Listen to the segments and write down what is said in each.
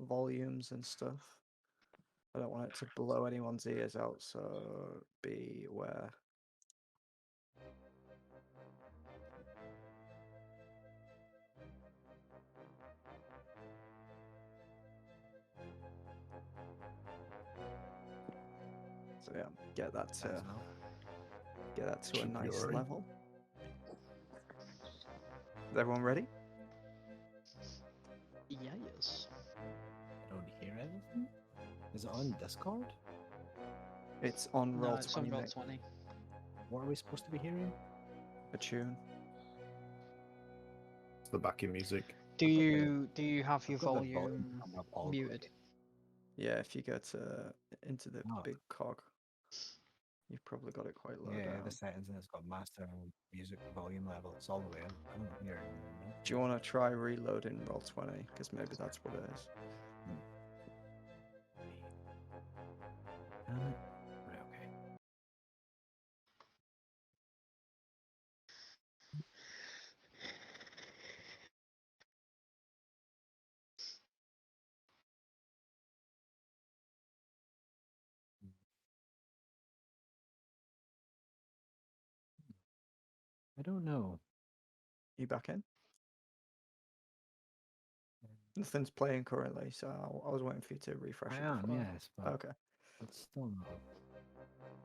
volumes and stuff. I don't want it to blow anyone's ears out, so beware. So yeah, get that to a Keep nice going. level. Is everyone ready? Yes. I don't hear anything. Is it on Discord? It's on No, roll it's 20. on roll mate. 20. What are we supposed to be hearing? A tune. It's the backing music. Do you have your I've got the volume turned up all muted? good. Yeah, if you go to into the Oh. big cog, you've probably got it quite low Yeah, down. the settings and it's got master music volume level. It's all the way up. I don't hear it. Do you want to try reloading roll 20? Because maybe that's what it is. Damn it. Right, okay. I don't know. You back in? Nothing's playing currently, so I was waiting for you to refresh I it. am, before. yes, but Okay. it's still not.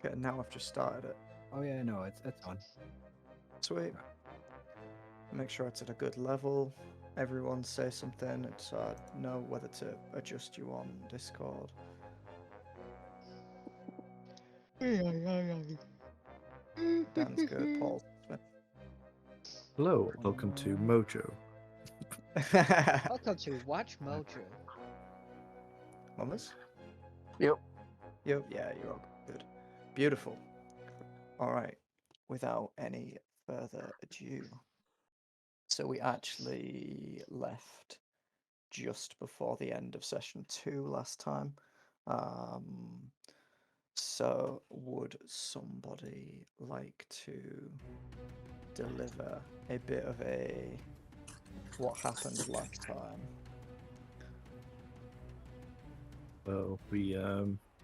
Okay, now I've just started it. Oh yeah, no, it's on. Sweet. Make sure it's at a good level. Everyone say something so I know whether to adjust you on Discord. Dan's good. Paul. Hello, welcome to Mojo. Welcome to Watch Mojo. Mummers? Yep. Yep, yeah, you're all good. Beautiful. Alright, without any further ado. So we actually left just before the end of session 2 last time. So would somebody like to deliver a bit of a what happened last time? Well, we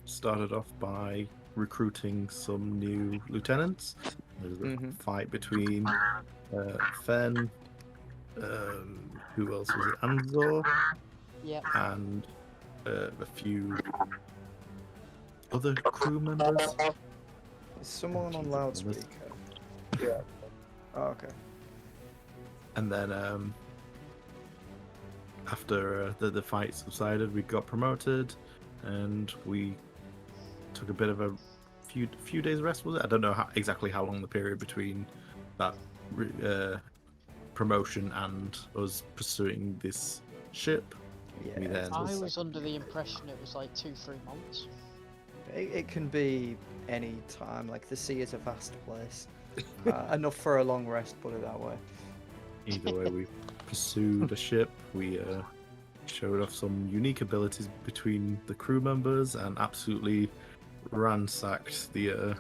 started off by recruiting some new lieutenants. There's a fight between Fen, who else was it? An-Zaw, Yep. and a few other crew members. Is someone on Keep it loudspeaker? Yeah. Oh, okay. And then after the fight subsided, we got promoted, and we took a bit of a few days rest. Was it? I don't know exactly how long the period between that promotion and us pursuing this ship. Yeah, We then- it's the I was second- under the impression it was like 2-3 months. It can be any time. Like the sea is a vast place. Enough for a long rest, put it that way. Either way, we pursued the ship. We showed off some unique abilities between the crew members and absolutely ransacked the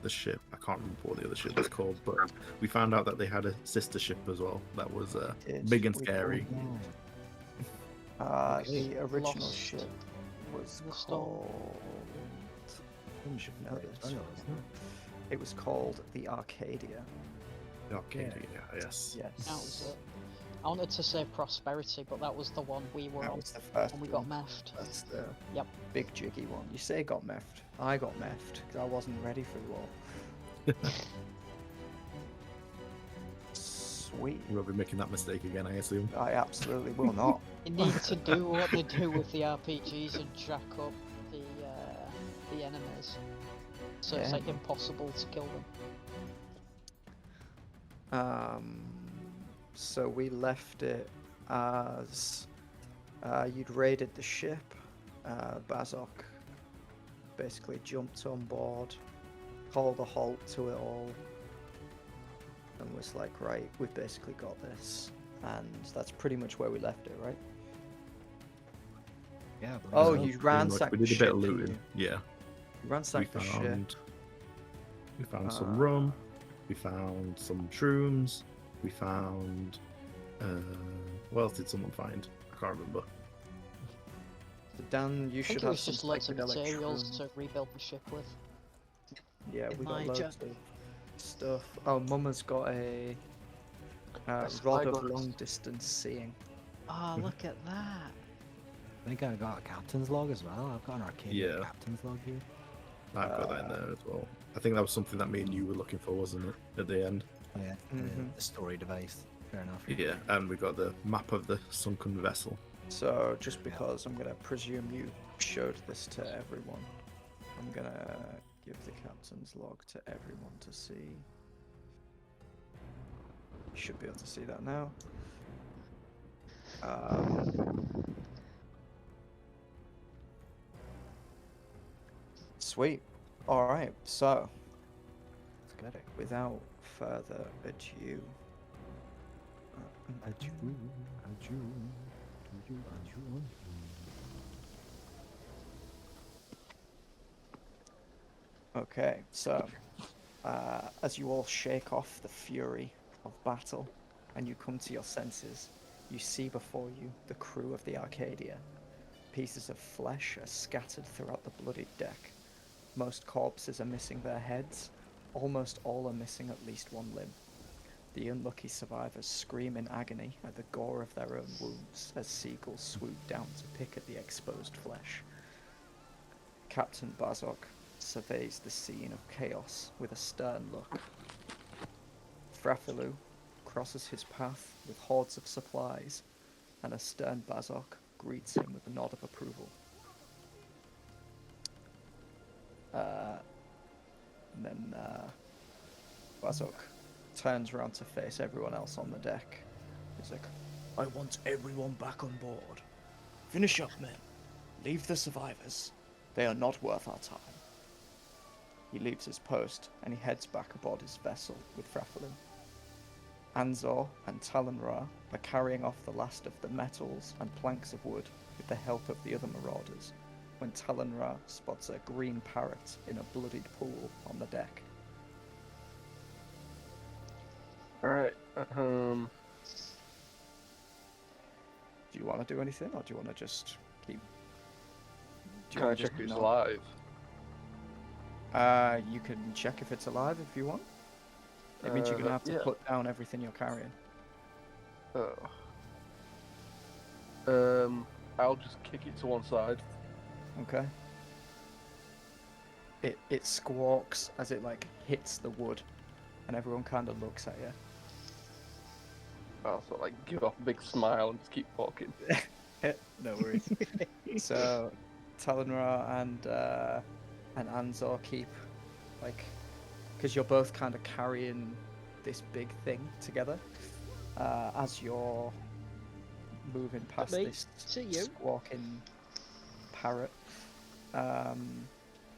ship. I can't remember what the other ship was called, but we found out that they had a sister ship as well. That was Did big and we scary. The original Lost ship was the storm. called. You should know this. Eternal, isn't it? It was called the Arcadia. Arcadia, yes. Yes. That was it. I wanted to say Prosperity, but that was the one we were That on, was the first and we got one. meffed. That's the Yep. big jiggy one. You say got meffed. I got meffed because I wasn't ready for the war. Sweet. You won't be making that mistake again, I assume. I absolutely will not. You need to do what they do with the RPGs and jack up the enemies, so it's Yeah. like impossible to kill them. So we left it as you'd raided the ship. Bazok basically jumped on board, called a halt to it all, and was like, right, we've basically got this. And that's pretty much where we left it, right? Yeah. I believe Oh, so. you Pretty much. ransacked We the did a ship. bit of didn't looting. you? Yeah. You ransacked the ship. We found some rum. We found some shrooms. We found. What else did someone find? I can't remember. Dan, you I think should it have was some just lots of sacred materials electrum. to rebuild the ship with. Yeah, in we my got loads jug. of stuff. Oh, Mama's got a Yes, rod I of got- long distance seeing. Oh, look at that. I think I got a captain's log as well. I've got an Arcadia Yeah. captain's log here. I've got that in there as well. I think that was something that me and you were looking for, wasn't it? At the end. Oh, yeah, Mhm. the story device. Fair enough. Yeah, and we got the map of the sunken vessel. So, just because I'm going to presume you showed this to everyone, I'm going to give the captain's log to everyone to see. You should be able to see that now. Sweet. Alright, so, Let's get it. without further ado, Adieu, adieu, adieu, adieu. okay, so as you all shake off the fury of battle and you come to your senses, you see before you the crew of the Arcadia. Pieces of flesh are scattered throughout the bloodied deck. Most corpses are missing their heads. Almost all are missing at least one limb. The unlucky survivors scream in agony at the gore of their own wounds as seagulls swoop down to pick at the exposed flesh. Captain Bazok surveys the scene of chaos with a stern look. Frafilu crosses his path with hordes of supplies, and a stern Bazok greets him with a nod of approval. And then Bazok turns around to face everyone else on the deck. He's like, I want everyone back on board. Finish up, men. Leave the survivors. They are not worth our time. He leaves his post and he heads back aboard his vessel with Frafilu. An-Zaw and Talen-Ra are carrying off the last of the metals and planks of wood with the help of the other marauders, when Talen-Ra spots a green parrot in a bloodied pool on the deck. Alright, Do you want to do anything, or do you want to just keep... can I check if it's nod? alive? You can check if it's alive if you want. It means you're going to have to yeah. put down everything you're carrying. Oh. I'll just kick it to one side. Okay. It squawks as it like hits the wood, and everyone kind of looks at you. I'll sort of like give off a big smile and just keep walking. No worries. So, Talen-Ra and An-Zaw keep like, because you're both kind of carrying this big thing together. As you're moving past me, this to you. squawking parrot,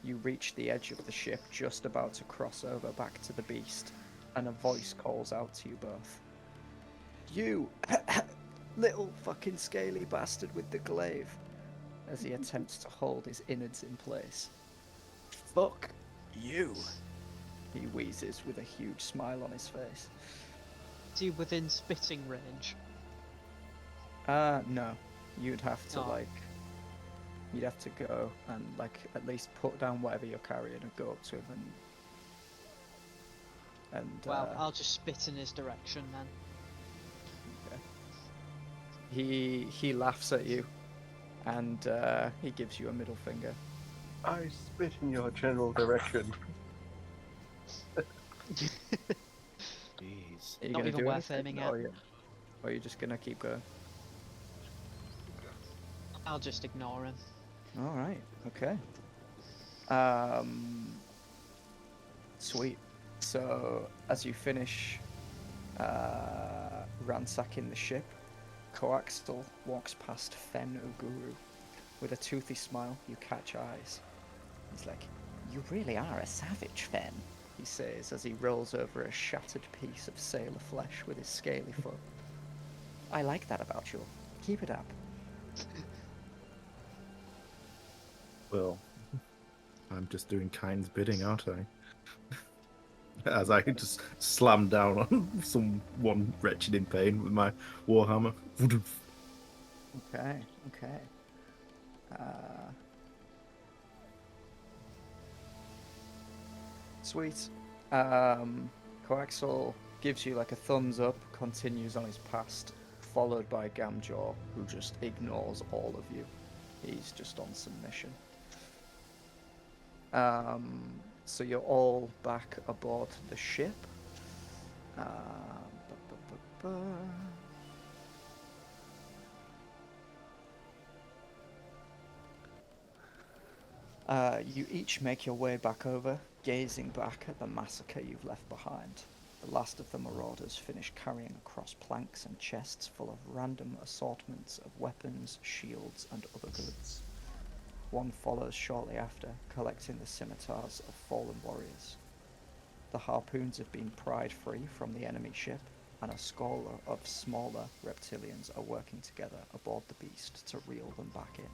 you reach the edge of the ship, just about to cross over back to the beast, and a voice calls out to you both. You little fucking scaly bastard with the glaive, as he attempts to hold his innards in place. Fuck you, he wheezes with a huge smile on his face. Is he within spitting range? No. You'd have to Oh. you'd have to go and like at least put down whatever you're carrying and go up to him and Well, I'll just spit in his direction then. he laughs at you and he gives you a middle finger. I spit in your general direction. Jeez. Are you Not gonna even do worth anything, aiming at. or are you just gonna keep going? I'll just ignore him. All right. Okay. Sweet. So as you finish ransacking the ship, Coaxtol walks past Fen Ugru. With a toothy smile, you catch eyes. He's like, "You really are a savage, Fen," he says as he rolls over a shattered piece of sailor flesh with his scaly foot. "I like that about you. Keep it up." Well, I'm just doing Kind's bidding, aren't I? As I just slam down on someone wretched in pain with my warhammer. Okay, okay. Sweet. Coaxal gives you like a thumbs up, continues on his past, followed by Gamjaw, who just ignores all of you. He's just on some mission. So you're all back aboard the ship. Ba, ba, ba, ba. You each make your way back over, gazing back at the massacre you've left behind. The last of the marauders finish carrying across planks and chests full of random assortments of weapons, shields, and other goods. One follows shortly after, collecting the scimitars of fallen warriors. The harpoons have been pried free from the enemy ship, and a score of smaller reptilians are working together aboard the beast to reel them back in.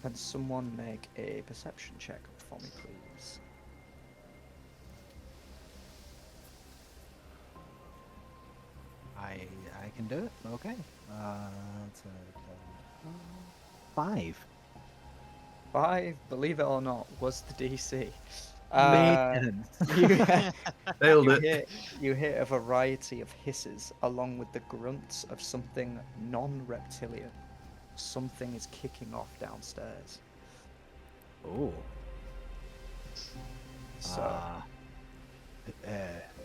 Can someone make a perception check for me, please? I can do it. Okay. It's a 5. 5, believe it or not, was the DC. Maiden. Nailed it. You hear a variety of hisses along with the grunts of something non-reptilian. Something is kicking off downstairs. Oh. So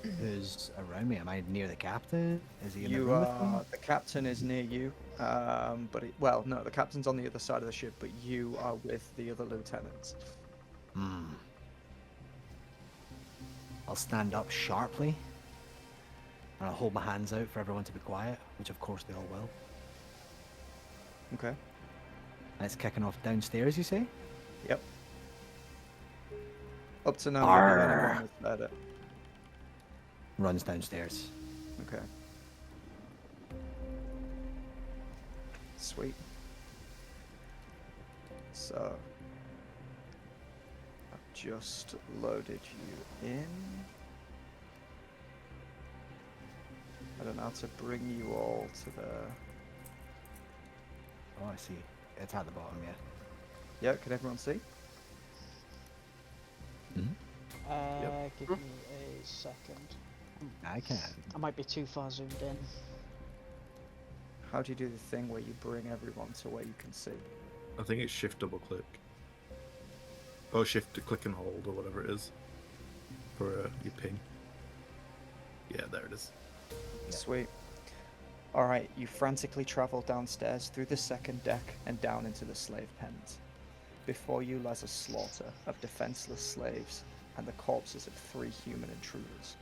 Who's around me? Am I near the captain? Is he in the you room with me? are the captain is near you, no, the captain's on the other side of the ship, but you are with the other lieutenants. I'll stand up sharply, and I'll hold my hands out for everyone to be quiet, which of course they all will. Okay. And it's kicking off downstairs, you say? Yep. Up to now, Arr. anyone has said it. Runs downstairs. Okay. Sweet. So, I've just loaded you in. I don't know how to bring you all to the... Oh, I see. It's at the bottom, yeah. Yeah, can everyone see? Give me a second. I can. I might be too far zoomed in. How do you do the thing where you bring everyone to where you can see? I think it's shift double click. Or shift to click and hold or whatever it is. For your ping. Yeah, there it is. Sweet. Alright, you frantically travel downstairs through the second deck and down into the slave pens. Before you lies a slaughter of defenseless slaves and the corpses of 3 human intruders.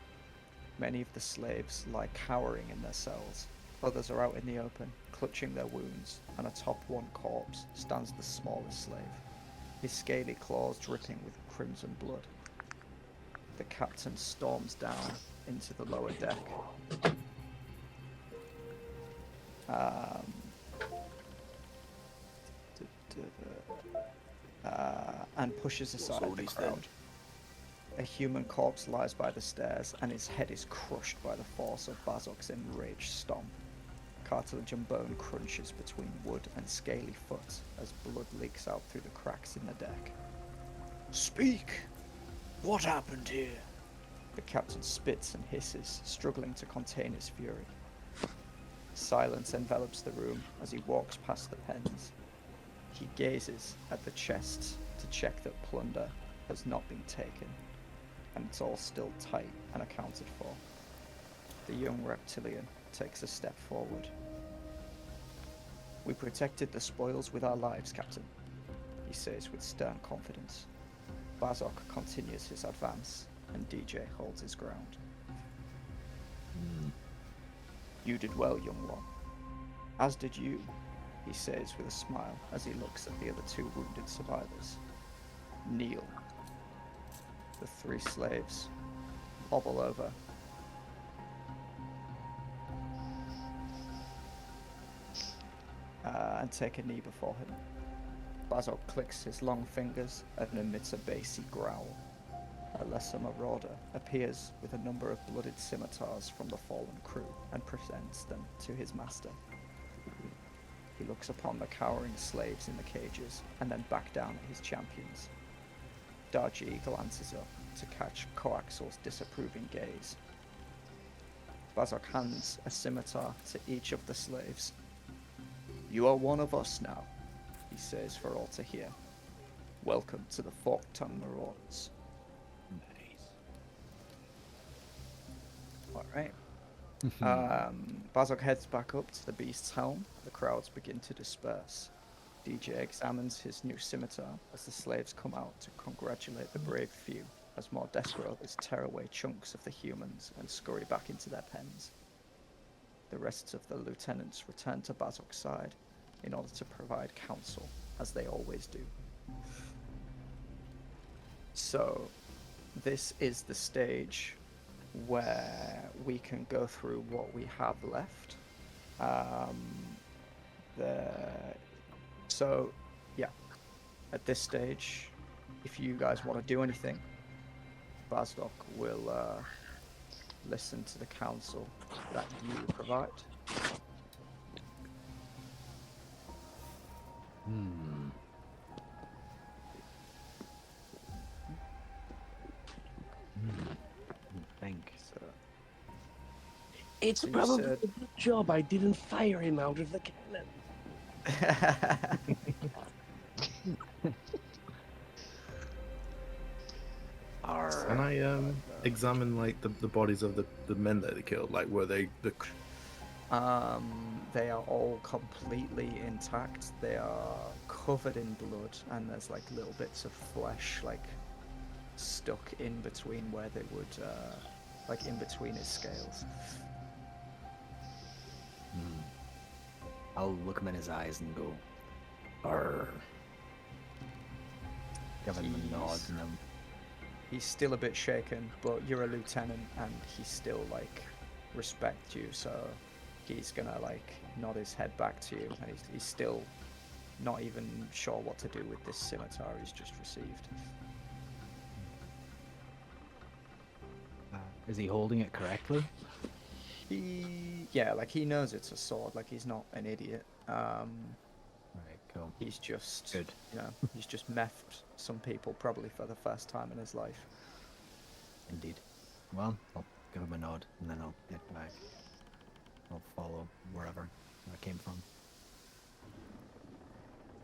Many of the slaves lie cowering in their cells. Others are out in the open, clutching their wounds, and atop one corpse stands the smallest slave, his scaly claws dripping with crimson blood. The captain storms down into the lower deck. And pushes aside the crowd. A human corpse lies by the stairs, and its head is crushed by the force of Bazok's enraged stomp. Cartilage and bone crunches between wood and scaly foot as blood leaks out through the cracks in the deck. Speak! What happened here? The captain spits and hisses, struggling to contain his fury. Silence envelops the room as he walks past the pens. He gazes at the chests to check that plunder has not been taken, and it's all still tight and accounted for. The young reptilian takes a step forward. We protected the spoils with our lives, Captain, he says with stern confidence. Bazok continues his advance, and DJ holds his ground. You did well, young one. As did you, he says with a smile as he looks at the other 2 wounded survivors. Kneel. The 3 slaves hobble over. And take a knee before him. Bazok clicks his long fingers and emits a bassy growl. A lesser marauder appears with a number of blooded scimitars from the fallen crew and presents them to his master. He looks upon the cowering slaves in the cages and then back down at his champions. Dar Jee glances up to catch Coaxal's disapproving gaze. Bazok hands a scimitar to each of the slaves. "You are one of us now," he says for all to hear. "Welcome to the Fork-Tongue Marauders." Nice. Alright. Bazok heads back up to the beast's helm. The crowds begin to disperse. DJ examines his new scimitar as the slaves come out to congratulate the brave few, as more desperate others tear away chunks of the humans and scurry back into their pens. The rest of the lieutenants return to Bazok's side in order to provide counsel, as they always do. So, this is the stage where we can go through what we have left. So, yeah, at this stage, if you guys want to do anything, Bazok will listen to the counsel that you provide. Think. So, It's So you probably said- a good job I didn't fire him out of the cannon. Can I examine like the bodies of the men that they killed? Like were they the They are all completely intact. They are covered in blood, and there's like little bits of flesh like stuck in between where they would, like in between his scales. I'll look him in his eyes and go, "Arr." Give him a nod Jeez. and then He's still a bit shaken, but you're a lieutenant, and he still like respects you, so he's gonna like nod his head back to you, and he's still not even sure what to do with this scimitar he's just received. is he holding it correctly? Yeah, like he knows it's a sword. Like he's not an idiot. Right, cool. He's just, Good. he's just methed some people probably for the first time in his life. Indeed. Well, I'll give him a nod and then I'll get back. I'll follow wherever I came from.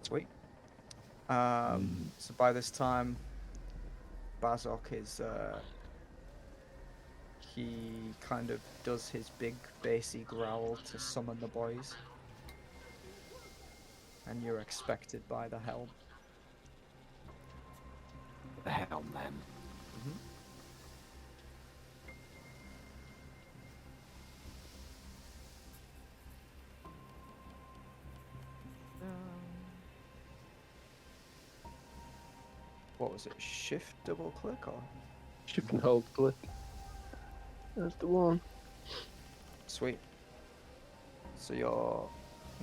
Sweet. So by this time, Bazok is, he kind of does his big bassy growl to summon the boys. And you're expected by the helm. The helm then. What was it? Shift double click or? Shift and hold click. That's the one. Sweet. So you're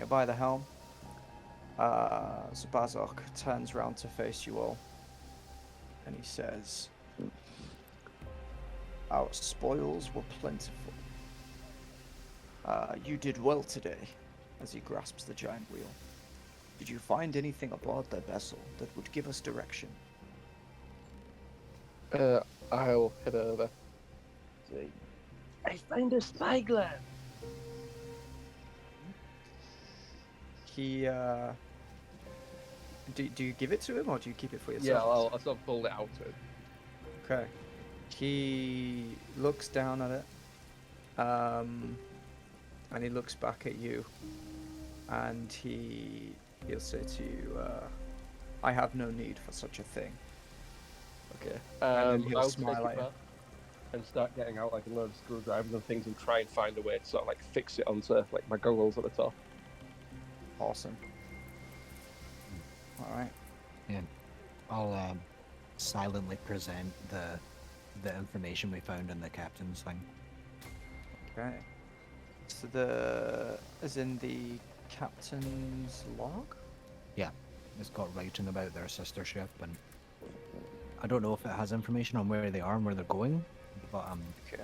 by the helm. So Bazok turns round to face you all, and he says, "Our spoils were plentiful. You did well today," as he grasps the giant wheel. "Did you find anything aboard the vessel that would give us direction?" I'll head over. Say, I find a spyglass. He, do you give it to him, or do you keep it for yourself? Yeah, I'll sort of pull it out to him. Okay. He looks down at it, and he looks back at you, and he'll say to you, "I have no need for such a thing." Okay. And then he'll I'll smile take at it you. back and start getting out like a load of screwdrivers and things and try and find a way to sort of like fix it onto like my goggles at the top. Awesome. All right. I'll silently present the information we found in the captain's thing. Okay. So as in the captain's log? Yeah, it's got writing about their sister ship, and I don't know if it has information on where they are and where they're going, but Okay.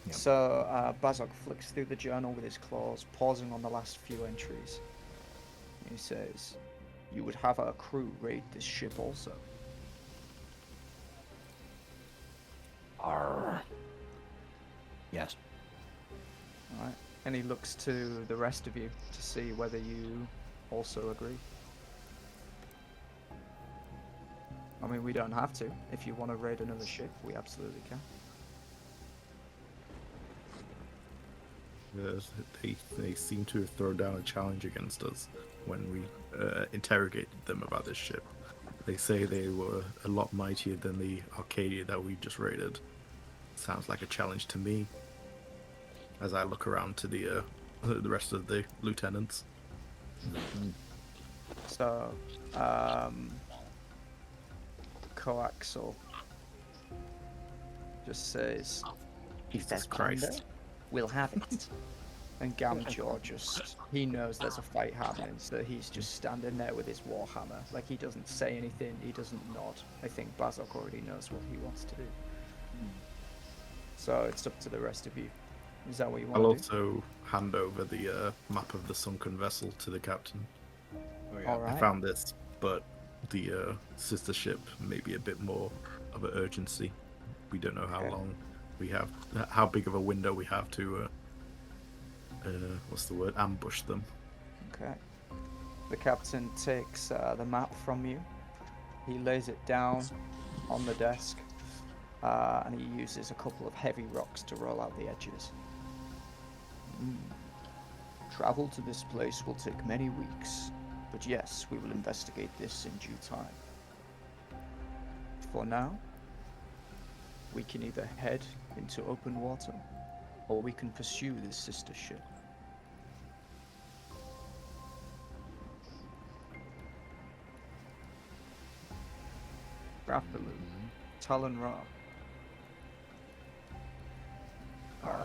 Yeah. So Bazok flicks through the journal with his claws, pausing on the last few entries. He says, "You would have our crew raid this ship also." Arr. Yes. Alright. And he looks to the rest of you to see whether you also agree. I mean, we don't have to. If you want to raid another ship, we absolutely can. They seem to have thrown down a challenge against us when we interrogated them about this ship. They say they were a lot mightier than the Arcadia that we just raided. Sounds like a challenge to me. As I look around to the rest of the lieutenants. So, Coaxel just says, "If there's Christ. plunder, we'll have it." And Gamjaw just, he knows there's a fight happening, so he's just standing there with his warhammer. Like, he doesn't say anything, he doesn't nod. I think Bazok already knows what he wants to do. So it's up to the rest of you. Is that what you I'll want to do? also hand over the map of the sunken vessel to the captain. All right. I found this, but the sister ship may be a bit more of an urgency. We don't know how Okay. long we have, how big of a window we have to, what's the word, ambush them. Okay. The captain takes the map from you. He lays it down on the desk, and he uses a couple of heavy rocks to roll out the edges. Travel to this place will take many weeks, but yes, we will investigate this in due time. For now, we can either head into open water, or we can pursue this sister ship. Frafilu, Talen-Ra,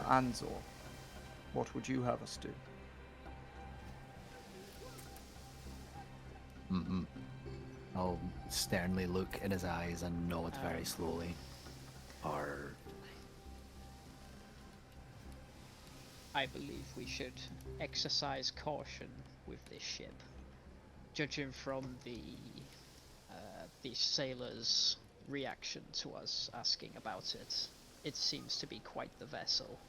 An-Zaw, what would you have us do? I'll sternly look in his eyes and nod very slowly. Arr. I believe we should exercise caution with this ship. Judging from the sailors' reaction to us asking about it, it seems to be quite the vessel.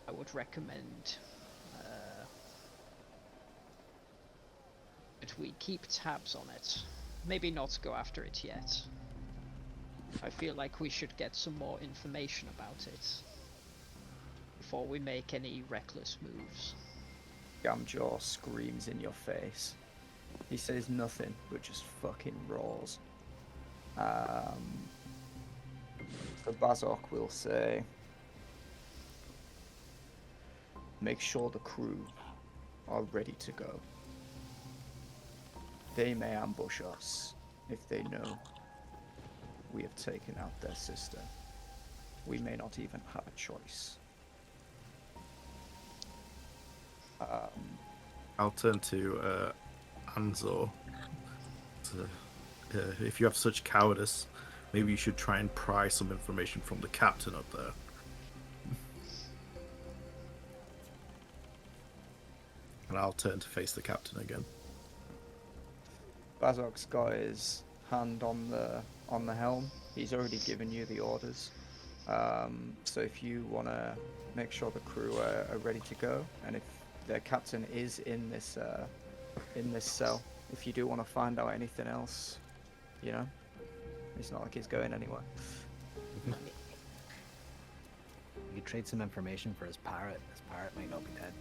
I would recommend that we keep tabs on it. Maybe not go after it yet. I feel like we should get some more information about it before we make any reckless moves. Gamjaw screams in your face. He says nothing, but just fucking roars. So Bazok will say, "Make sure the crew are ready to go. They may ambush us if they know we have taken out their sister. We may not even have a choice." I'll turn to An-Zaw. If you have such cowardice, maybe you should try and pry some information from the captain up there. And I'll turn to face the captain again. Bazok's got his hand on the helm. He's already given you the orders. So if you want to make sure the crew are ready to go, and if the captain is in this cell, if you do want to find out anything else, you know, it's not like he's going anywhere. You could trade some information for his parrot. His parrot might not be dead.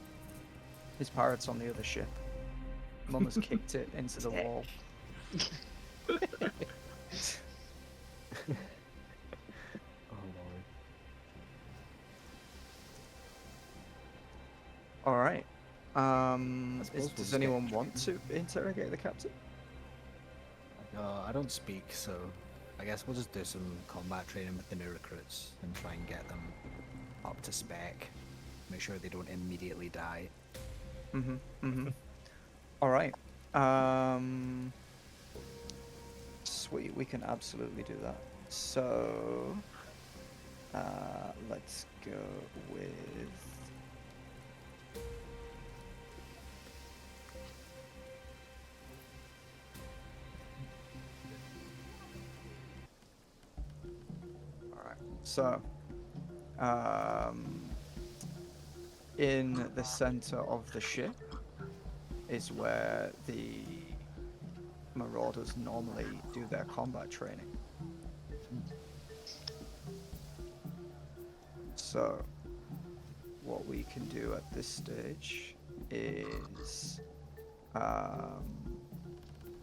His parrot's on the other ship. Mum has kicked it into the wall. Oh lord. All right. suppose we'll Does just anyone get- want to interrogate the captain? I don't speak, so I guess we'll just do some combat training with the new recruits and try and get them up to spec. Make sure they don't immediately die. All right. Sweet, we can absolutely do that. So, let's go with So, in the center of the ship is where the Marauders normally do their combat training. So, what we can do at this stage is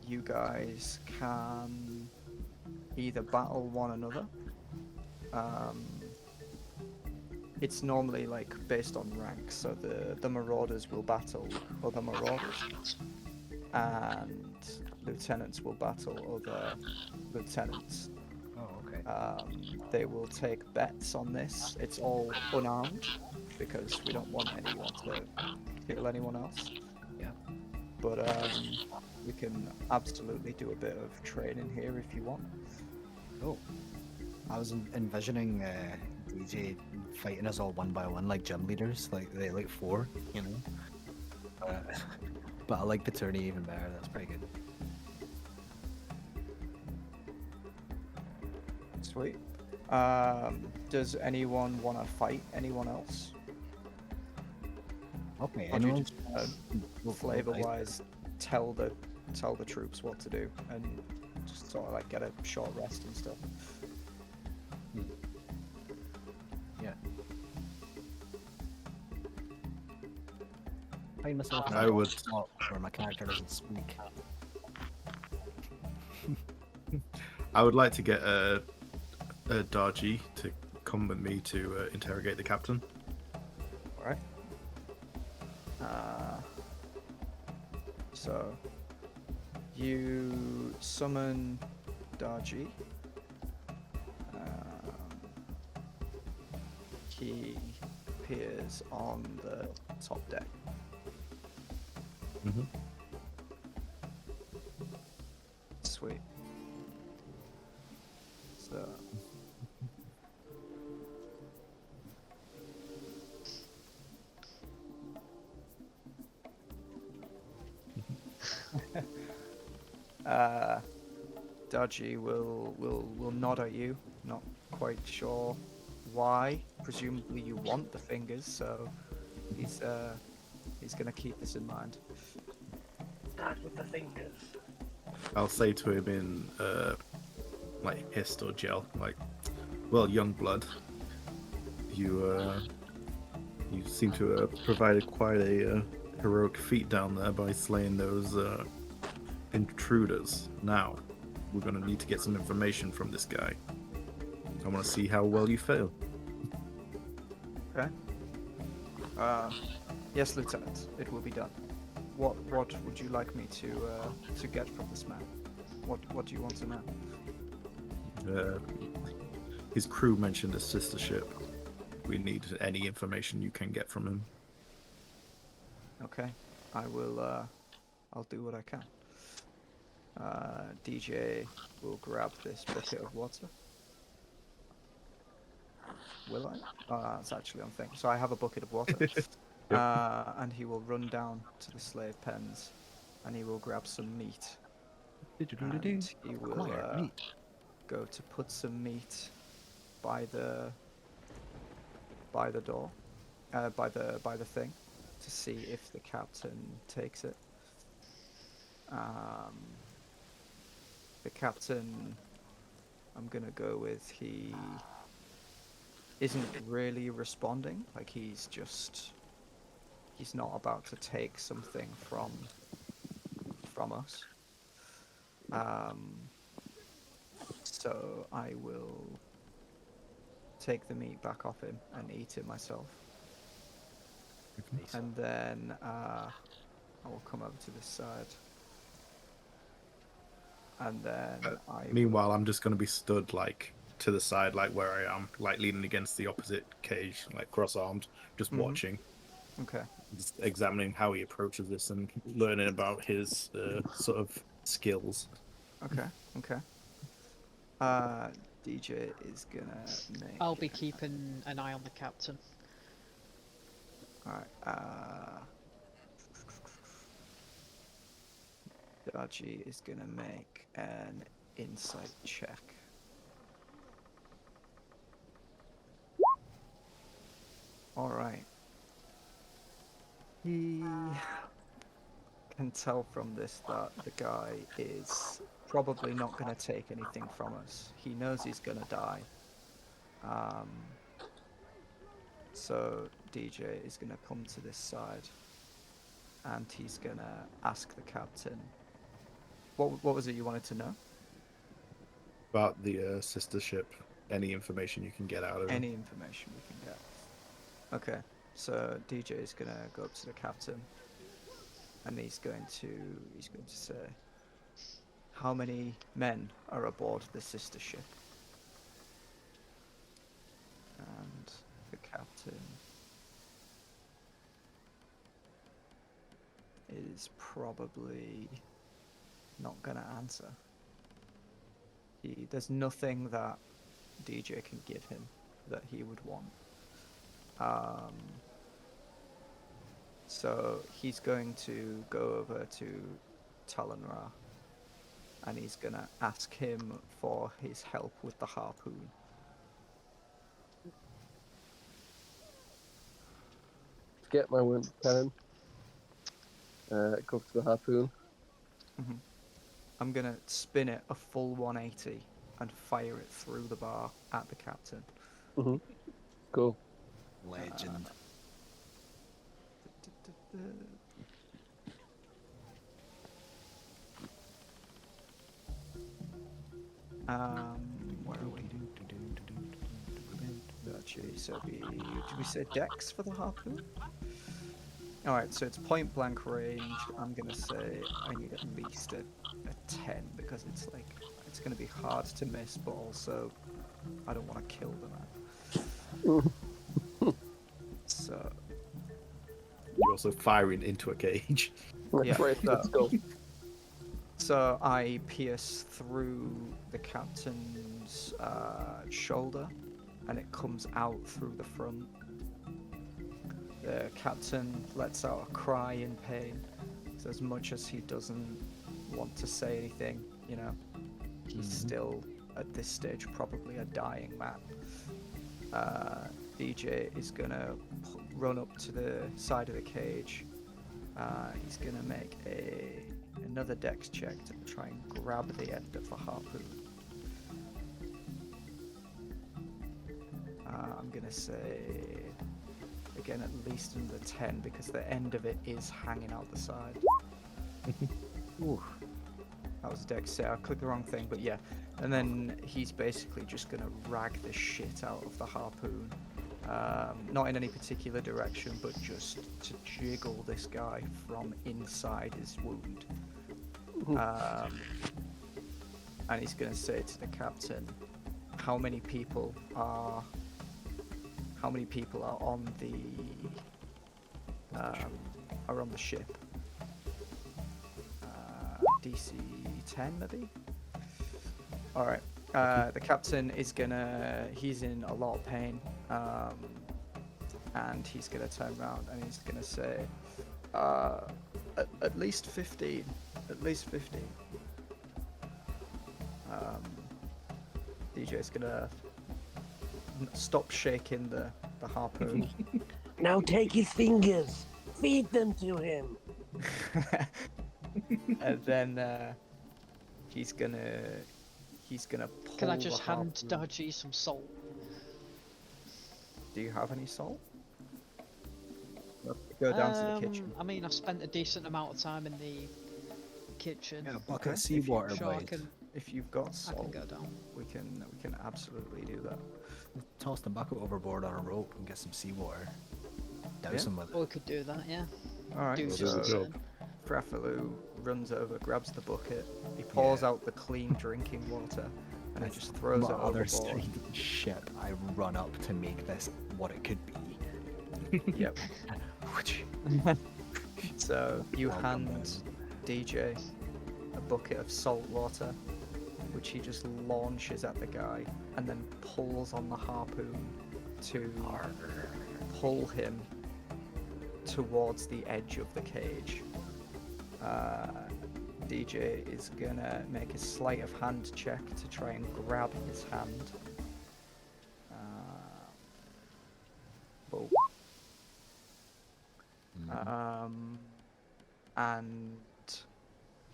you guys can either battle one another. It's normally like based on rank, so the Marauders will battle other Marauders, and lieutenants will battle other lieutenants. Oh, okay. They will take bets on this. It's all unarmed because we don't want anyone to kill anyone else. Yeah. But we can absolutely do a bit of training here if you want. Oh. I was envisioning DJ fighting us all one by one like gym leaders, like 4, you know. But I like the tourney even better. That's pretty good. Sweet. Does anyone want to fight anyone else? Okay. Or do you anyone? just flavor-wise tell the troops what to do and just sort of like get a short rest and stuff? Yeah. Find myself in I a would- spot where my character doesn't speak. I would like to get Dar Jee to come with me to interrogate the captain. All right. So you summon Dar Jee. He appears on the top deck. Mm-hmm. Sweet. So. Dar Jee will nod at you, not quite sure why. Presumably you want the fingers, so he's gonna keep this in mind. Start with the fingers. I'll say to him in like hist or gel, like, well, young blood, you seem to have provided quite a heroic feat down there by slaying those intruders. Now we're gonna need to get some information from this guy. I want to see how well you fail. Okay. Yes, Lieutenant. It will be done. What would you like me to get from this man? What do you want to know? His crew mentioned a sister ship. We need any information you can get from him. Okay. I will. I'll do what I can. DJ will grab this bucket of water. Will I? Oh, that's actually on thing. So I have a bucket of water. And he will run down to the slave pens, and he will grab some meat. And he will go to put some meat by the door, by the thing, to see if the captain takes it. The captain, I'm gonna go with, he isn't really responding. Like he's not about to take something from us. So I will take the meat back off him and eat it myself. And then I will come over to this side. And then Meanwhile, I'm just going to be stood like to the side, like where I am, like leaning against the opposite cage, like cross-armed, just watching. Okay. Just examining how he approaches this and learning about his sort of skills. Okay. DJ is gonna make. I'll be keeping an eye on the captain. Alright. Dar Jee is gonna make an insight check. All right. He can tell from this that the guy is probably not going to take anything from us. He knows he's going to die. Um, so DJ is going to come to this side, and he's going to ask the captain. What was it you wanted to know? About the sister ship, any information you can get out of it. Any information we can get. Okay, so DJ is going to go up to the captain, and he's going to say, how many men are aboard the sister ship? And the captain is probably not going to answer. There's nothing that DJ can give him that he would want. So he's going to go over to Talen-Ra, and he's going to ask him for his help with the harpoon. Get my wound cannon. Go to the harpoon. Mm-hmm. I'm going to spin it a full 180 and fire it through the bar at the captain. Mm-hmm. Cool. Legend. Where are we? Actually, so did we say dex for the harpoon? Alright, so it's point blank range. I'm gonna say I need at least a 10 because it's gonna be hard to miss, but also I don't want to kill the man. So You're also firing into a cage. Yeah, Right, let's go. So I pierce through the captain's shoulder, and it comes out through the front. The captain lets out a cry in pain. So as much as he doesn't want to say anything, you know, he's still at this stage probably a dying man. DJ is gonna run up to the side of the cage. He's gonna make another dex check to try and grab the end of the harpoon. I'm gonna say again at least under 10 because the end of it is hanging out the side. Ooh, that was a dex save. I clicked the wrong thing, but yeah. And then he's basically just gonna rag the shit out of the harpoon. Not in any particular direction, but just to jiggle this guy from inside his wound. And he's going to say to the captain, how many people are on the ship? DC 10 maybe? Alright. The captain is he's in a lot of pain, and he's gonna turn around and he's gonna say, at least 15, at least 15. DJ's gonna stop shaking the harpoon. Now take his fingers, feed them to him. And then he's gonna pull. Can I just the hand harpoon. Dar Jee some salt? Do you have any salt? Go down to the kitchen. I mean, I've spent a decent amount of time in the kitchen. Yeah, a bucket Okay. of seawater, Sure, I mate. can If you've got I can salt, go down. we can absolutely do that. Toss the bucket overboard on a rope and get some seawater. Douse Yeah. him with it. Or we could do that, yeah. All right. Do We'll So do the so. job. Frafilu runs over, grabs the bucket, he pours out the clean drinking water, and he just throws My it other overboard. strange ship, I run up to make this what it could be. Yep. So you Welcome, hand guys. DJ a bucket of salt water, which he just launches at the guy, and then pulls on the harpoon to pull him towards the edge of the cage. DJ is gonna make a sleight of hand check to try and grab his hand. But and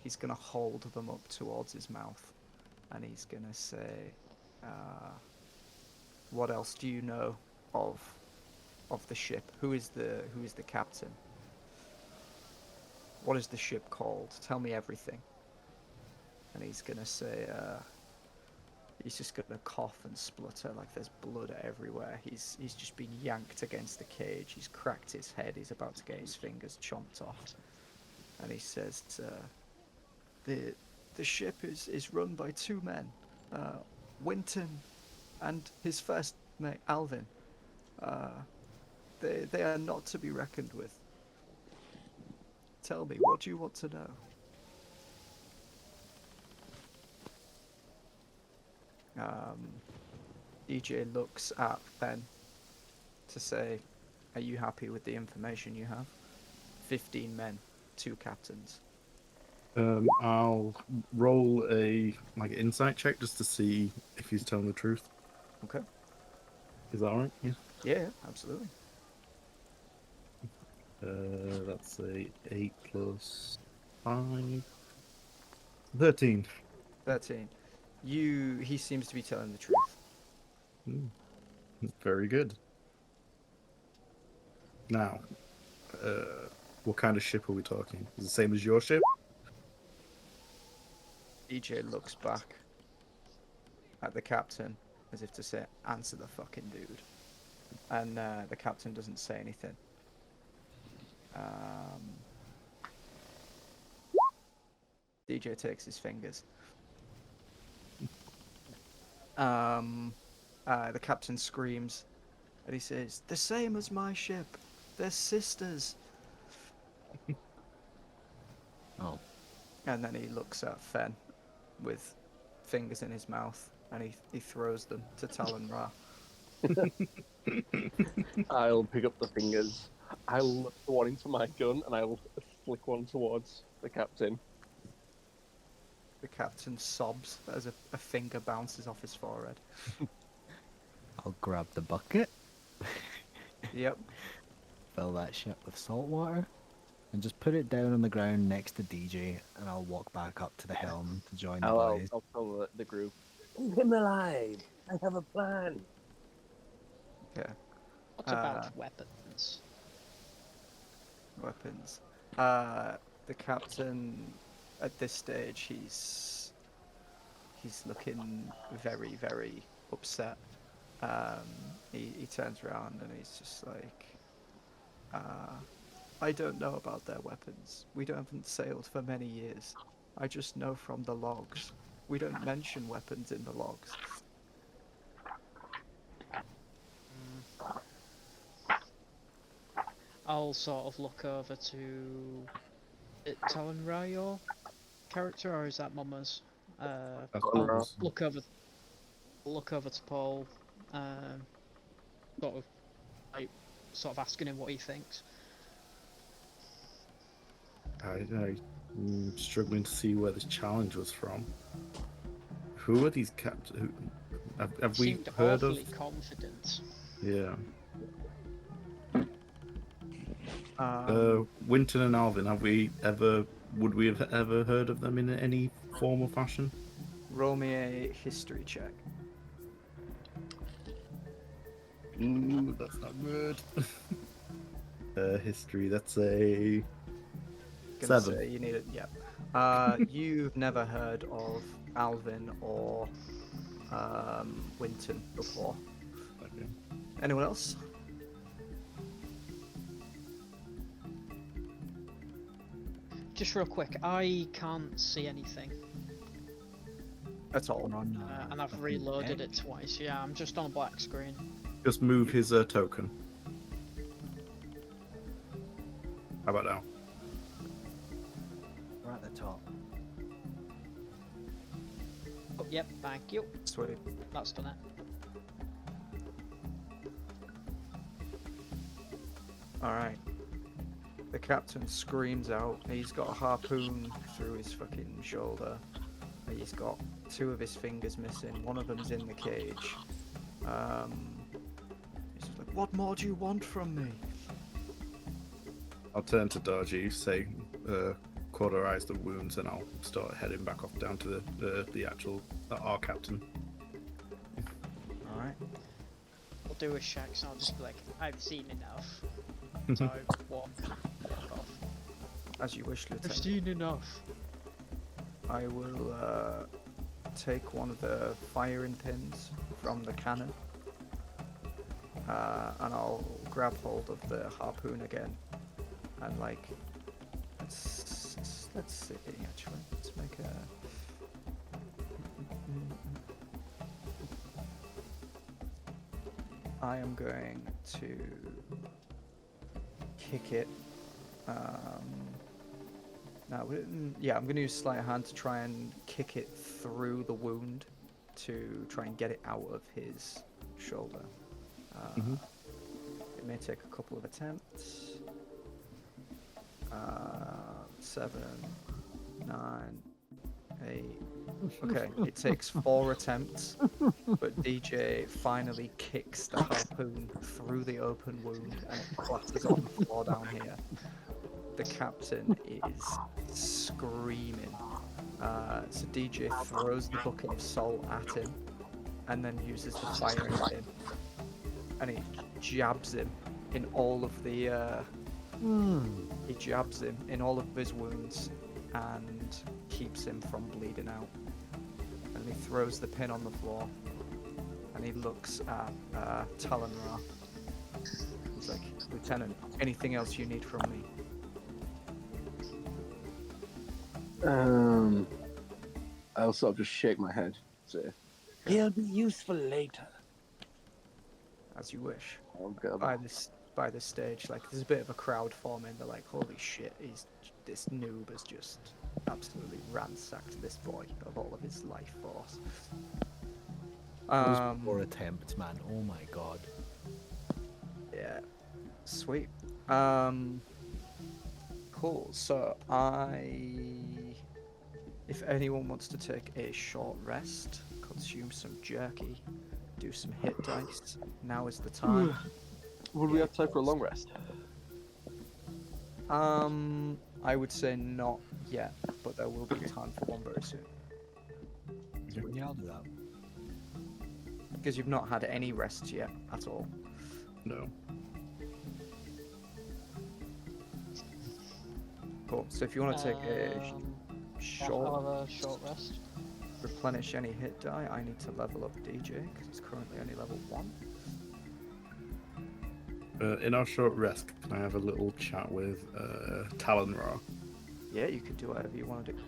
he's gonna hold them up towards his mouth, and he's gonna say, "What else do you know of the ship? Who is the captain? What is the ship called? Tell me everything." And he's gonna say, he's just gonna cough and splutter like there's blood everywhere. He's just been yanked against the cage. He's cracked his head. He's about to get his fingers chomped off. And he says, the ship is run by two men, Winton and his first mate Alvin. They are not to be reckoned with. Tell me, what do you want to know? DJ looks at Ben to say, "Are you happy with the information you have? 15 men, 2 captains." I'll roll a insight check just to see if he's telling the truth. Okay. Is that alright? Yeah. Yeah, absolutely. That's a 8 plus 5. 13. 13. He seems to be telling the truth. Very good. Now, what kind of ship are we talking? Is it the same as your ship? DJ looks back at the captain as if to say, "Answer the fucking dude." And the captain doesn't say anything. DJ takes his fingers. The captain screams, and he says, "The same as my ship. They're sisters." Oh. And then he looks at Fen with fingers in his mouth, and he throws them to Talen-Ra. I'll pick up the fingers. I'll look one into my gun, and I'll flick one towards the captain. The captain sobs as a finger bounces off his forehead. I'll grab the bucket, Yep. fill that shit with salt water, and just put it down on the ground next to DJ, and I'll walk back up to the helm to join the boys. I'll tell the group. Keep him alive. I have a plan. Okay. What about weapons? Weapons. The captain, at this stage, he's looking very, very upset. He turns around and he's just like, "I don't know about their weapons. We haven't sailed for many years. I just know from the logs. We don't mention weapons in the logs." I'll sort of look over to Talen-Ra, your character, or is that Mummer's? That's I'll Mummer's. look over to Paul, sort of asking him what he thinks. I'm struggling to see where this challenge was from. Who are these captains? Have we Seemed heard awfully of? confident. Yeah. Um, Winton and Alvin. Would we have ever heard of them in any form or fashion? Roll me a history check. Ooh, that's not good. History. That's a Gonna 7. say you need it. Yeah. You've never heard of Alvin or Winton before. Okay. Anyone else? Just real quick, I can't see anything, That's all. We're on, and I've fucking reloaded deck. it twice. Yeah, I'm just on a black screen. Just move his token. How about now? We're at the top. Oh, yep, thank you. Sweet. That's done it. All right. The captain screams out. He's got a harpoon through his fucking shoulder. He's got 2 of his fingers missing. One of them's in the cage. He's just like, "What more do you want from me?" I'll turn to Dar Jee, say, cauterize the wounds, and I'll start heading back off down to the actual our captain. All right. I'll do a Shax and I'll just be like, I've seen enough. So walk off. As you wish, I've Lieutenant. seen enough. I will take one of the firing pins from the cannon, and I'll grab hold of the harpoon again, and like, let's see actually. Let's make a. I am going to kick it. No, yeah, I'm going to use sleight of hand to try and kick it through the wound to try and get it out of his shoulder. It may take a couple of attempts. 7, 9, 8. Okay, it takes 4 attempts, but DJ finally kicks the harpoon through the open wound and it clatters on the floor down here. The captain is screaming. So DJ throws the bucket of salt at him and then uses the firing pin. And he jabs him in all of the he jabs him in all of his wounds and keeps him from bleeding out. And he throws the pin on the floor and he looks at Talen-Ra. He's like, Lieutenant, anything else you need from me? I'll sort of just shake my head. So He'll be useful later. As you wish. I'll go By this stage, like there's a bit of a crowd forming. They're like, "Holy shit! This noob has just absolutely ransacked this boy of all of his life force." Those 4 attempts, man. Oh my god. Yeah, sweet. Cool. So if anyone wants to take a short rest, consume some jerky, do some hit dice, now is the time. Would we have time for a long rest? I would say not yet, but there will be time for one very soon. Yeah, I'll do that. Because you've not had any rest yet at all. No. Cool. So if you want to take a short, I'll have a short rest. replenish any hit die, I need to level up DJ because he's currently only level 1. In our short rest, can I have a little chat with Talen-Ra? Yeah, you can do whatever you want to do.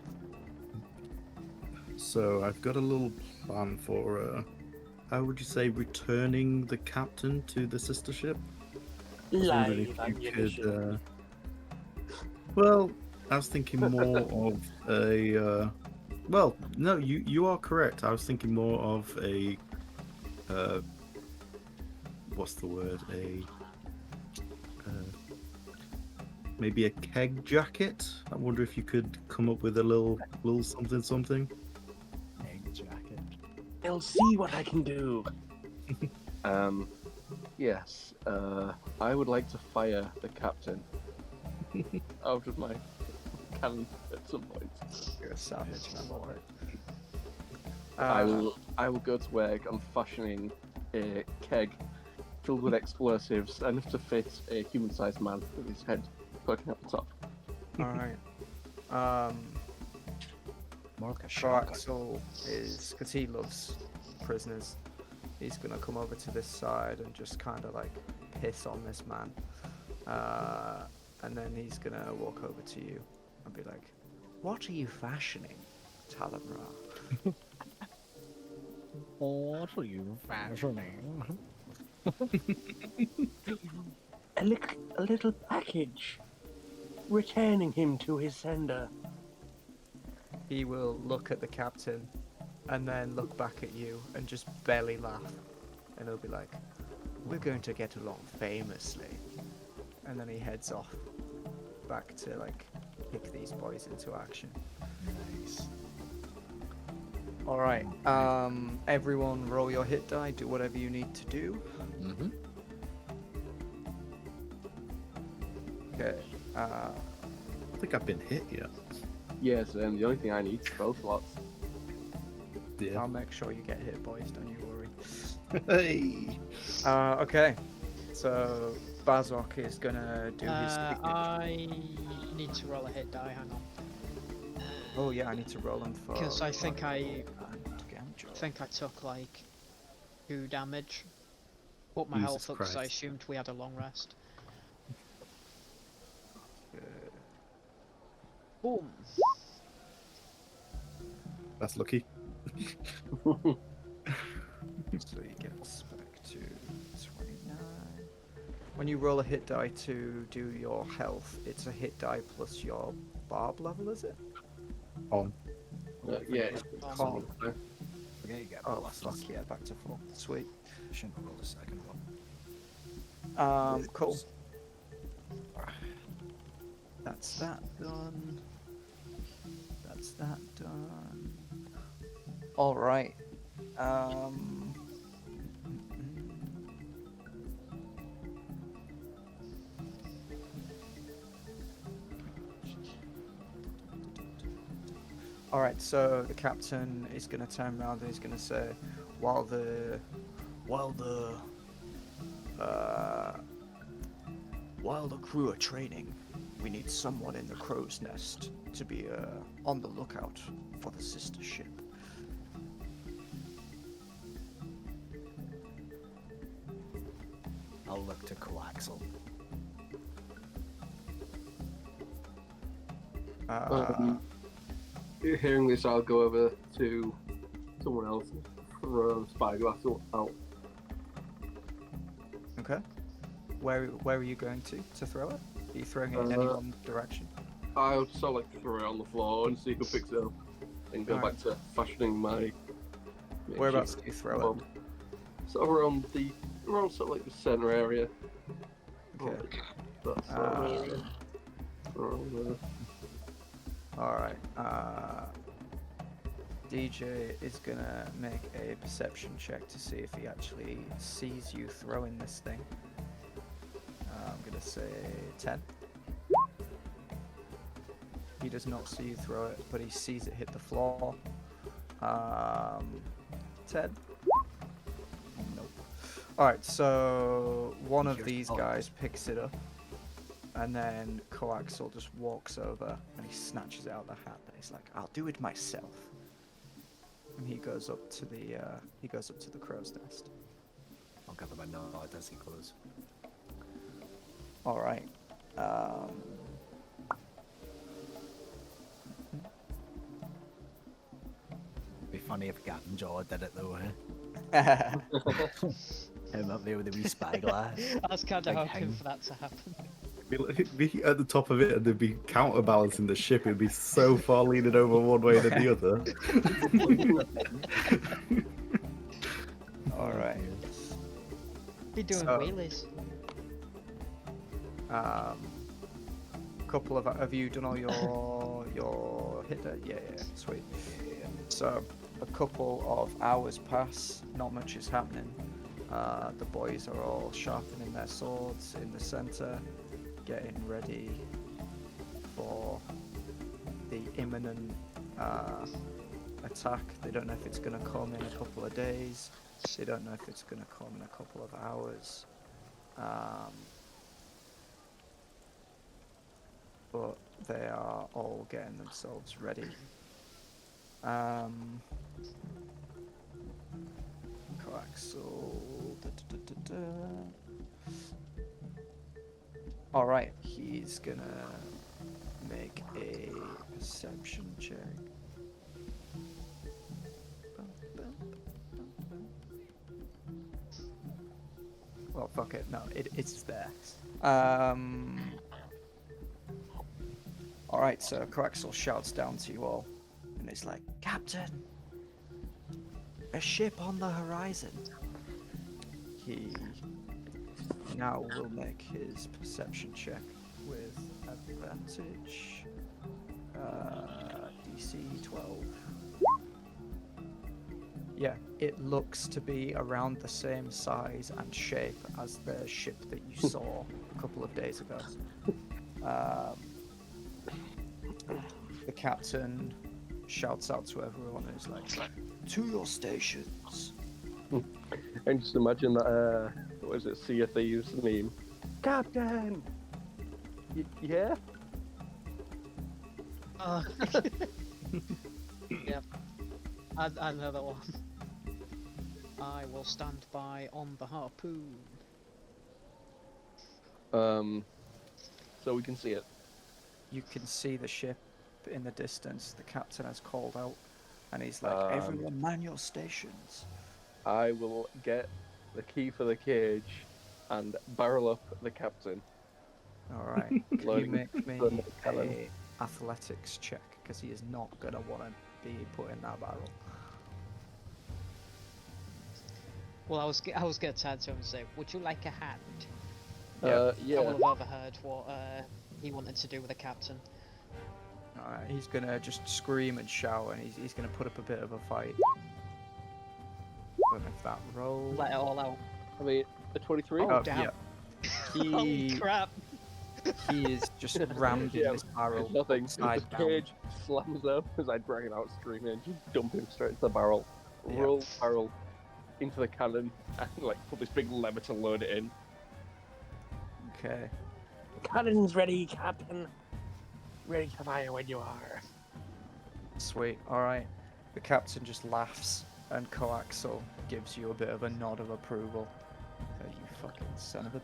So I've got a little plan for, how would you say, returning the captain to the sister ship? I was wondering Live if you ammunition. could, well, I was thinking more of a. Well, no, you are correct. I was thinking more of a. What's the word? Maybe a keg jacket. I wonder if you could come up with a little something. Egg jacket. They'll see what I can do. Yes. I would like to fire the captain out of my cannon at some point. You're a savage, man. Boy. I will go to work on fashioning a keg filled with explosives enough to fit a human-sized man with his head poking up the top. Alright. More like a shotgun. Clarkson is, because he loves prisoners, he's gonna come over to this side and just kind of like piss on this man. And then he's gonna walk over to you and be like, "What are you fashioning, Talen-Ra?" What are you fashioning? A little package. Returning him to his sender. He will look at the captain and then look back at you and just belly laugh. And he'll be like, "We're going to get along famously." And then he heads off back to like kick these boys into action. Nice. Alright, everyone roll your hit die, do whatever you need to do. Mm-hmm. Okay, think I've been hit yet. Yes, and the only thing I need is spell slots. Yeah. I'll make sure you get hit, boys. Don't you worry. Hey. Okay. So Bazok is gonna do his. I need to roll a hit die. Hang on. Oh yeah, I need to roll him for. Because I think I damage. think I took like 2 damage. Put my Jesus health up because I Christ. assumed we had a long rest. Boom. That's lucky. So you get us back to 29. When you roll a hit die to do your health, it's a hit die plus your barb level, is it? On. Yeah. Con. Forget you get Oh bonuses. fuck yeah, back to 4. Sweet. Shouldn't roll the second one. Cool. That's that done. That's that done. All right. All right. So the captain is going to turn around and he's going to say, while the crew are training, we need someone in the crow's nest to be on the lookout for the sister ship. I'll look to Coaxel. Hearing this, I'll go over to someone else, throw a spyglass out. Okay. Where are you going to throw it? Are you throwing it in any one direction? I'll just sort of like throw it on the floor and see who picks it up, and go Alright. back to fashioning my. Whereabouts do you throw it? Sort of around sort of like the center area. Okay. That sort of area. Around Alright. DJ is gonna make a perception check to see if he actually sees you throwing this thing. I'm gonna say 10. He does not see you throw it, but he sees it hit the floor. 10. Nope. Alright, so one of these guys picks it up, and then Coaxel just walks over and he snatches it out of the hat. And he's like, "I'll do it myself." And he goes up to the crow's nest. I'll give him a nod as he goes. All right. It'd be funny if An-Zaw did it though, eh? Him up there with a wee spyglass. I was kind of Big hoping hang. for that to happen. Be at the top of it and they'd be counterbalancing the ship. It'd be so far leaning over one way than the other. All right. Be doing So- wheelies. Couple of have you done all your hit die? Yeah, sweet. So a couple of hours pass, not much is happening. The boys are all sharpening their swords in the center, getting ready for the imminent attack. They don't know if it's going to come in a couple of days. They don't know if it's going to come in a couple of hours. But they are all getting themselves ready. Coaxel. Alright, he's gonna make a perception check. Well, fuck it, no, it's there. Alright, so Coaxel shouts down to you all, and it's like, "Captain! A ship on the horizon!" He now will make his perception check with advantage. DC 12. Yeah, it looks to be around the same size and shape as the ship that you saw a couple of days ago. the captain shouts out to everyone and is like, "To your stations." And just imagine that, what is it, Sea of Thieves meme? Captain! Yeah? Yep. Another one. I will stand by on the harpoon. So we can see it. You can see the ship in the distance. The captain has called out, and he's like, "Everyone, man your stations." I will get the key for the cage and barrel up the captain. All right. Can you Loading make me the cannon. a athletics check because he is not gonna want to be put in that barrel. Well, I was gonna turn to him and say, "Would you like a hand?" Yeah. Yeah. I will have overheard what he wanted to do with the captain. All right. He's gonna just scream and shout, and he's gonna put up a bit of a fight. Don't know if that roll. Let it all out. I mean, a 23? Oh, damn. Yeah. Holy He crap! he is just rammed in Yeah, this barrel. Nothing. The upside down. cage slams up as I drag him out screaming and just dump him straight into the barrel. Yeah. Roll the barrel into the cannon and like put this big lever to load it in. Okay. Cannon's ready, Captain. Ready to fire when you are. Sweet. All right. The captain just laughs, and Coaxel gives you a bit of a nod of approval. You fucking son of a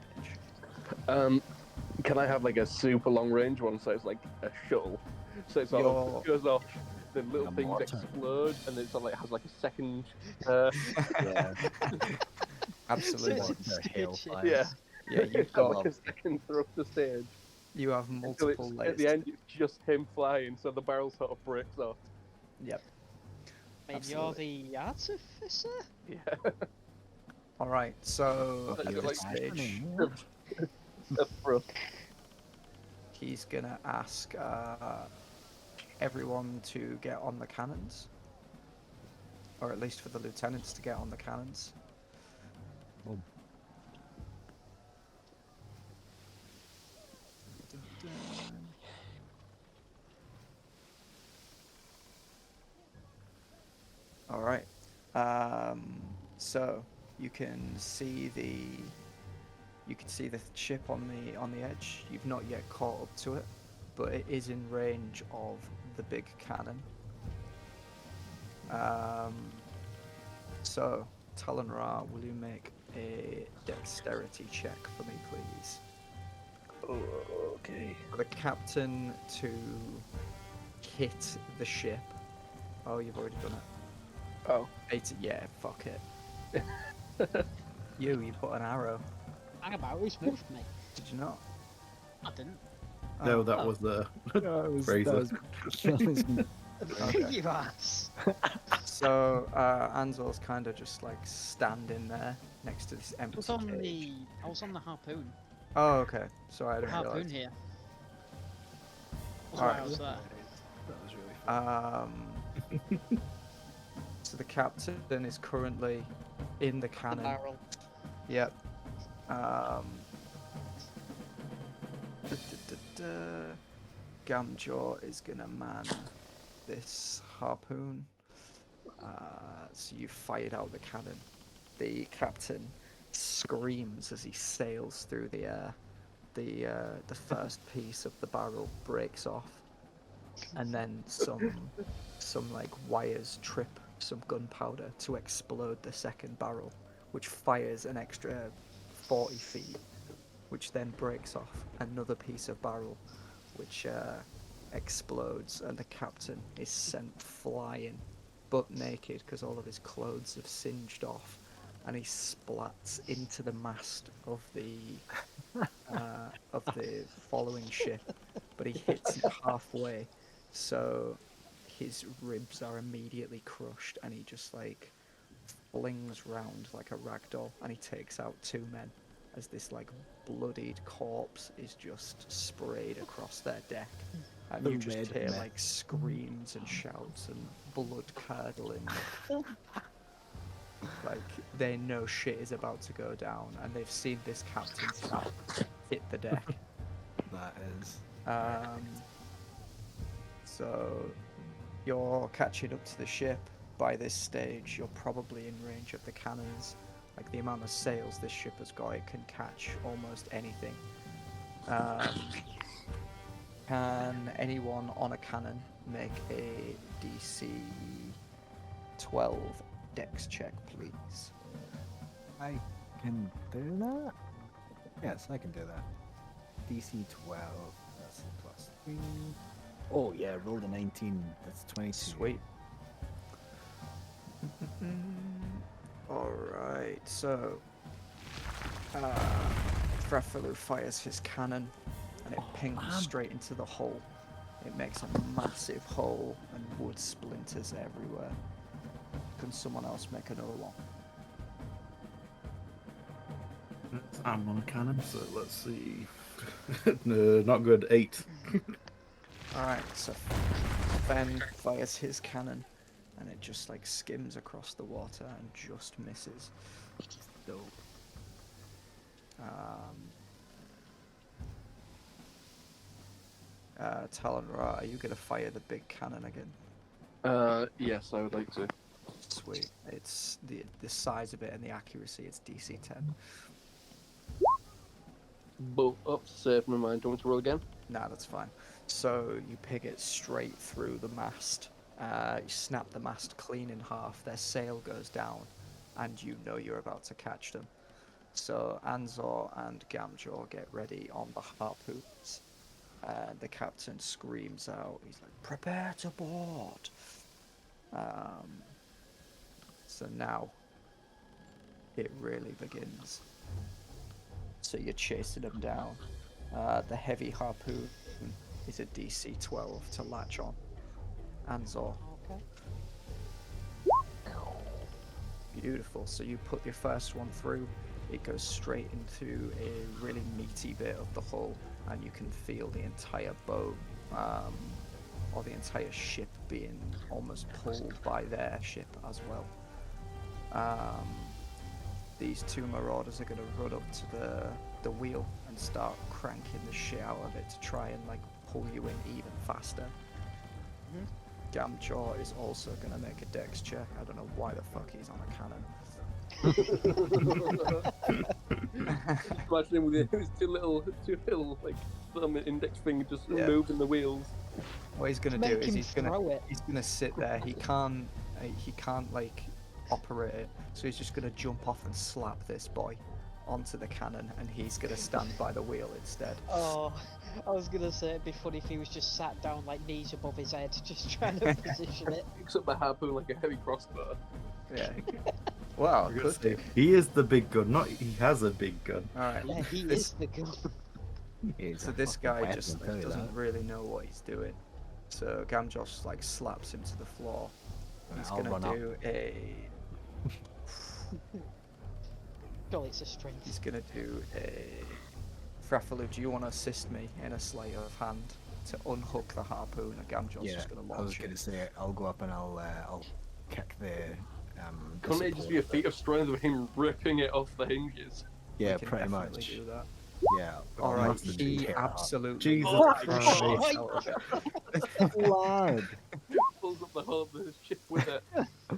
bitch. Can I have like a super long range one so it's like a shuttle? So it sort of goes off, the little A things mortar. explode, and it sort of like has like a second. Yeah. Absolutely. So- Mortar, hail Shit. fire. Yeah, Yeah, you've it's got like a second through the stage. you have Until multiple layers. at the end, it's just him flying, so the barrel sort of breaks off. Yep. I mean, you're the artificer? Yeah. All right. So That's at got, this like, stage, That's rough. he's gonna ask everyone to get on the cannons, or at least for the lieutenants to get on the cannons. Boom. All right. So you can see the ship on the edge. You've not yet caught up to it, but it is in range of the big cannon. So Talen-Ra, will you make a dexterity check for me, please? Okay. For the captain to hit the ship. Oh, you've already done it. Oh. Yeah, fuck it. You put an arrow. Hang about, who's moved me? Did you not? I didn't. No, Oh, that oh. was the No, it was, Fraser. that was Okay. You ass. So An-Zaw's kind of just like standing there next to this I empty was on cage. I was on the harpoon. Oh, okay. Sorry, I didn't Harpoon realize. here. That's Alright. why I was there. that was really fun. So the captain is currently in the The cannon. barrel. Yep. Gamjaw is gonna man this harpoon. So you fired out the cannon. The captain screams as he sails through the air. The first piece of the barrel breaks off, and then some like wires trip some gunpowder to explode the second barrel, which fires an extra 40 feet, which then breaks off another piece of barrel, which explodes, and the captain is sent flying, butt naked, because all of his clothes have singed off, and he splats into the mast of the following ship, but he hits it halfway, so his ribs are immediately crushed, and he just like flings round like a rag doll, and he takes out two men as this like bloodied corpse is just sprayed across their deck, and The you just red hear mess. like screams and shouts and blood curdling. Like they know shit is about to go down, and they've seen this captain's cap hit the deck. That is. So you're catching up to the ship. By this stage, you're probably in range of the cannons. Like the amount of sails this ship has got, it can catch almost anything. Can anyone on a cannon make a DC 12 Dex check, please? I can do that? Yes, I can do that. DC 12, that's plus 3. Oh yeah, rolled a 19, that's 22. Sweet. Alright, so Frafilu fires his cannon and it pings straight into the hull. It makes a massive hole and wood splinters everywhere. Can someone else make another one? I'm on a cannon, so let's see. No, not good. 8. Alright, so Ben fires his cannon and it just like skims across the water and just misses. Dope. Talen-Ra, are you going to fire the big cannon again? Yes, I would like to. Sweet. It's the size of it and the accuracy, it's DC 10. But up to save, never mind. Do you want me to roll again? Nah, that's fine. So you pig it straight through the mast. You snap the mast clean in half. Their sail goes down, and you know you're about to catch them. So An-Zaw and Gamjaw get ready on the harpoons. The captain screams out. He's like, "Prepare to board." So now it really begins. So you're chasing them down. The heavy harpoon is a DC 12 to latch on. An-Zaw. Okay. Beautiful. So you put your first one through. It goes straight into a really meaty bit of the hull, and you can feel the entire boat or the entire ship being almost pulled by their ship as well. These two marauders are going to run up to the wheel and start cranking the shit out of it to try and like pull you in even faster. Gamjaw is also going to make a dex check. I don't know why the fuck he's on a cannon. Imagine him with his two little like thumb and index finger just moving the wheels. What he's going to Make do is him he's going throw to sit there. He can't like operate it, so he's just going to jump off and slap this boy onto the cannon, and he's going to stand by the wheel instead. Oh, I was gonna say it'd be funny if he was just sat down like knees above his head, just trying to position it. Picks up the harpoon like a heavy crossbow. Yeah. Wow, Good could save. do. He is the big gun, not he has a big gun. Alright. Yeah, he This- is the good. So this guy just like, doesn't really know what he's doing. So Gamjosh like slaps him to the floor. He's I'll run gonna up. do a. Golly, it's a strength. He's gonna do a. Frafilu, do you want to assist me in a sleight of hand to unhook the harpoon? And Gamjosh's Yeah, just gonna I was launch gonna it. say I'll go up and I'll kick the. Couldn't it just be a feat of strength of him ripping it off the hinges? Yeah, We can pretty definitely much. do that. Yeah. All I'll right, have to do he tear it up. absolutely. Jesus knocks the Christ. shit out of it. Lad. Pulls up the hull of the ship with it.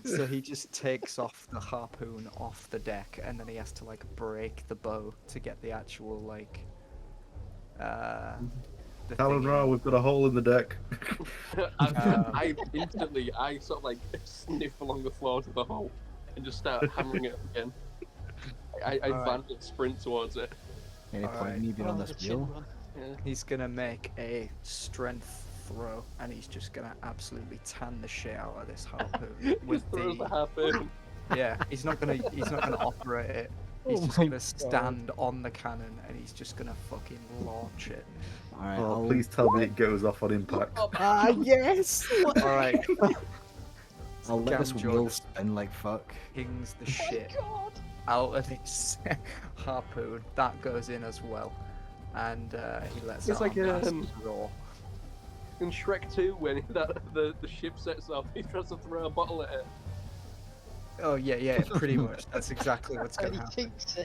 So he just takes off the harpoon off the deck, and then he has to like break the bow to get the actual like. The thing Talen-Ra, in. we've got a hole in the deck. I instantly, I sort of like sniff along the floor to the hole and just start hammering it up again. I Alright. advance and sprint towards it. Any point Alright. in me being on Oh, this the chin wheel? run. Yeah. He's gonna make a strength throw, and he's just gonna absolutely tan the shit out of this harpoon with Just throws the the. harpoon. Yeah, he's not gonna operate it. He's Oh just my gonna God. stand on the cannon, and he's just gonna fucking launch it. Alright, Oh, please tell me it goes off on impact. Ah, yes! All right, I'll let this Gamjaw wheel just spin like fuck. pings the Oh my shit god! out of this harpoon. That goes in as well, and he lets It's out like a massive um, roar. in Shrek 2 when the ship sets off, he tries to throw a bottle at it. Oh yeah, pretty much. That's exactly what's And gonna he happen. thinks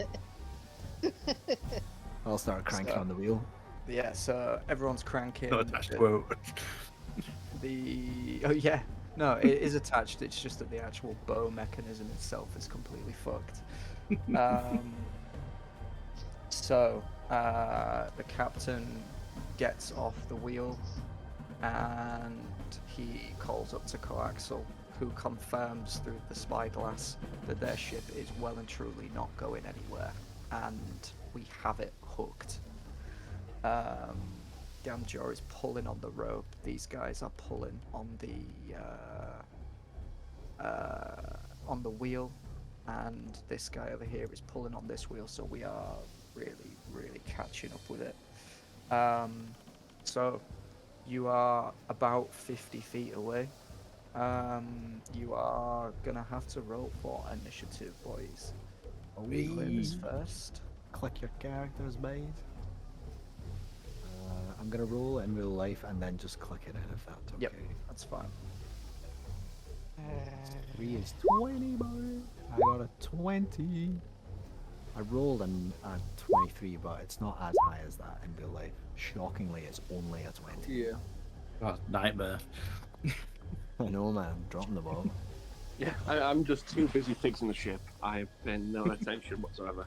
it. I'll start cranking So- on the wheel. Yeah, so everyone's cranking. Not attached the- to a boat. Oh yeah, no, it is attached. It's just that the actual bow mechanism itself is completely fucked. So the captain gets off the wheel and he calls up to Coaxel, who confirms through the spyglass that their ship is well and truly not going anywhere, and we have it hooked. Gamjor is pulling on the rope. These guys are pulling on the wheel, and this guy over here is pulling on this wheel. So we are really, really catching up with it. So you are about 50 feet away. You are gonna have to roll for initiative, boys. Who is first? Click your characters, mate. I'm gonna roll in real life and then just click it in if that's okay. Yep, that's fine. 3 is 20, boy. I got a 20. I rolled a 23, but it's not as high as that in real life. Shockingly, it's only a 20. Yeah. Oh, nightmare. I know, man. I'm dropping the ball. Yeah, I'm just too busy fixing the ship. I've been no attention whatsoever.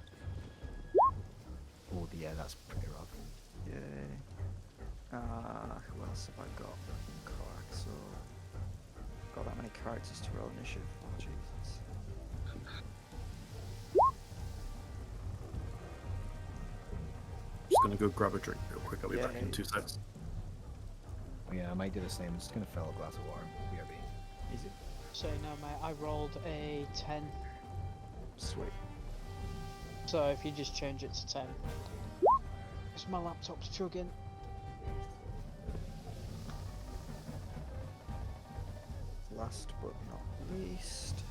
Oh, yeah, that's pretty rough. Yay. Who else have I got? Clarkson. Got that many characters to roll initiative. Oh, Jesus. Just gonna go grab a drink real quick. I'll be back in Yeah. 2 seconds. Yeah, I might do the same. I'm just gonna fill a glass of water. BRB. Easy. So no, mate, I rolled a 10. Sweet. So if you just change it to 10. Because my laptop's chugging. Last but not least.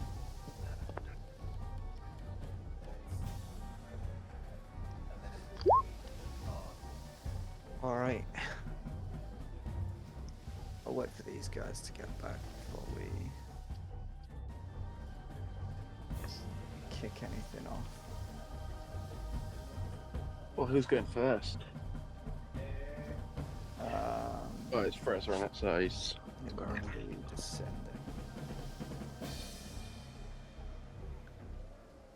Alright. I'll wait for these guys to get back before we kick anything off. Well, who's going first? Um, Oh, it's Fraser on it, so he's Mummery descending.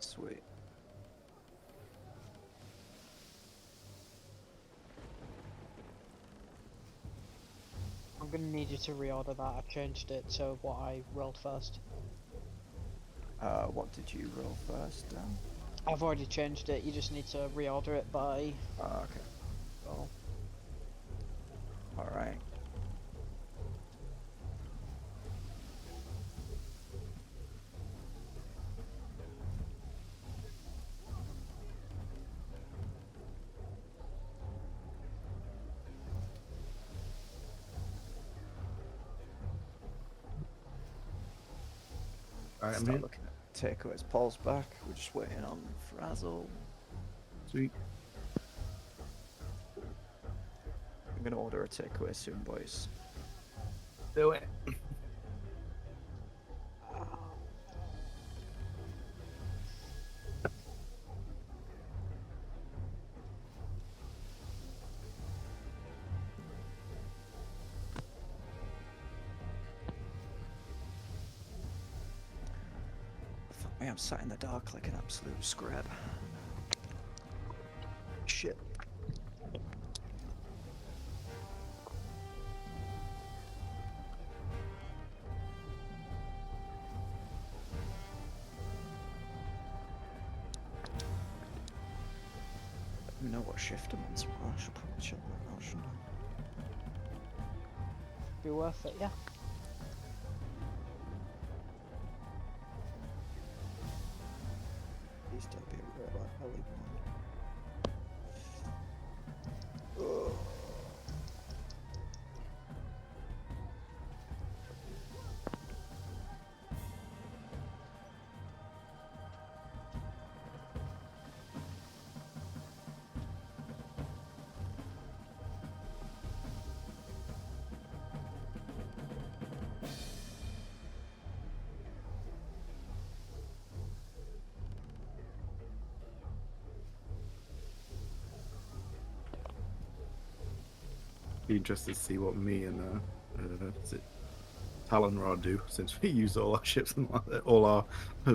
Sweet. I'm gonna need you to reorder that. I've changed it to what I rolled first. What did you roll first, Dan? I've already changed it. You just need to reorder it by. Okay. Roll. Alright. Alright, I'm Start here. looking at takeaways. Paul's back. We're just waiting on Frazzle. Sweet. I'm gonna order a takeaway soon, boys. Do it. Fuck me, I'm sat in the dark like an absolute scrub. Shit. I don't know what shift I'm on tomorrow. I should probably check that out, shouldn't I? Be worth it, yeah. Please don't be a real life Holly one. Ugh. Be interested to see what me and is it Talen-Ra do since we used all our ships and all our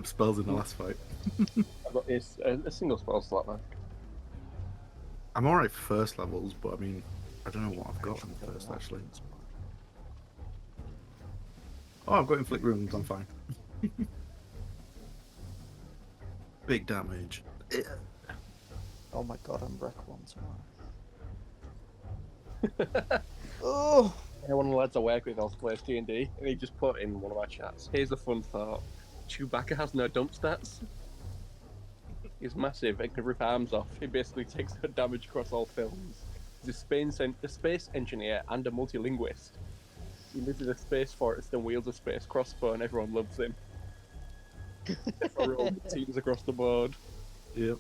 spells in the last fight? I've got a single spell slot left. I'm alright for first levels, but I mean, I don't know what I've got on first actually. Oh, I've got inflict wounds. I'm fine. Big damage. Oh my god, I'm wreck one tomorrow. Oh! One of the lads I work with also plays D&D, and he just put in one of my chats. Here's a fun thought: Chewbacca has no dump stats. He's massive and can rip arms off. He basically takes the damage across all films. He's a space engineer and a multilinguist. He lives in a space forest and wields a space crossbow, and everyone loves him. Everyone teams across the board. Yep.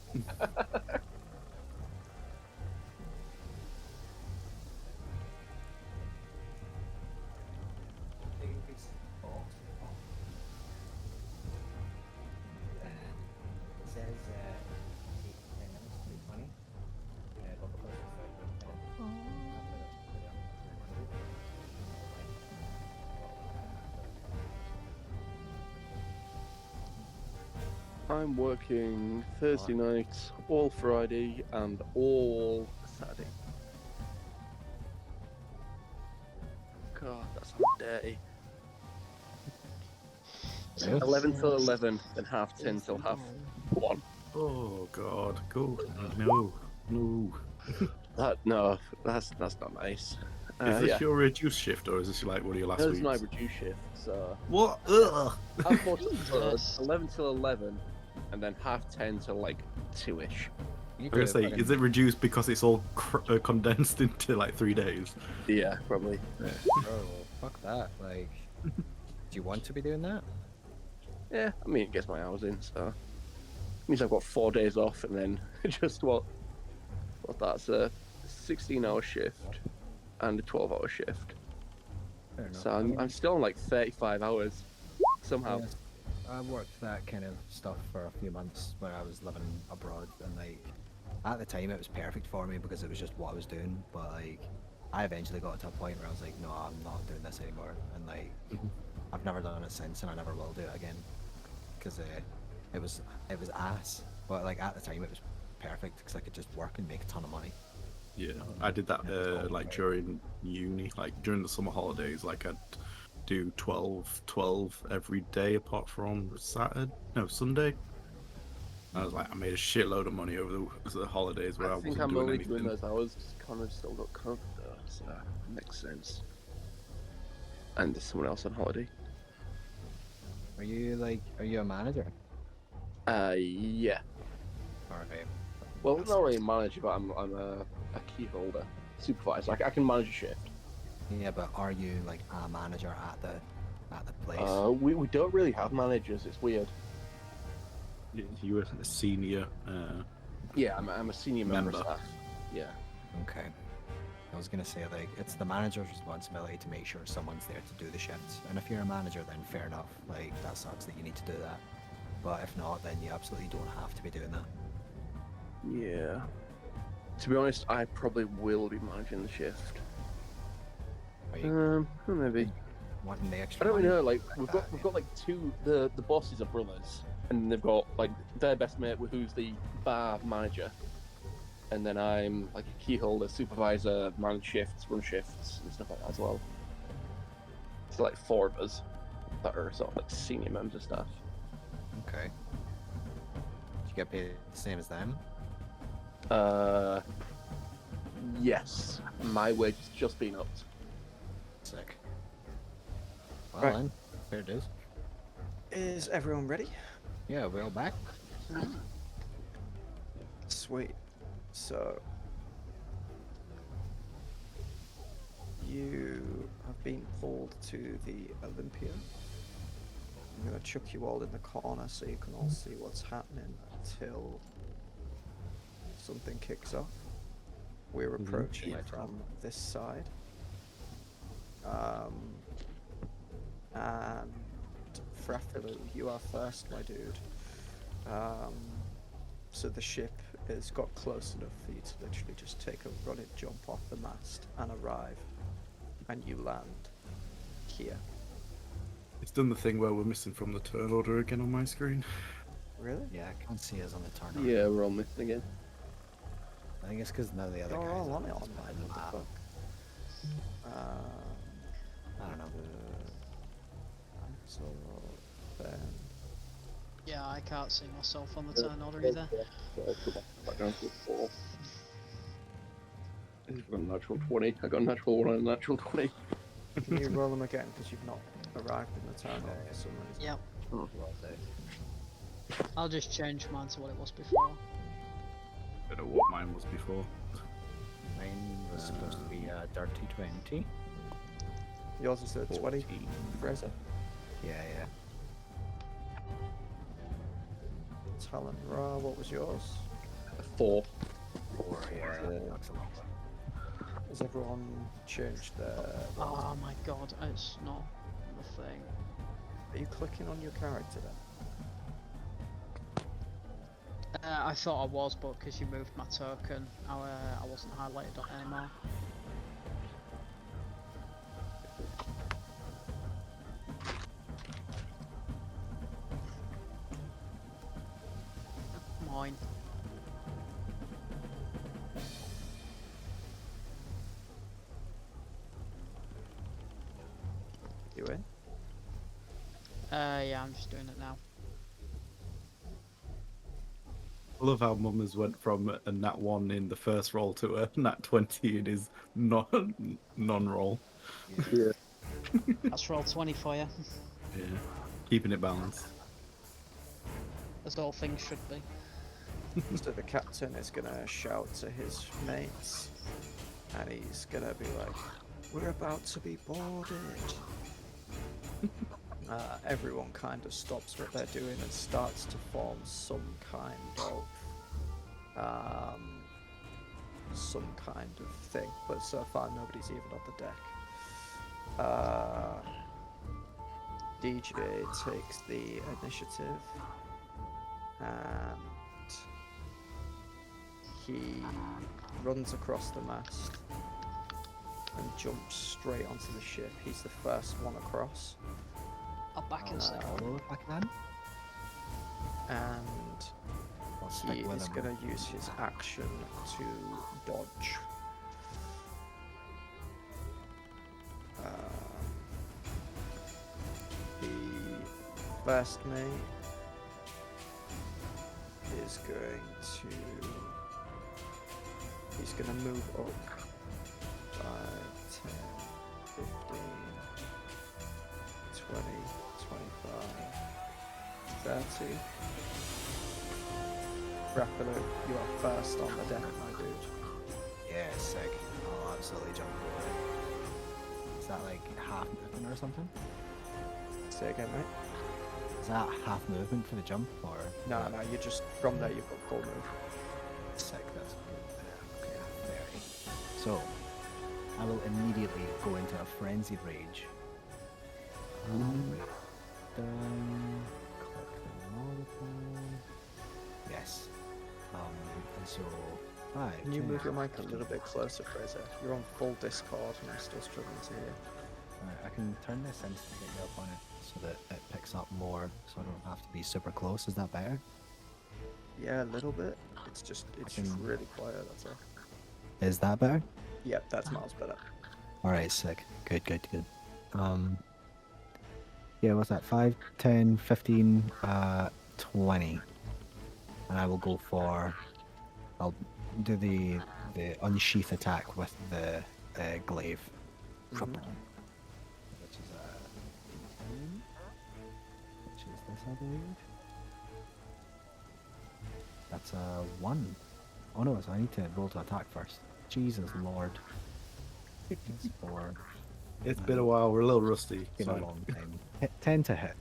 I'm working Thursday night, all Friday, and all Saturday. God, that sounds dirty. 11 till 11, then half 10 till half 1. Oh god, go. No. No, that's not nice. Is this your reduced shift or is this like one of your last That's weeks? my reduced shift, so... What? Ugh. Half 4 till 11 till 11, and then half 10 till like 2-ish. I'm gonna say, is it reduced because it's all condensed into like 3 days? Yeah, probably. Oh, fuck that. Like, do you want to be doing that? Yeah, I mean, it gets my hours in, so... means I've got 4 days off, and then just that's a 16-hour shift and a 12-hour shift. Fair enough. So I'm still on like 35 hours somehow. Yes. I worked that kind of stuff for a few months when I was living abroad, and like at the time it was perfect for me because it was just what I was doing. But like I eventually got to a point where I was like, no, I'm not doing this anymore, and like I've never done it since, and I never will do it again because it was ass. But like at the time it was perfect because I could just work and make a ton of money. Yeah, I did that like during uni, like during the summer holidays. Like I'd do 12 every day apart from Sunday. I was like, I made a shitload of money over the holidays where I think wasn't I'm doing only anything. doing those hours because Connor's still got COVID though, so it makes sense. And there's someone else on holiday. Are you a manager? Yeah. Alright. Well, not really a manager, but I'm a key holder, supervisor. I can manage a shift. Yeah, but are you like a manager at the place? We don't really have managers. It's weird. You were a senior. Yeah, I'm a senior member of Member. staff. Yeah. Okay. I was gonna say like it's the manager's responsibility to make sure someone's there to do the shifts, and if you're a manager, then fair enough. Like that sucks that you need to do that, but if not, then you absolutely don't have to be doing that. Yeah. To be honest, I probably will be managing the shift. Are you Maybe. wanting the I extra? don't really money? know. Like we've got like two. The bosses are brothers, and they've got like their best mate, who's the bar manager, and then I'm like a key holder, supervisor, manage shifts, run shifts, and stuff like that as well. So like 4 of us that are sort of like senior members of staff. Okay. Do you get paid the same as them? Yes, my wage has just been upped. Sick. Well Right. then, fair dues. Is everyone ready? Yeah, we're all back. Sweet. So, you have been pulled to the Olympia. I'm going to chuck you all in the corner so you can all see what's happening until something kicks off. We're approaching Right. from this side. And Frafilu, you are first, my dude. So the ship has got close enough for you to literally just take a running jump off the mast and arrive, and you land here. done the thing where we're missing from the turn order again on my screen. Really? Yeah, I can't see us on the turn. Yeah, we're on this again. I think it's because none of the other You're guys all on are it on just mine. behind What the the map. fuck? I don't know. So then Yeah, I can't see myself on the turn order either. Back down to 4. He's got a natural 20. I got a natural 1 and a natural 20. can you roll them again because you've not arrived in the turn order for some reason? Yep. Oh. I'll just change mine to what it was before. I don't know what mine was before. Mine was supposed to be a dirty 20. Yours is a 20, Fraser. Yeah, yeah. Talen-Ra, what was yours? 4. Or yeah, that's a lot. Has everyone changed their... Oh my god, it's not the thing. Are you clicking on your character then? I thought I was, but because you moved my token, I wasn't highlighted on anymore. Mine. You in? Yeah, I'm just doing it now. I love how Mummers went from a nat 1 in the first roll to a nat 20 in his non-roll. Yeah. That's roll 20 for you, Yeah. Keeping it balanced. as all things should be. So the captain is gonna shout to his mates, and he's gonna be like, "We're about to be boarded." Everyone kind of stops what they're doing and starts to form some kind of thing. But so far, nobody's even on the deck. DJ takes the initiative, and he runs across the mast and jumps straight onto the ship. He's the first one across. I'll back in second. Follow if I can. And I'll he stick with is him. going to use his action to dodge. The first mate is going to... He's going to move up 5, 10, 15, 20, 25, 30. Frafilu, you are first on the deck, my dude. Yeah, sick. I'll absolutely jump over it. Is that like half movement or something? Say again, mate. Is that half movement for the jump or? No, you just, from there you've got full move. Sick, that's good. Okay, very. So, I will immediately go into a frenzied rage. Click the modifier. Yes. And so, 5. Can you 10, move your mic a 15. little bit closer, Fraser? You're on full Discord and I'm still struggling to hear. Alright, I can turn this in to get you up on it so that it picks up more so I don't have to be super close. Is that better? Yeah, a little bit. It's just really quiet, that's all. Is that better? Yep, that's miles better. Alright, sick. Good. Yeah, what's that? 5, 10, 15, 20. And I will go for... I'll do the unsheath attack with the glaive. Mhm. Which is which is this, I believe. That's a 1. Oh no, so I need to roll to attack first. Jesus Lord. It's 4. It's been a while, we're a little rusty. It's been a so- long time. 10 to hit.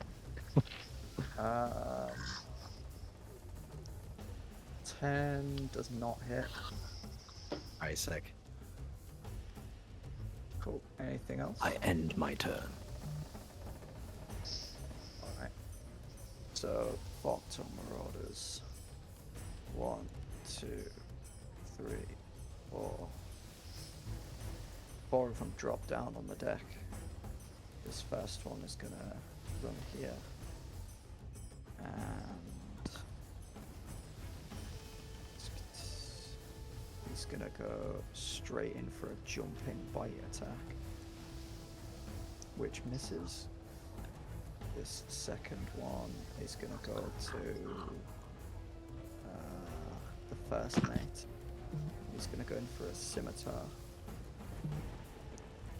10 does not hit. Alright, sick. Cool. Anything else? I end my turn. Alright. So, bottom marauders. 1, 2, 3, 4. 4 of them drop down on the deck. This first one is gonna from here. And he's gonna go straight in for a jumping bite attack, which misses. This second one is gonna go to the first mate. He's gonna go in for a scimitar,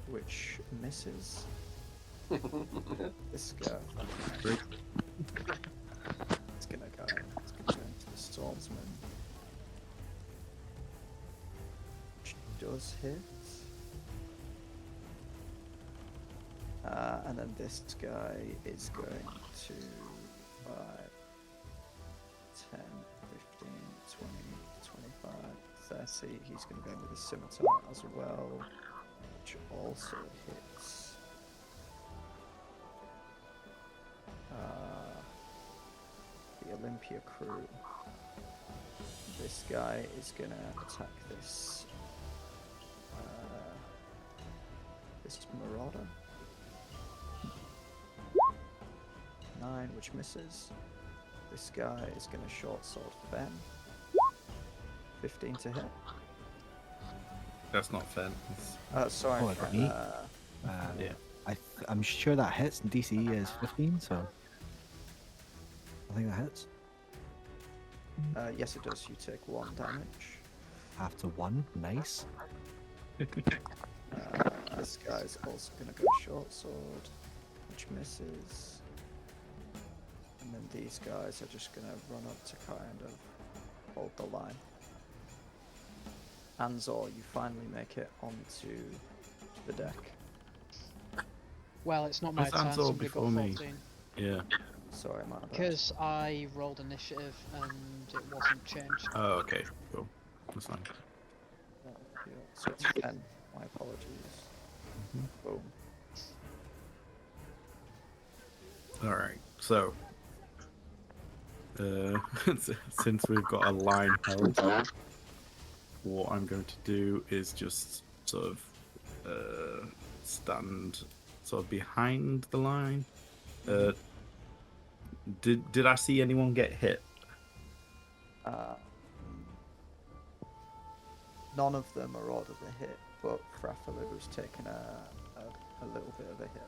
which misses. This guy. It's gonna go into the swordsman, which does hit. And then this guy is going to 5, 10, 15, 20, 25, 30. He's going to go in with a scimitar as well, which also hits. The Olympia crew. This guy is going to attack this marauder. 9, which misses. This guy is going to short sword Fen. 15 to hit. That's not Fen. Sorry. Oh, Fen, me? Yeah. I'm sure that hits. DC is 15, so I think that hits. Yes, it does. You take 1 damage. Half to 1. Nice. This guy's also going to go short sword, which misses. And then these guys are just going to run up to kind of hold the line. An-Zaw, you finally make it onto the deck. Well, it's not my Was turn, An-Zaw somebody got before me? 14. Yeah. Sorry, my bad. Because I rolled initiative and it wasn't changed. Oh, okay. Cool. That's fine. So it's 10. My apologies. Boom. Alright, so since we've got a line held, what I'm going to do is just sort of stand sort of behind the line. Did I see anyone get hit? None of them are ordered a hit, but Frafilu's taken a little bit of a hit.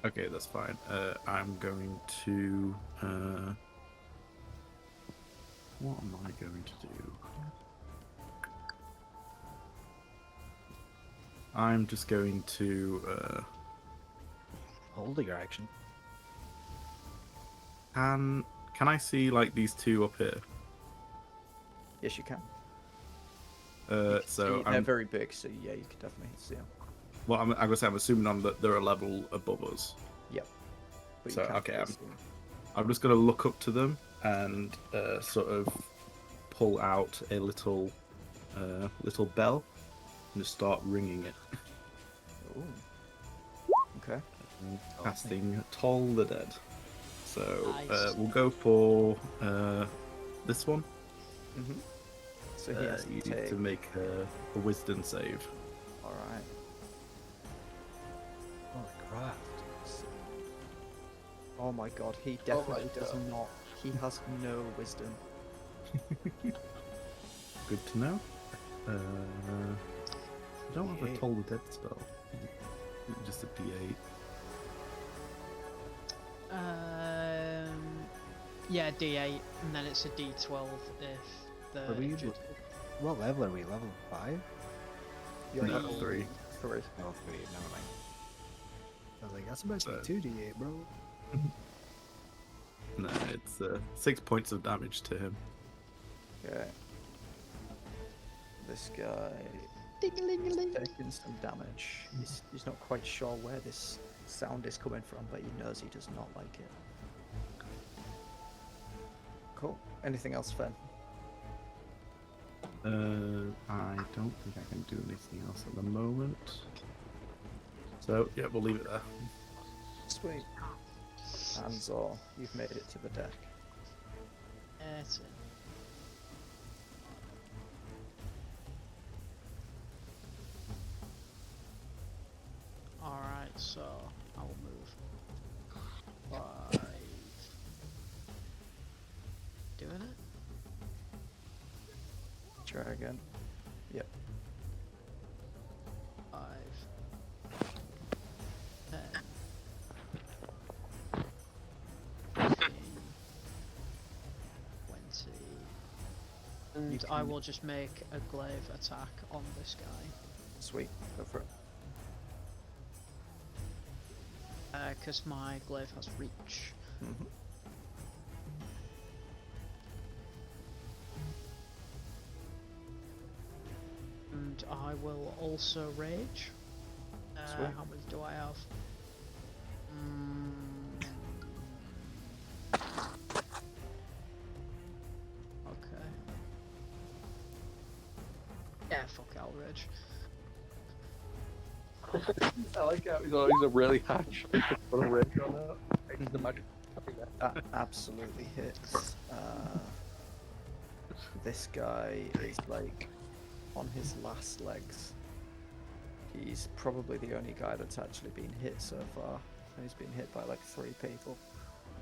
Okay, that's fine. I'm going to what am I going to do? I'm just going to Hold your action. can I see like these two up here? Yes, you can. So they're very big, so yeah, you can definitely see them. well, I'm gonna say I'm assuming that they're a level above us. Yep. But So, you can't okay, really see 'em. I'm just gonna look up to them and sort of pull out a little bell and just start ringing it. Ooh. Okay. Casting Toll the Dead. So Nice. we'll go for this one. Mm-hmm. So he has You need to take. to make a wisdom save. All right. Oh crap. Oh my god, he definitely does God. not. He has no wisdom. Good to know. I don't have a D8. Toll the Dead spell. Just a D8. Yeah, D8, and then it's a D12 if the Are we- injured. What level are we? Level 5? You're No, level 3. 3. Level 3, never mind. I was like, that's about to So- be 2d8, bro. No, it's 6 points of damage to him. Okay. This guy Ding-a-ling-a-ling. taking some damage. He's not quite sure where this sound is coming from, but he knows he does not like it. Cool. Anything else, Fen? I don't think I can do anything else at the moment. So, yeah, we'll leave it there. Sweet. An-Zaw, you've made it to the deck. That's it. Alright, so I will move 5, try again. Yep. 5, 10, 15, 20. And You I can- will just make a glaive attack on this guy. Sweet. Go for it. Because my glaive has reach. Mm-hmm. And I will also rage. Sweet. How much do I have? Okay. Yeah, fuck it, I'll rage. I like how he's a really hatch. Put a range on that. I just imagine having that. That absolutely hits. This guy is like on his last legs. He's probably the only guy that's actually been hit so far. And he's been hit by like 3 people.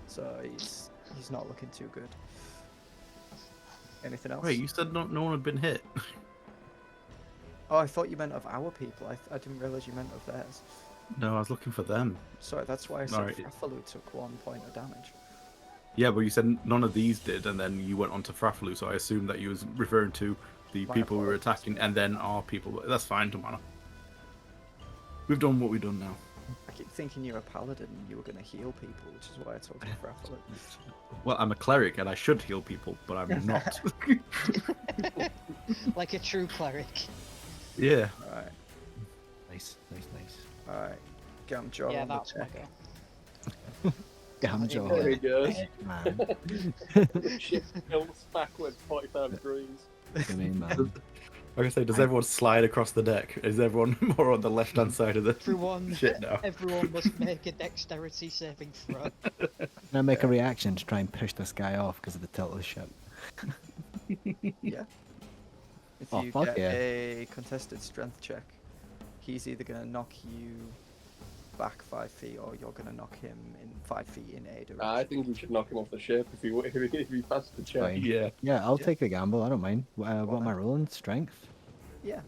So he's not looking too good. Anything else? Wait, you said no one had been hit. Oh, I thought you meant of our people. I didn't realize you meant of theirs. No, I was looking for them. Sorry, that's why I said Alright. Frafilu took 1 point of damage. Yeah, but you said none of these did, and then you went on to Frafilu, so I assumed that you was referring to the My people we were apologies. attacking, and then our people. But that's fine, don't matter. We've done what we've done now. I keep thinking you're a paladin and you were going to heal people, which is why I told you Frafilu. Well, I'm a cleric, and I should heal people, but I'm not. Like a true cleric. Yeah. Alright, Nice, nice, nice. alright. Gamjaw Yeah, on the that's my deck. go. Gamjaw. There he goes. Man. The ship tilts backwards 45 degrees. I mean, man. Like I say, does everyone slide across the deck? Is everyone more on the left-hand side of the Everyone, shit now? everyone must make a dexterity saving throw. Can I make a reaction to try and push this guy off because of the tilt of the ship? Yeah. If Oh, you fuck get yeah. a contested strength check, he's either going to knock you back 5 feet or you're going to knock him in 5 feet in a direction. I think you should knock him off the ship if he passes the check. Fine. Yeah. Yeah, I'll Yeah. take the gamble. I don't mind. What on am I then. rolling? Strength? Yeah,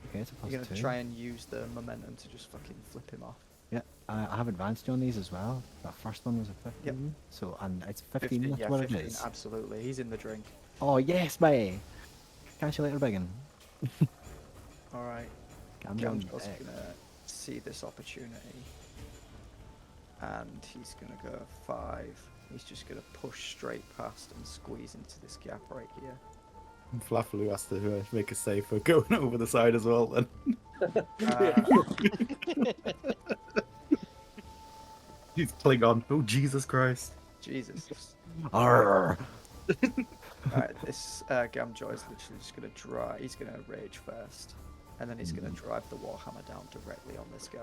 Okay, it's a you're going plus to 2. try and use the momentum to just fucking flip him off. Yeah, I have advanced on these as well. That first one was a 15. Yep. So, and it's 15, 15, that's yeah, what 15, it is. absolutely. He's in the drink. Oh, yes, mate. Catch you later, biggin. Alright, Gamble on Gamjaw's deck. going to see this opportunity. And he's going to go 5. He's just going to push straight past and squeeze into this gap right here. Flafalu has to make a save for going over the side as well, then. He's Klingon. Oh, Jesus Christ. Jesus. Arrgh. Alright, this Gamjaw is literally just going to drive. He's going to rage first. And then he's going to drive the Warhammer down directly on this guy.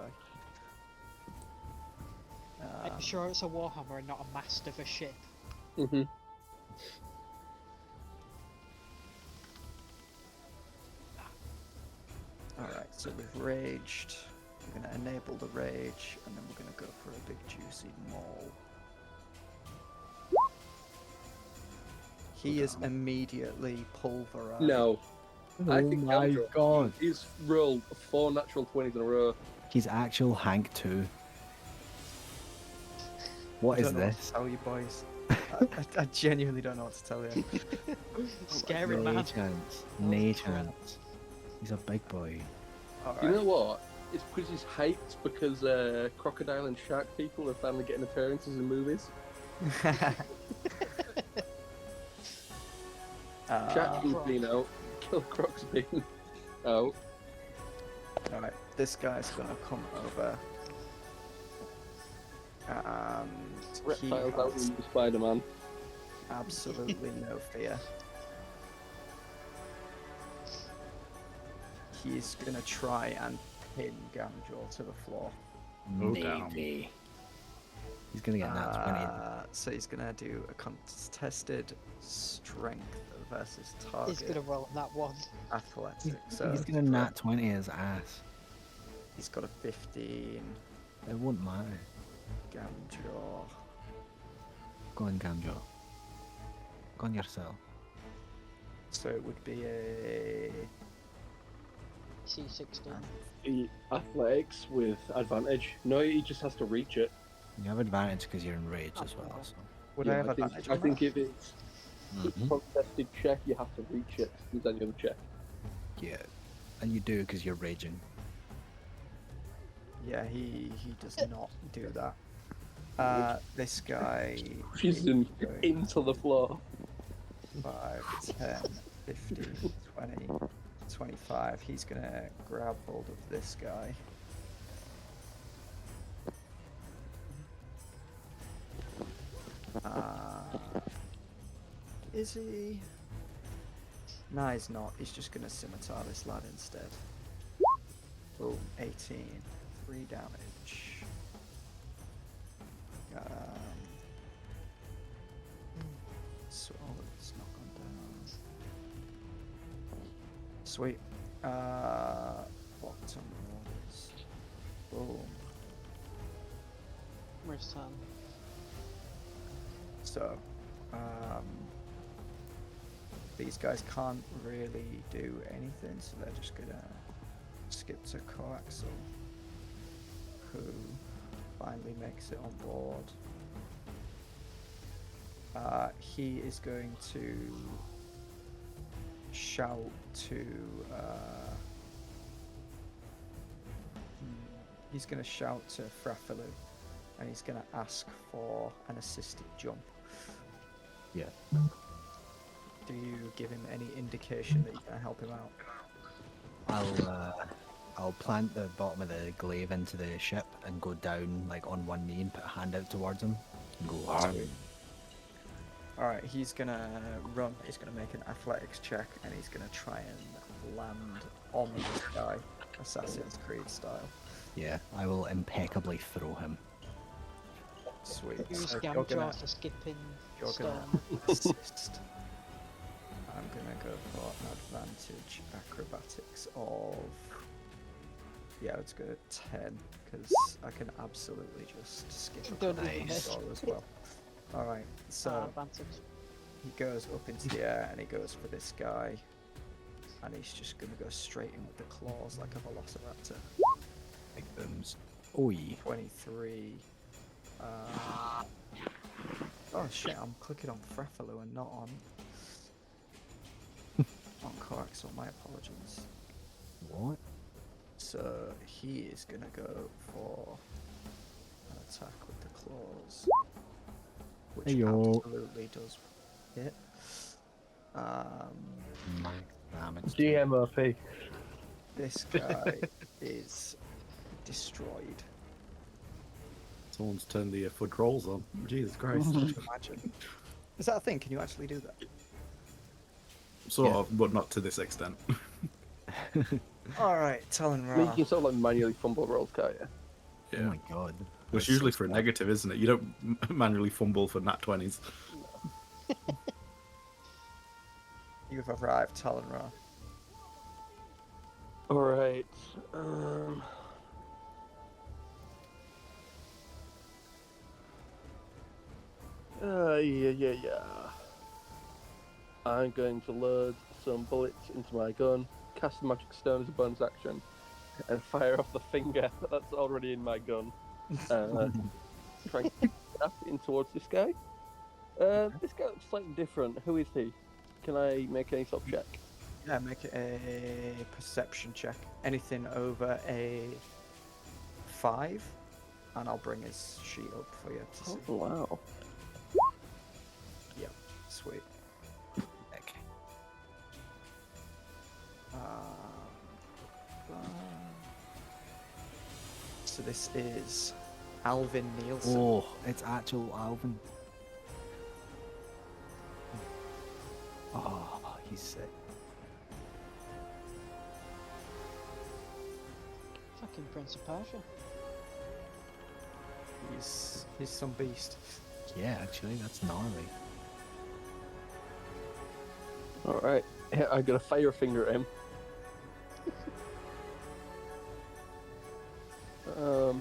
Are you sure it's a warhammer and not a mast of a ship? Mm-hmm. Alright, so we've raged. We're going to enable the rage, and then we're going to go for a big juicy maul. He is immediately pulverized. No. I Oh think my Gamjaw, god. He's rolled 4 natural 20s in a row. He's actual Hank 2. What I is don't know what this? to tell you boys. I genuinely don't know what to tell you. Scary No man. chance. No chance. He's a big boy. Alright. You know what? It's because he's hyped because crocodile and shark people are finally getting appearances in movies. Shark Croc. been out. Kill Croc's been out. Alright, this guy's gonna come over. And he Reptiles out has in Spider-Man. absolutely no fear. He's gonna try and pin Gamjaw to the floor. Oh, damn. Maybe. He's gonna get that 20. So he's gonna do a contested strength versus target He's gonna roll on that one. athletics. So He's gonna nat 20 his ass. he's got a 15. It won't matter. Gamjaw. Go on, Gamjaw. Go on yourself. So it would be a C16. Athletics with advantage. No, he just has to reach it. You have advantage because you're in rage as well. So. would I have I think, advantage I on think that? if it's Mhm. contested check, you have to reach it. If there's any other check. Yeah, and you do because you're raging. Yeah, he does not do that. This guy She's is in, going into the floor. 5, 10, 15, 20, 25. He's gonna grab hold of this guy. Is he? No, he's not. He's just gonna scimitar this lad instead. Boom, 18. 3 damage. So it's not gone down. Sweet. Bottom orders. Boom. Where's Tan? So, these guys can't really do anything, so they're just gonna skip to Clarkson, who finally makes it on board. He is going to shout to. He's going to shout to Frafilu, and he's going to ask for an assisted jump. Yeah. Do you give him any indication that you're going to help him out? I'll plant the bottom of the glaive into the ship and go down like on one knee and put a hand out towards him and go. Alright, he's gonna run, he's gonna make an athletics check, and he's gonna try and land on this guy, Assassin's Creed style. Yeah, I will impeccably throw him. Sweet. Use So you're gonna, Gamjaw to skip in you're stone. gonna assist. I'm gonna go for an advantage acrobatics of... Yeah, let's go 10, because I can absolutely just skip Don't across even the miss. door as well. Alright, so Advantage. he goes up into the air and he goes for this guy, and he's just gonna go straight in with the claws like a velociraptor. Big booms. Oi. 23. Oh shit, I'm clicking on Frafilu and not on Clarkson, my apologies. What? So he is gonna go for an attack with the claws, which Heyo. absolutely does hit. Damage. GMOP. This guy is destroyed. Someone's turned the foot rolls on. Jesus Christ. Imagine. Is that a thing? Can you actually do that? Sort Yeah. of, but not to this extent. Alright, I mean, you Talen-Ra. can sort of like manually fumble rolls, can't you? Oh Yeah. my god. Which usually for a negative, isn't it? You don't manually fumble for nat 20s. You've arrived, Talen-Ra. Alright. Yeah. I'm going to load some bullets into my gun, cast a magic stone as a bonus action, and fire off the finger that's already in my gun. Try and snap in towards this guy. This guy looks slightly different. Who is he? Can I make any sort of check? Yeah, make it a perception check. Anything over a 5, and I'll bring his sheet up for you to see. Oh, wow. Yeah, sweet. Heck. So this is Alvin Nielsen. Oh, it's actual Alvin. Oh, he's sick. Fucking Prince of Persia. He's some beast. Yeah, actually, that's gnarly. Alright. Yeah, I'm gonna fire a finger at him. How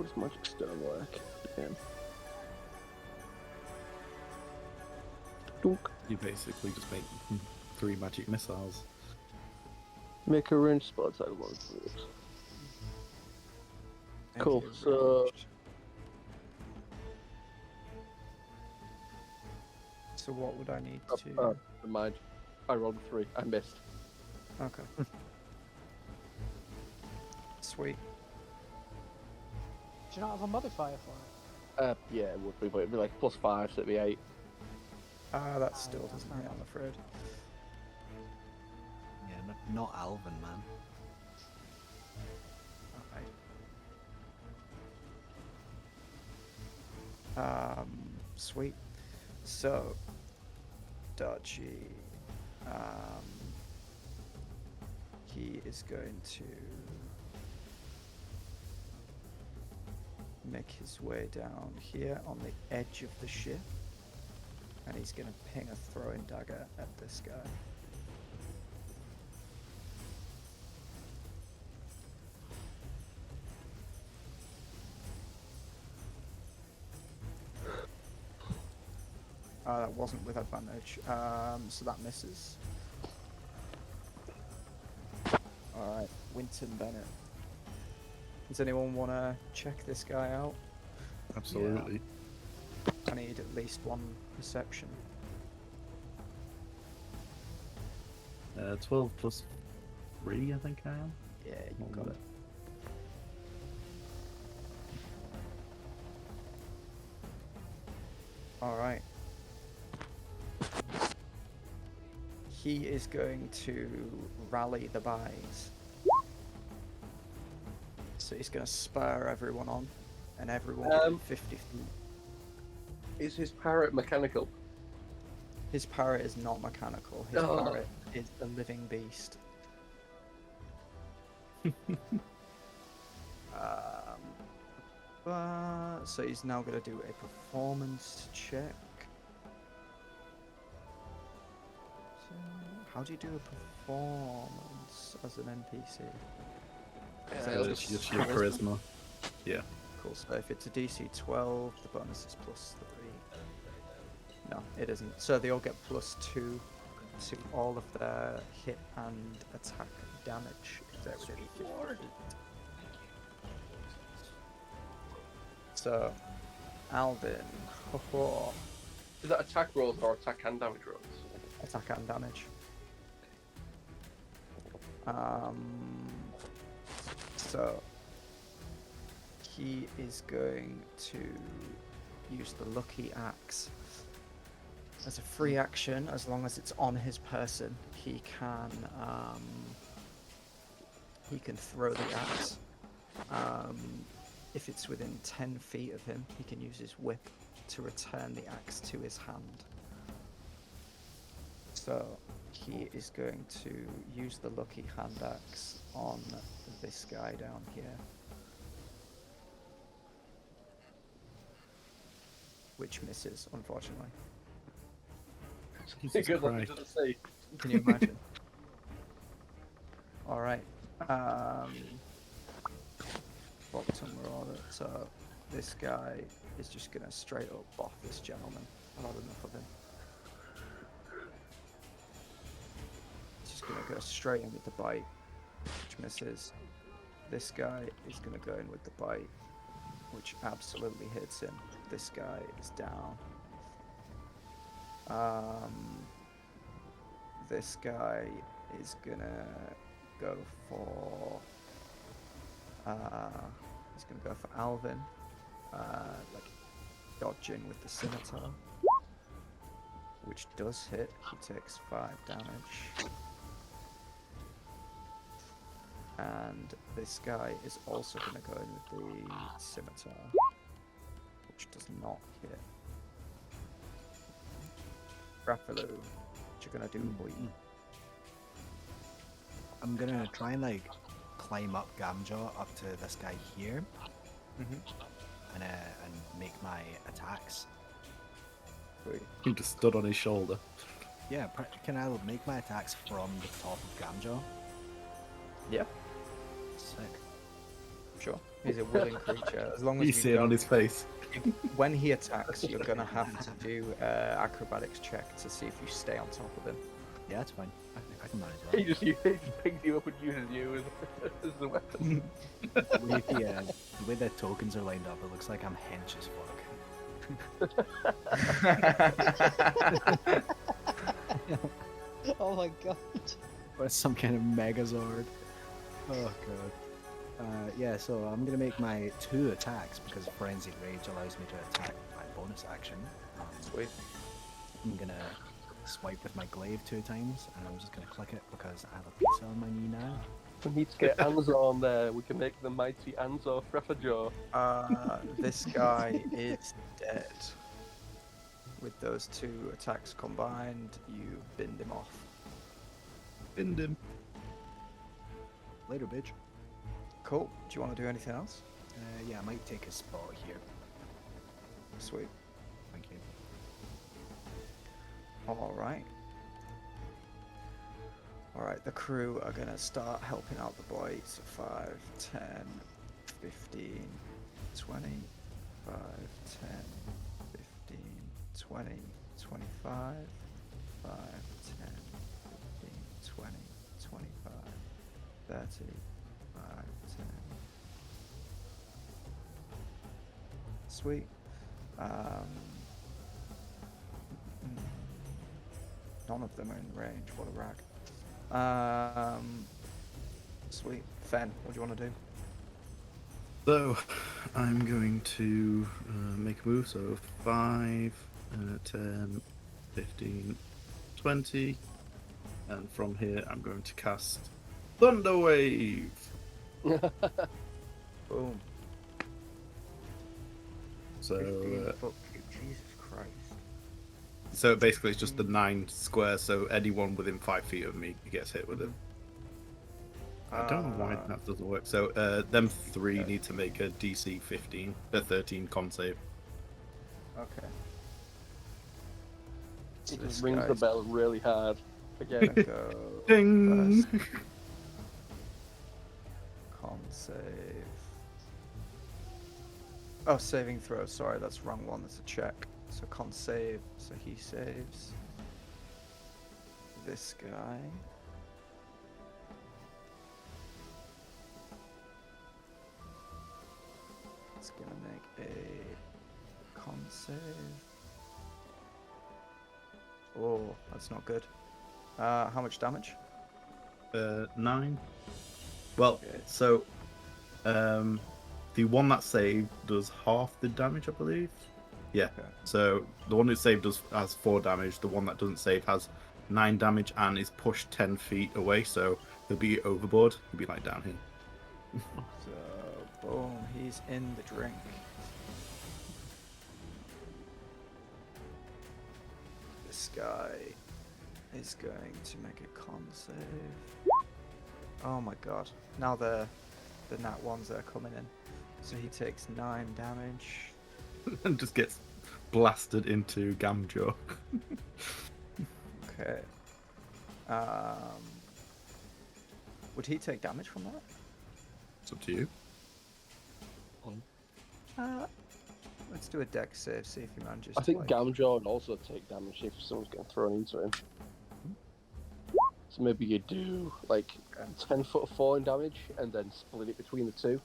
does magic stone work again? Dunk. You basically just make 3 magic missiles. Make a range spot attack one. Make Cool, it so- ranged. So what would I need to? Never mind. I rolled a 3. I missed. Okay. Sweet. Do you not have a modifier for it? Yeah, it would be, but it'd be like +5, so it'd be 8. That still doesn't hit, I'm afraid. Yeah, not Alvin, man. Alright. Sweet. So, Dar Jee, he is going to make his way down here on the edge of the ship, and he's going to ping a throwing dagger at this guy. That wasn't with advantage, so that misses. Alright, Winton Bennett. Does anyone want to check this guy out? Absolutely. I need at least 1 perception. 12 plus 3, I think I am. Yeah, you got it. Alright. He is going to rally the buys. So he's going to spur everyone on, and everyone within 50 feet. Is his parrot mechanical? His parrot is not mechanical. His parrot is a living beast. So he's now going to do a performance check. So how do you do a performance as an NPC? It's just your charisma. Yeah. Cool. So if it's a DC 12, the bonus is +3. No, it isn't. So they all get +2 to all of their hit and attack damage if they're within 50 feet. So, Alvin, Is that attack rolls or attack and damage rolls? attack and damage. So he is going to use the lucky axe as a free action. As long as it's on his person, he can throw the axe. If it's within 10 feet of him, he can use his whip to return the axe to his hand. So he is going to use the lucky hand axe on this guy down here. Which misses, unfortunately. Jesus Good luck Christ. to the sea. Can you imagine? Alright. Bottom order. So this guy is just gonna straight up boff this gentleman. I've had enough of him. He's just gonna go straight in with the bite, which misses. This guy is gonna go in with the bite, which absolutely hits him. This guy is down. This guy is gonna go for he's gonna go for Alvin, like dodging with the scimitar, which does hit. He takes 5 damage. And this guy is also gonna go in with the scimitar, which does not hit. Frafilu, what you gonna do, boy? I'm gonna try and like climb up Gamjaw up to this guy here, and make my attacks. Sweet. He just stood on his shoulder. Yeah, can I make my attacks from the top of Gamjaw? Yeah. Sick. Sure. He's a willing creature. As long as You you see it on don't, his face. when he attacks, you're gonna have to do acrobatics check to see if you stay on top of him. Yeah, that's fine. I can manage He that. just picks you up and uses you as the weapon. The way the tokens are lined up, it looks like I'm hench as fuck. Oh my god. Or some kind of Megazord. Oh god. Yeah, so I'm gonna make my 2 attacks because Frenzied Rage allows me to attack my bonus action. Sweet. I'm gonna swipe with my glaive 2 times, and I'm just gonna click it because I have a pizza on my knee now. We need to get An-Zaw on there. We can make the mighty An-Zaw Frafilu. This guy is dead. With those 2 attacks combined, you binned him off. Binned him. Later, bitch. Cool. Do you want to do anything else? Yeah, I might take a spot here. Sweet. Thank you. Alright. Alright, the crew are gonna start helping out the boys. 5, 10, 15, 20, 5, 10, 15, 20, 25, 5, 10, 15, 20, 25, 30, 5, 10. Sweet. None of them are in range. What a rag. Sweet. Fen, what do you want to do? So, I'm going to make a move. So 5, 10, 15, 20. And from here, I'm going to cast Thunder Wave. Boom. So, 15 foot cube. Jesus Christ. so basically, it's just the 9 squares. So anyone within 5 feet of me gets hit with it. I don't know why that doesn't work. So, them 3 need to make a DC 13 con save. Okay. He So just this rings the guy's bell really hard. gonna Again. go Ding! first. Con save. Oh, saving throw. Sorry, that's the wrong one. That's a check. So con save. So he saves. This guy. It's gonna make a con save. Oh, that's not good. How much damage? 9. Well, Okay. so the one that saved does half the damage, I believe. Yeah. Okay. So the one who saved has 4 damage. The one that doesn't save has 9 damage and is pushed 10 feet away. So he'll be overboard. He'll be like down here. So, boom, he's in the drink. This guy is going to make a con save. Oh my god. Now the nat ones are coming in. So he takes 9 damage. And just gets blasted into Gamjaw. Okay. Would he take damage from that? It's up to you. Let's do a dex save, see if he manages I to, think like... Gamjaw would also take damage if someone's getting thrown into him. So maybe you do like 10 foot of falling damage and then split it between the 2.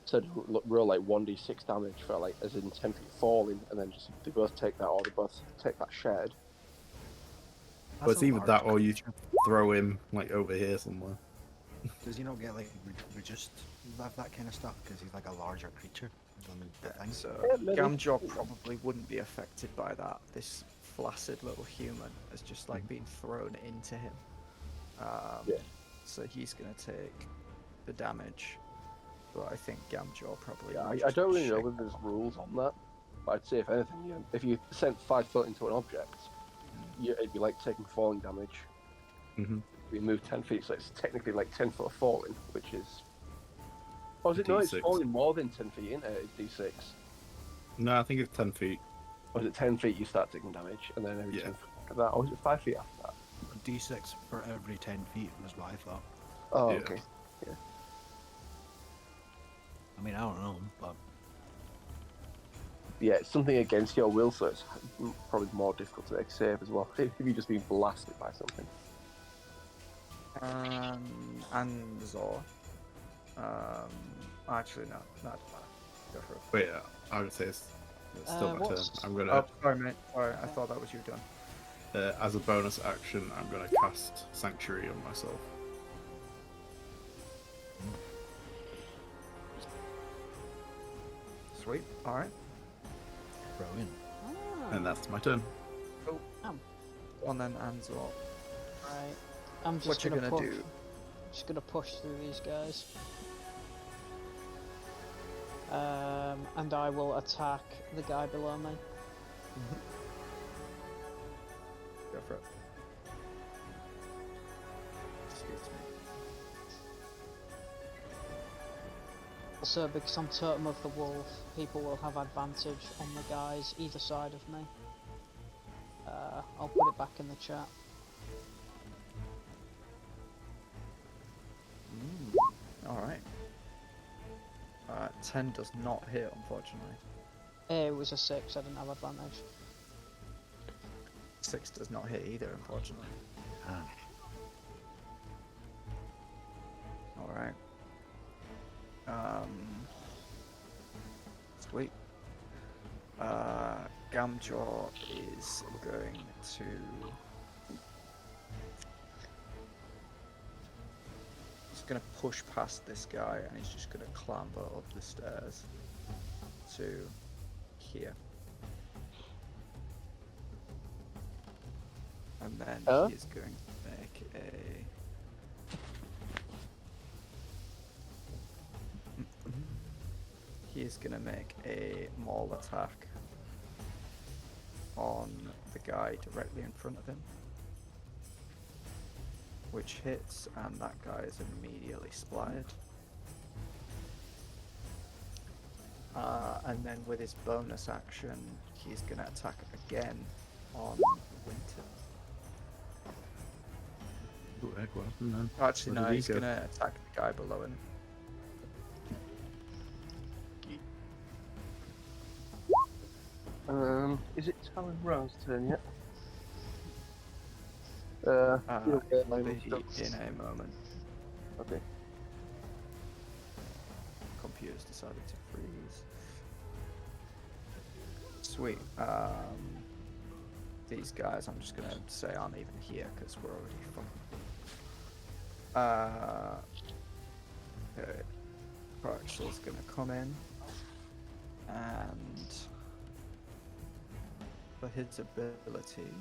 So roll like 1d6 damage for like as in 10 feet falling, and then just they both take that, or they both take that shared. But it's a either large that or you creature. throw him like over here somewhere. Does he not get like reduced that kind of stuff because he's like a larger creature than the thing? So Yeah, maybe. Gamjaw probably wouldn't be affected by that. This flaccid little human is just like being thrown into him. Yeah. So he's gonna take the damage. But I think Gamjaw probably. Yeah, will I just don't really know shake- whether there's rules on that, but I'd say if anything, if you sent 5 foot into an object, it'd be like taking falling damage. Mhm. We move 10 feet, so it's technically like 10 foot of falling, which is. Oh, is it? No, it's D6. falling more than 10 feet, isn't it? It's D6. No, I think it's 10 feet. Or is it 10 feet you start taking damage, and then every Yeah. 10 feet after that? Or is it 5 feet after that? D6 for every 10 feet was what I thought. Oh, Yeah. okay. Yeah. I mean, I don't know, but Yeah, it's something against your will, so it's probably more difficult to make save as well. If you've just been blasted by something. An-Zaw. Actually, no, not go for it. Wait, I would say it's still my turn. what's- I'm gonna, Oh, sorry, mate. Sorry, I thought that was you done. as a bonus action, I'm gonna cast Sanctuary on myself. Sweet. All right. brilliant. Ah, And that's my turn. On then, An-Zaw. right. I'm just What you gonna push, do? Just gonna push through these guys. And I will attack the guy below me. Go for it. Excuse me. So, because I'm Totem of the Wolf, people will have advantage on the guys either side of me. I'll put it back in the chat. All right. 10 does not hit, unfortunately. It was a 6, I didn't have advantage. 6 does not hit either, unfortunately. Ah. All right. Sweet. Gamjaw is going to. He's going to push past this guy, and he's just going to clamber up the stairs to here. And then he is going to make a. He is going to make a maul attack on the guy directly in front of him, which hits, and that guy is immediately splattered. And then with his bonus action, he's going to attack again on Winter. Ooh, heck, well, no. Actually, Where no, did he he's go? going to attack the guy below him. Is it Talen-Ra's turn yet? It'll be mine in a moment. Okay. Computer's decided to freeze. Sweet. These guys, I'm just gonna say aren't even here because we're already fucking. Okay. Clarkson's gonna come in, and for his ability.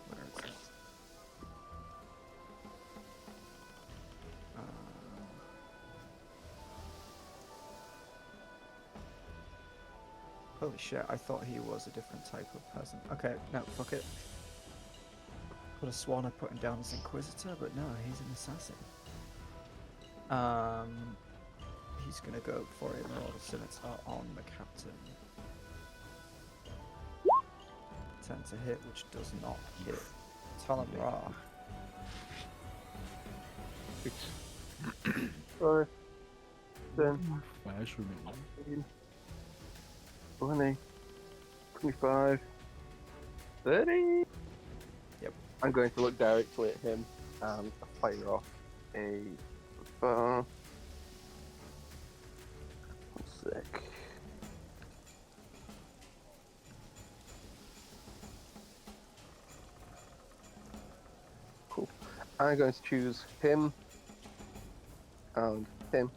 Where is it? Holy shit, I thought he was a different type of person. Okay, no, fuck it. Could have sworn I put him down as Inquisitor, but no, he's an assassin. He's gonna go for a Immortal Scimitar on the captain. 10 to hit, which does not hit. Talen-Ra. 5, 10, Flash remaining. 20, 25, 30. Yep. I'm going to look directly at him and fire off a. One sec. Cool. I'm going to choose him and him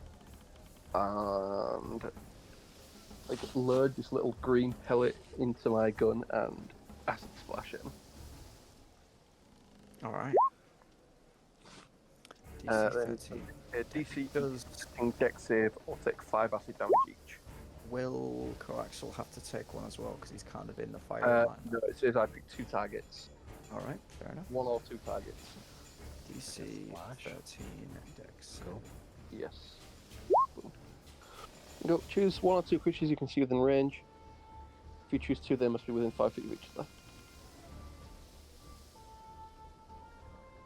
and like load this little green pellet into my gun and acid splash him. Alright. Then DC 13. DC Does deck save or take 5 acid damage each. Will Coaxial have to take one as well because he's kind of in the fire line? No, it says I pick 2 targets. Alright, fair enough. 1 or 2 targets. DC Flash. 13 dex. Cool. Yes. Go choose 1 or 2 creatures you can see within range. If you choose 2, they must be within 5 feet of each other.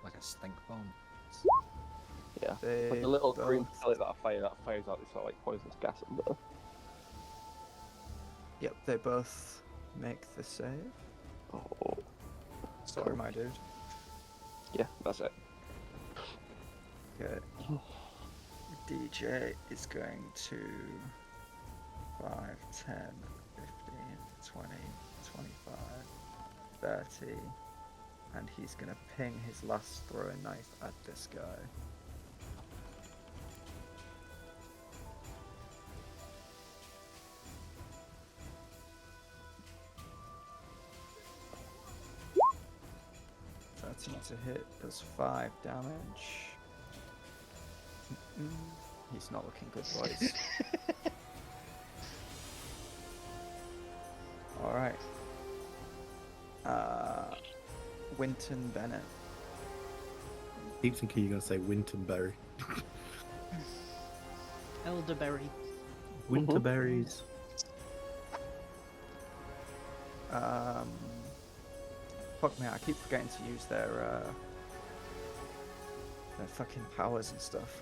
Like a stink bomb. Yeah. They Like a little green both- pellet that fires out this sort of like poisonous gas under. Yep, they both make the save. Oh. Sorry, Cool. my dude. Yeah, that's it. Okay. DJ is going to 5, 10, 15, 20, 25, 30, and he's going to ping his last throwing knife at this guy. To hit does 5 damage. He's not looking good, boys. Alright. Winton Bennett. Keep thinking you're going to say Winterberry. Elderberry. Winterberries. Fuck me, I keep forgetting to use their fucking powers and stuff.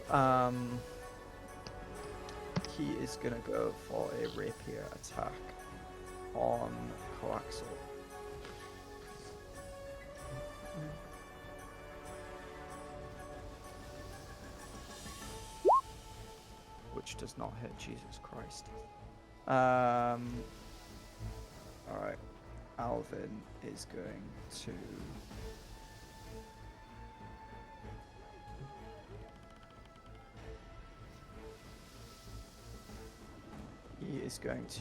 He is gonna go for a rapier attack on Coaxel. Which does not hit, Jesus Christ. Alright. Alvin is going to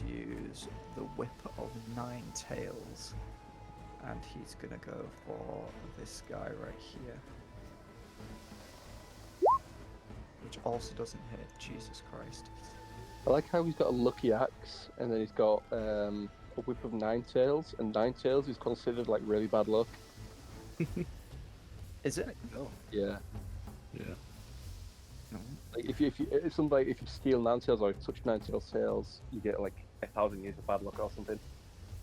use the Whip of 9 Tails, and he's gonna go for this guy right here, which also doesn't hit. Jesus Christ. I like how he's got a lucky axe, and then he's got a whip of 9 tails, and 9 tails is considered like really bad luck. Is it? Oh. Yeah. Yeah. No. Like if you steal 9 tails or touch 9 tails, you get like 1,000 years of bad luck or something.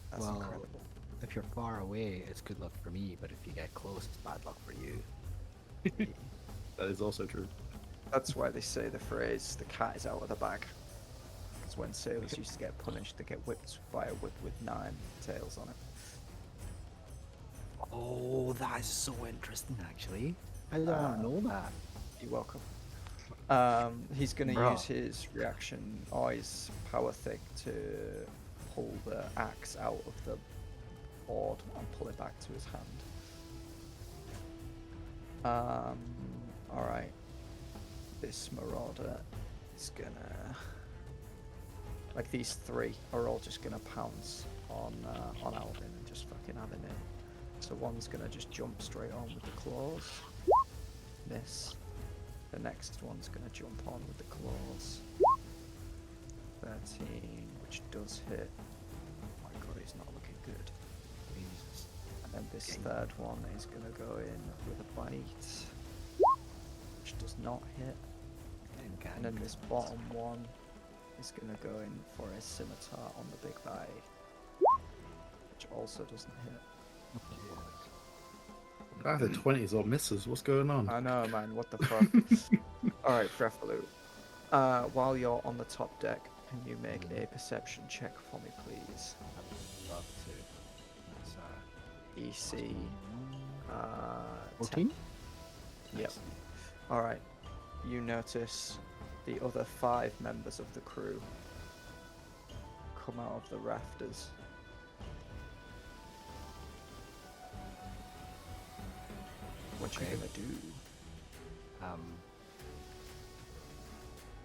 That's Well, incredible. if you're far away, it's good luck for me, but if you get close, it's bad luck for you. That is also true. That's why they say the phrase "the cat is out of the bag." Because when sailors used to get punished, they get whipped by a whip with 9 tails on it. Oh, that is so interesting, actually. I don't know that. You're welcome. He's going to Bruh. use his reaction, or his power thick, to pull the axe out of the board and pull it back to his hand. Alright. This marauder is gonna... Like, these 3 are all just gonna pounce on Alvin and just fucking have him in. So one's gonna just jump straight on with the claws. Miss. The next one's gonna jump on with the claws. 13, which does hit. Oh my god, he's not looking good. Jesus. And then this third one is gonna go in with a bite, which does not hit. And then this bottom one is gonna go in for a scimitar on the big guy, which also doesn't hit. Either 20s or misses. What's going on? I know, man. What the fuck? Alright, Frafilu. While you're on the top deck, can you make a perception check for me, please? Love to. That's, EC. 14? Yep. Alright. You notice the other 5 members of the crew come out of the rafters. What you Okay. gonna do?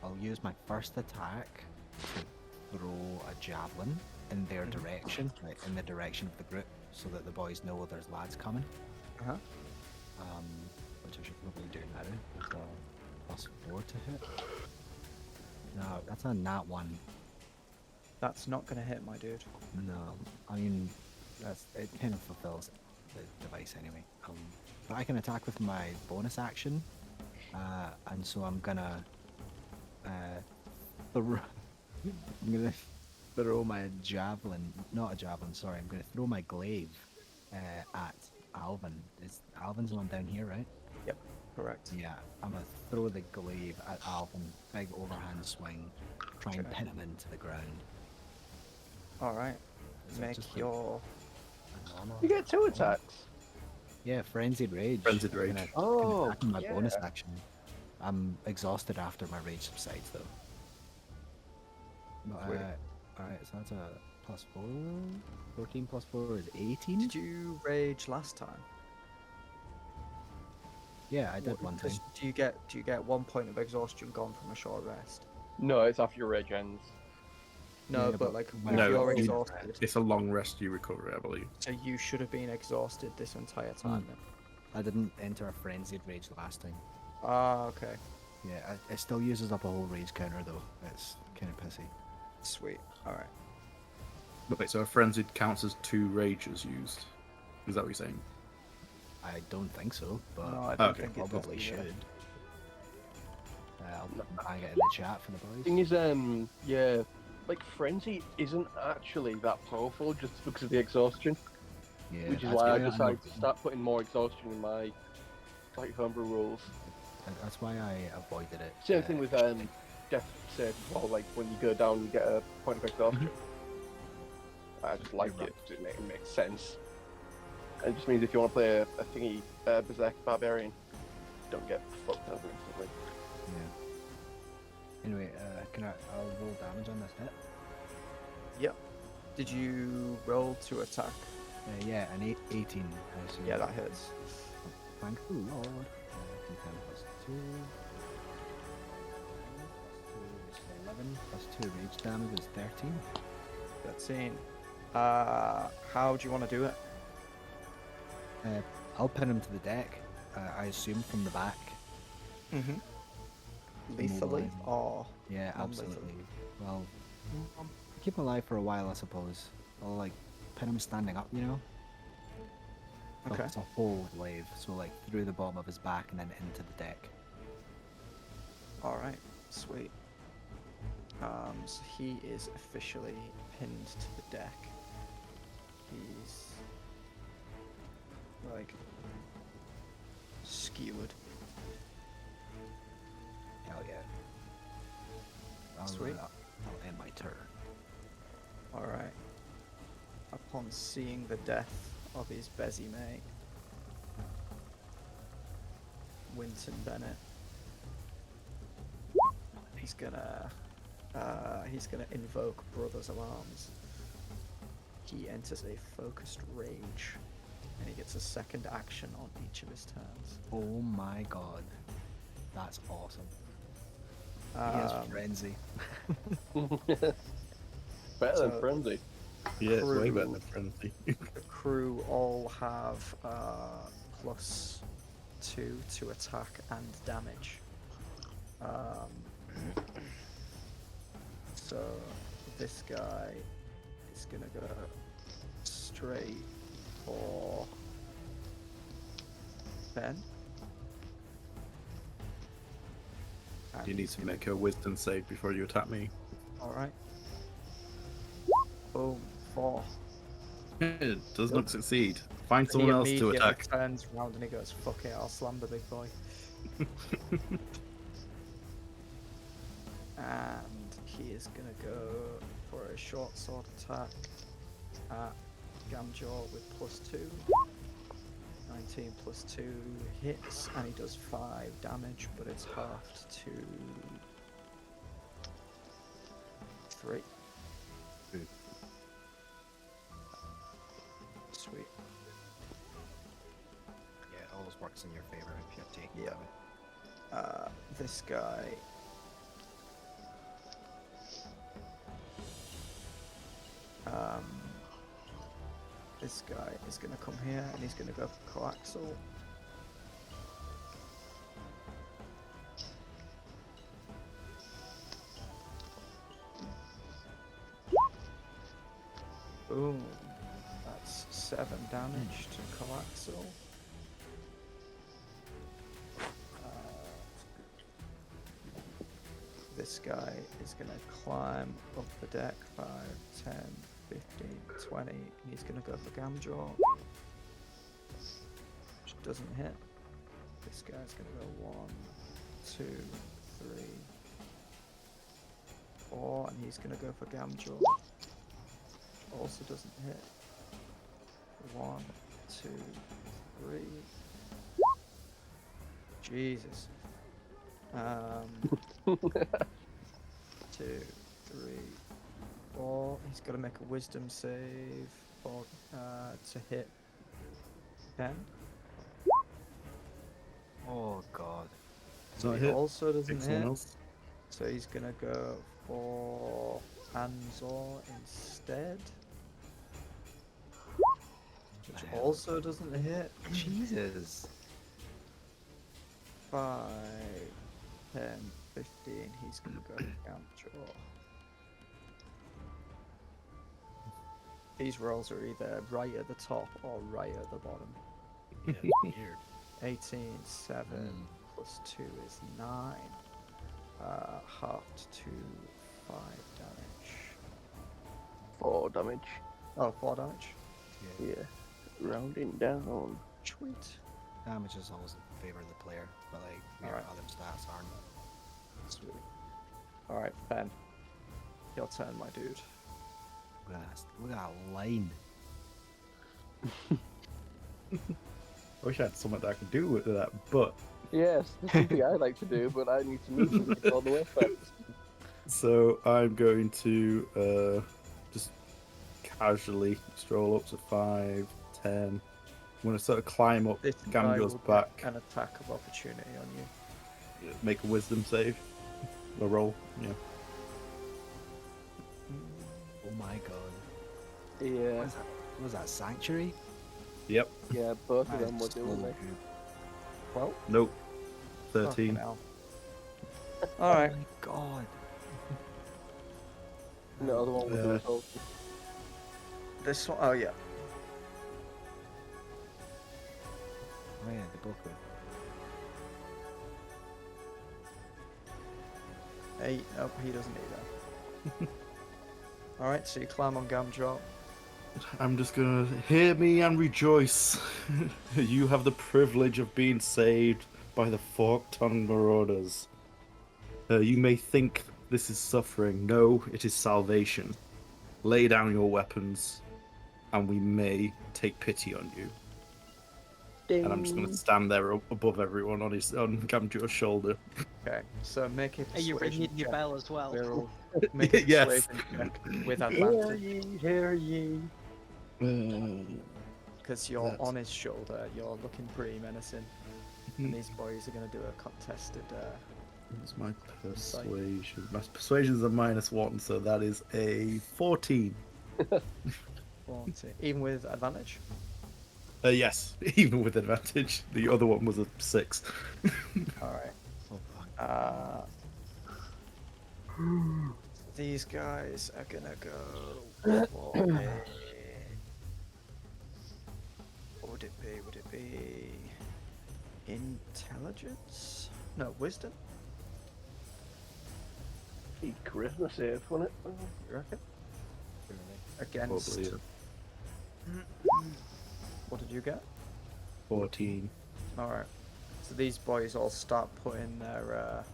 I'll use my first attack to throw a javelin in their direction, like in the direction of the group, so that the boys know there's lads coming. Uh-huh. Which I should probably do now. So +4 to hit. No, that's a nat 1. That's not gonna hit, my dude. No, I mean, it kind of fulfills the device anyway. But I can attack with my bonus action, and so I'm gonna throw my javelin. Not a javelin, sorry. I'm gonna throw my glaive at Alvin. Alvin's the one down here, right? Yep. Correct. Yeah, I'm gonna throw the glaive at Alvin, big overhand swing, try and Okay. pin him into the ground. All right. Is that Make just like your. a normal? You get 2 attacks. Yeah, frenzied rage. Frenzied I'm rage. gonna Oh, attack in my bonus yeah. action. I'm exhausted after my rage subsides though. But, Sweet. alright, so that's a plus 4. 14 plus 4 is 18? Did you rage last time? Yeah, I did What- one does- time. Do you get 1 point of exhaustion gone from a short rest? No, it's after your rage ends. No, Yeah, but but like when if No, you're you- exhausted, It's a long rest you recover, I believe. so you should have been exhausted this entire time. Then. I didn't enter a frenzied rage last time. Ah, okay, Yeah, it still uses up a whole rage counter though. It's kind of pissy. sweet. All right. Wait, so a frenzied counts as 2 rages used? Is that what you're saying? I don't think so, but No, I don't okay, think it does probably either. should. I'll bang it in the chat for the boys. Thing is, yeah, like frenzy isn't actually that powerful just because of the exhaustion, Yeah, which is that's why I I'm- decided to start putting more exhaustion in my like homebrew rules. That's why I avoided it. Same thing with death save as well. Like when you go down, you get a point of exhaustion. I just like You're it. It makes sense. And it just means if you want to play a thingy berserk barbarian, don't get fucked over instantly. Yeah. Anyway, I'll roll damage on this hit. Yep. Did you roll to attack? Yeah, an 18. I assume. Yeah, that hits. Thank the Lord. D10 plus 2. 11 plus 2 rage damage is 13. 13. How do you want to do it? I'll pin him to the deck. I assume from the back. Mm-hmm. Lethally Immobilizing. or Yeah, non-lethally? absolutely. Well, keep him alive for a while, I suppose. I'll like pin him standing up, you know. But Okay. it's a whole glaive, so like through the bottom of his back and then into the deck. All right. Sweet. So he is officially pinned to the deck. He's like skewered. Hell yeah. Sweet. I'll end my turn. All right. Upon seeing the death of his Bezzy mate, Winton Bennett, he's gonna invoke Brothers of Arms. He enters a focused rage, and he gets a second action on each of his turns. Oh my god. That's awesome. He has frenzy. Better than So- frenzy. Yeah, it's way better Crew. than frenzy. The crew all have +2 to attack and damage. So this guy is gonna go straight for Ben. And You need he's to gonna- make a wisdom save before you attack me. All right. Boom. 4. It does not succeed. Find He someone else to immediately attack. turns around and he goes, "Fuck it, I'll slam the big boy." And he is gonna go for a short sword attack at Gamjaw with +2. 19 +2 hits, and he does 5 damage, but it's halved to 3. Good. Sweet. Yeah, it always works in your favor if you're taking Yeah. damage. This guy. This guy is gonna come here and he's gonna go for coaxial. Boom. That's 7 damage to coaxial. This guy is going to climb up the deck 5, 10, 15, 20, and he's going to go for Gamjaw. Which doesn't hit. This guy's gonna go 1, 2, 3, 4, and he's gonna go for Gamjaw. Also doesn't hit. 1, 2, 3. Jesus. 2, 3, 4. He's got to make a wisdom save for to hit 10. Oh god. So He hit. also doesn't Pick someone hit. else. So he's gonna go for An-Zaw instead, which The hell? also doesn't hit. Jesus. 5, 10, 15. He's gonna go for Gamjaw. These rolls are either right at the top or right at the bottom. Yeah, weird. 18, 7 plus 2 is 9. Halved to 5 damage. 4 damage. Oh, 4 damage. Yeah. Yeah. Rounding down. Sweet. Damage is always in favor of the player, but like your Alright. other stats aren't. Sweet. Alright, Ben. Your turn, my dude. Look at that line. I wish I had something that I could do with that, but Yes, that's something I like to do, but I need to move something all the way first. so I'm going to just casually stroll up to 5, 10. I'm going to sort of climb up This guy will Gamjaw's get back, an attack of opportunity on you. make a wisdom save. A roll, yeah. Oh my god. Yeah, Was that Sanctuary? Yep. yeah, both of That them is were doing so it. good. 12? Nope. Fucking 13. hell. Alright. Oh my god. And the other one was Yeah. the result. This one, oh yeah. Oh yeah, they both went. 8. Nope, he doesn't either. Alright, so you climb on Gamjaw. I'm just gonna hear me and rejoice. You have the privilege of being saved by the fork-tongued marauders. You may think this is suffering. No, it is salvation. Lay down your weapons, and we may take pity on you. And I'm just gonna stand there above everyone on Gamjaw's shoulder. Okay, so make a Are you persuasion ringing your check. bell as well? We'll make a Yes. persuasion check with Hear advantage. ye, hear ye. Because you're That's- on his shoulder, you're looking pretty menacing. And these boys are going to do a contested. What's my persuasion? My persuasion's a -1, so that is a 14. 40. Even with advantage? Yes, even with advantage. The other one was a 6. Alright. Oh fuck. These guys are going to go for a. What would it be? Would it be. Intelligence? No, wisdom? He charisma save, wasn't it? You reckon? Against. Probably What did you get? 14. Alright. So these boys all start putting their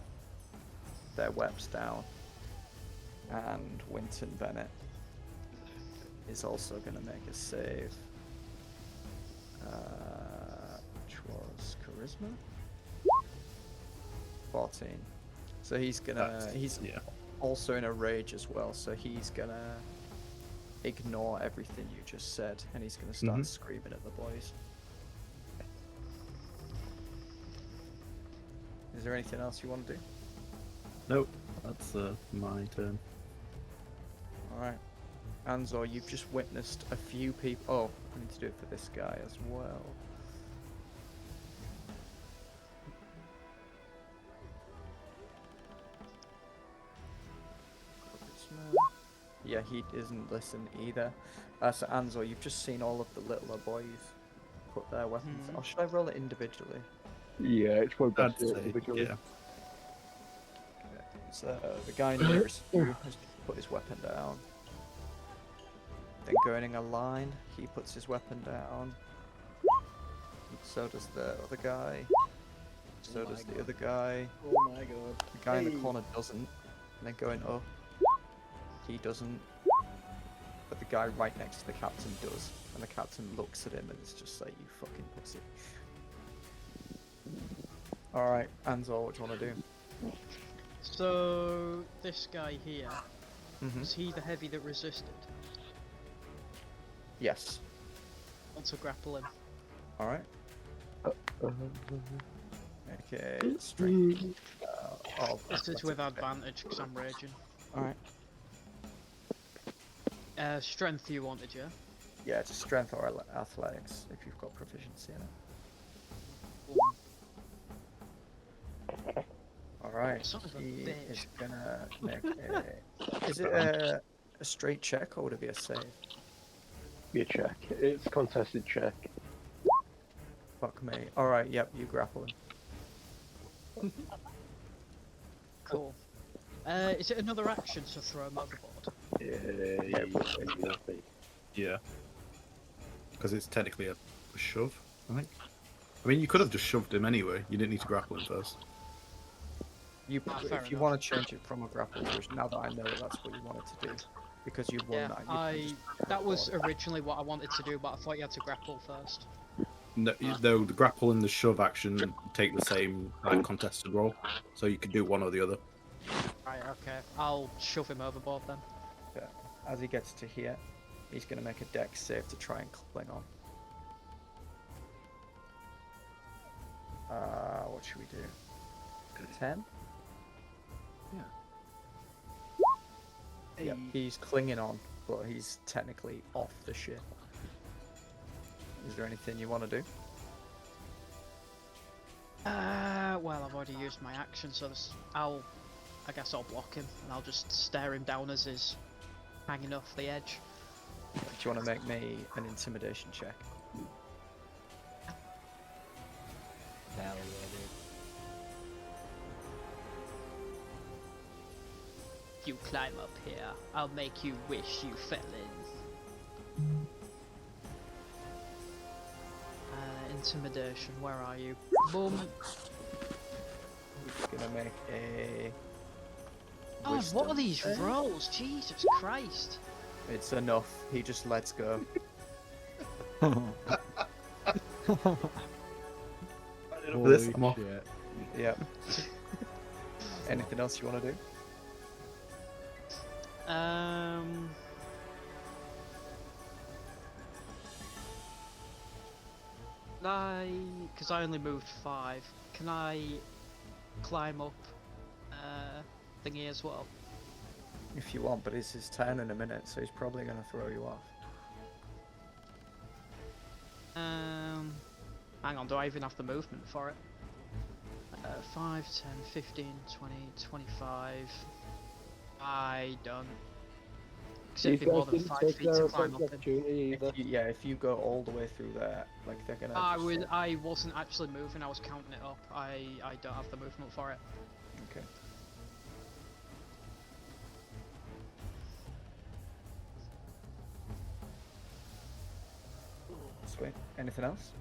webs down. And Winton Bennett is also going to make a save. Which was charisma? 14. So he's he's yeah. also in a rage as well, so he's gonna ignore everything you just said, and he's gonna start screaming at the boys. Is there anything else you want to do? Nope, that's my turn. Alright. An-Zaw, you've just witnessed a few people. Oh, I need to do it for this guy as well. Yeah, he doesn't listen either. So An-Zaw, you've just seen all of the littler boys put their weapons. Or should I roll it individually? Yeah, it's probably I'd best to do it say, individually. yeah. So the guy nearest you has put his weapon down. Then going in a line, he puts his weapon down. So does the other guy. So Oh my does the God. other guy. Oh my god. The guy in the Hey. corner doesn't. And then going up, he doesn't. But the guy right next to the captain does. And the captain looks at him and it's just like, you fucking pussy. Alright, An-Zaw, what do you want to do? So this guy here, Mm-hmm. was he the heavy that resisted? Yes. Want to grapple him? Alright. Okay, strength. This is with advantage because I'm raging. Alright. Strength you wanted, yeah? Yeah, it's strength or athletics if you've got proficiency in it. Alright, Son of a he bitch. is gonna make a... Is it a straight check or would it be a save? Be a check. It's a contested check. Fuck me. Alright, yep, you grapple him. Cool. Is it another action to throw him overboard? Yeah. Because it's technically a shove, I think. I mean, you could have just shoved him anyway. You didn't need to grapple him first. You, fair if you enough. want to change it from a grapple to now that I know that's what you wanted to do, because you won Yeah, that. You can just that was grapple. originally what I wanted to do, but I thought you had to grapple first. No, though the grapple and the shove action take the same contested roll, so you could do one or the other. Right, okay. I'll shove him overboard then. Yeah. As he gets to here, he's going to make a dex save to try and cling on. What should we do? 10? Yeah, he's clinging on, but he's technically off the ship. Is there anything you want to do? Well, I've already used my action, so I guess I'll block him, and I'll just stare him down as he's hanging off the edge. Do you want to make me an intimidation check? Hell yeah, dude. If you climb up here, I'll make you wish you fell in. Intimidation, where are you? Boom. He's going to make a... Oh, what wisdom are these save. rolls? Jesus Christ. It's enough. He just lets go. This, Holy I'm off. shit. Yep. Anything else you want to do? Because I only moved 5, can I climb up thingy as well? If you want, but it's his turn in a minute, so he's probably going to throw you off. Hang on, do I even have the movement for it? 5, 10, 15, 20, 25. I don't. Because it'd be more than 5 feet to climb up in. opportunity either. If you go all the way through there, like they're gonna. I wasn't actually moving, I was counting it up. I don't have the movement for it. Okay. Sweet. Anything else?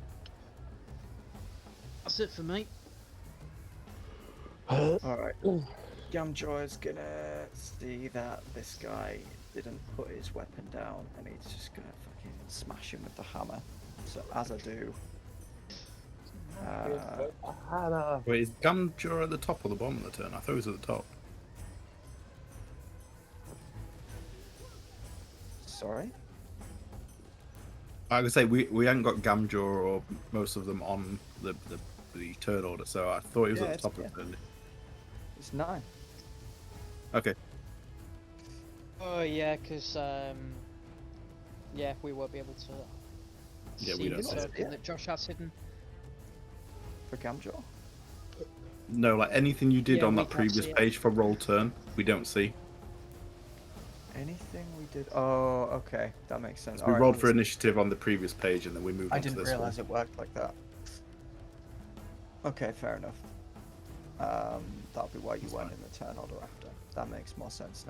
That's it for me. Alright. Gamjoy is gonna see that this guy didn't put his weapon down and he's just gonna fucking smash him with the hammer. So as I do. Wait, is Gamjor at the top or the bottom of the turn? I thought he was at the top. Sorry? I could say we hadn't got Gamjor or most of them on the turn order, so I thought he was Yeah, at the it's- top yeah. of the turn. It's 9. Okay. Oh yeah, because yeah, we won't be able to Yeah, we see don't the see it. token that Josh has hidden. For Gamjoy? No, like anything you did Yeah, on we that can't previous see it. page for roll turn, we don't see. Anything we did? Oh, okay. That makes sense. We Alright, rolled for understood. initiative on the previous page and then we moved I on to didn't this realize one. it worked like that. Okay, fair enough. That'll be why you That's weren't fine. in the turn order after. That makes more sense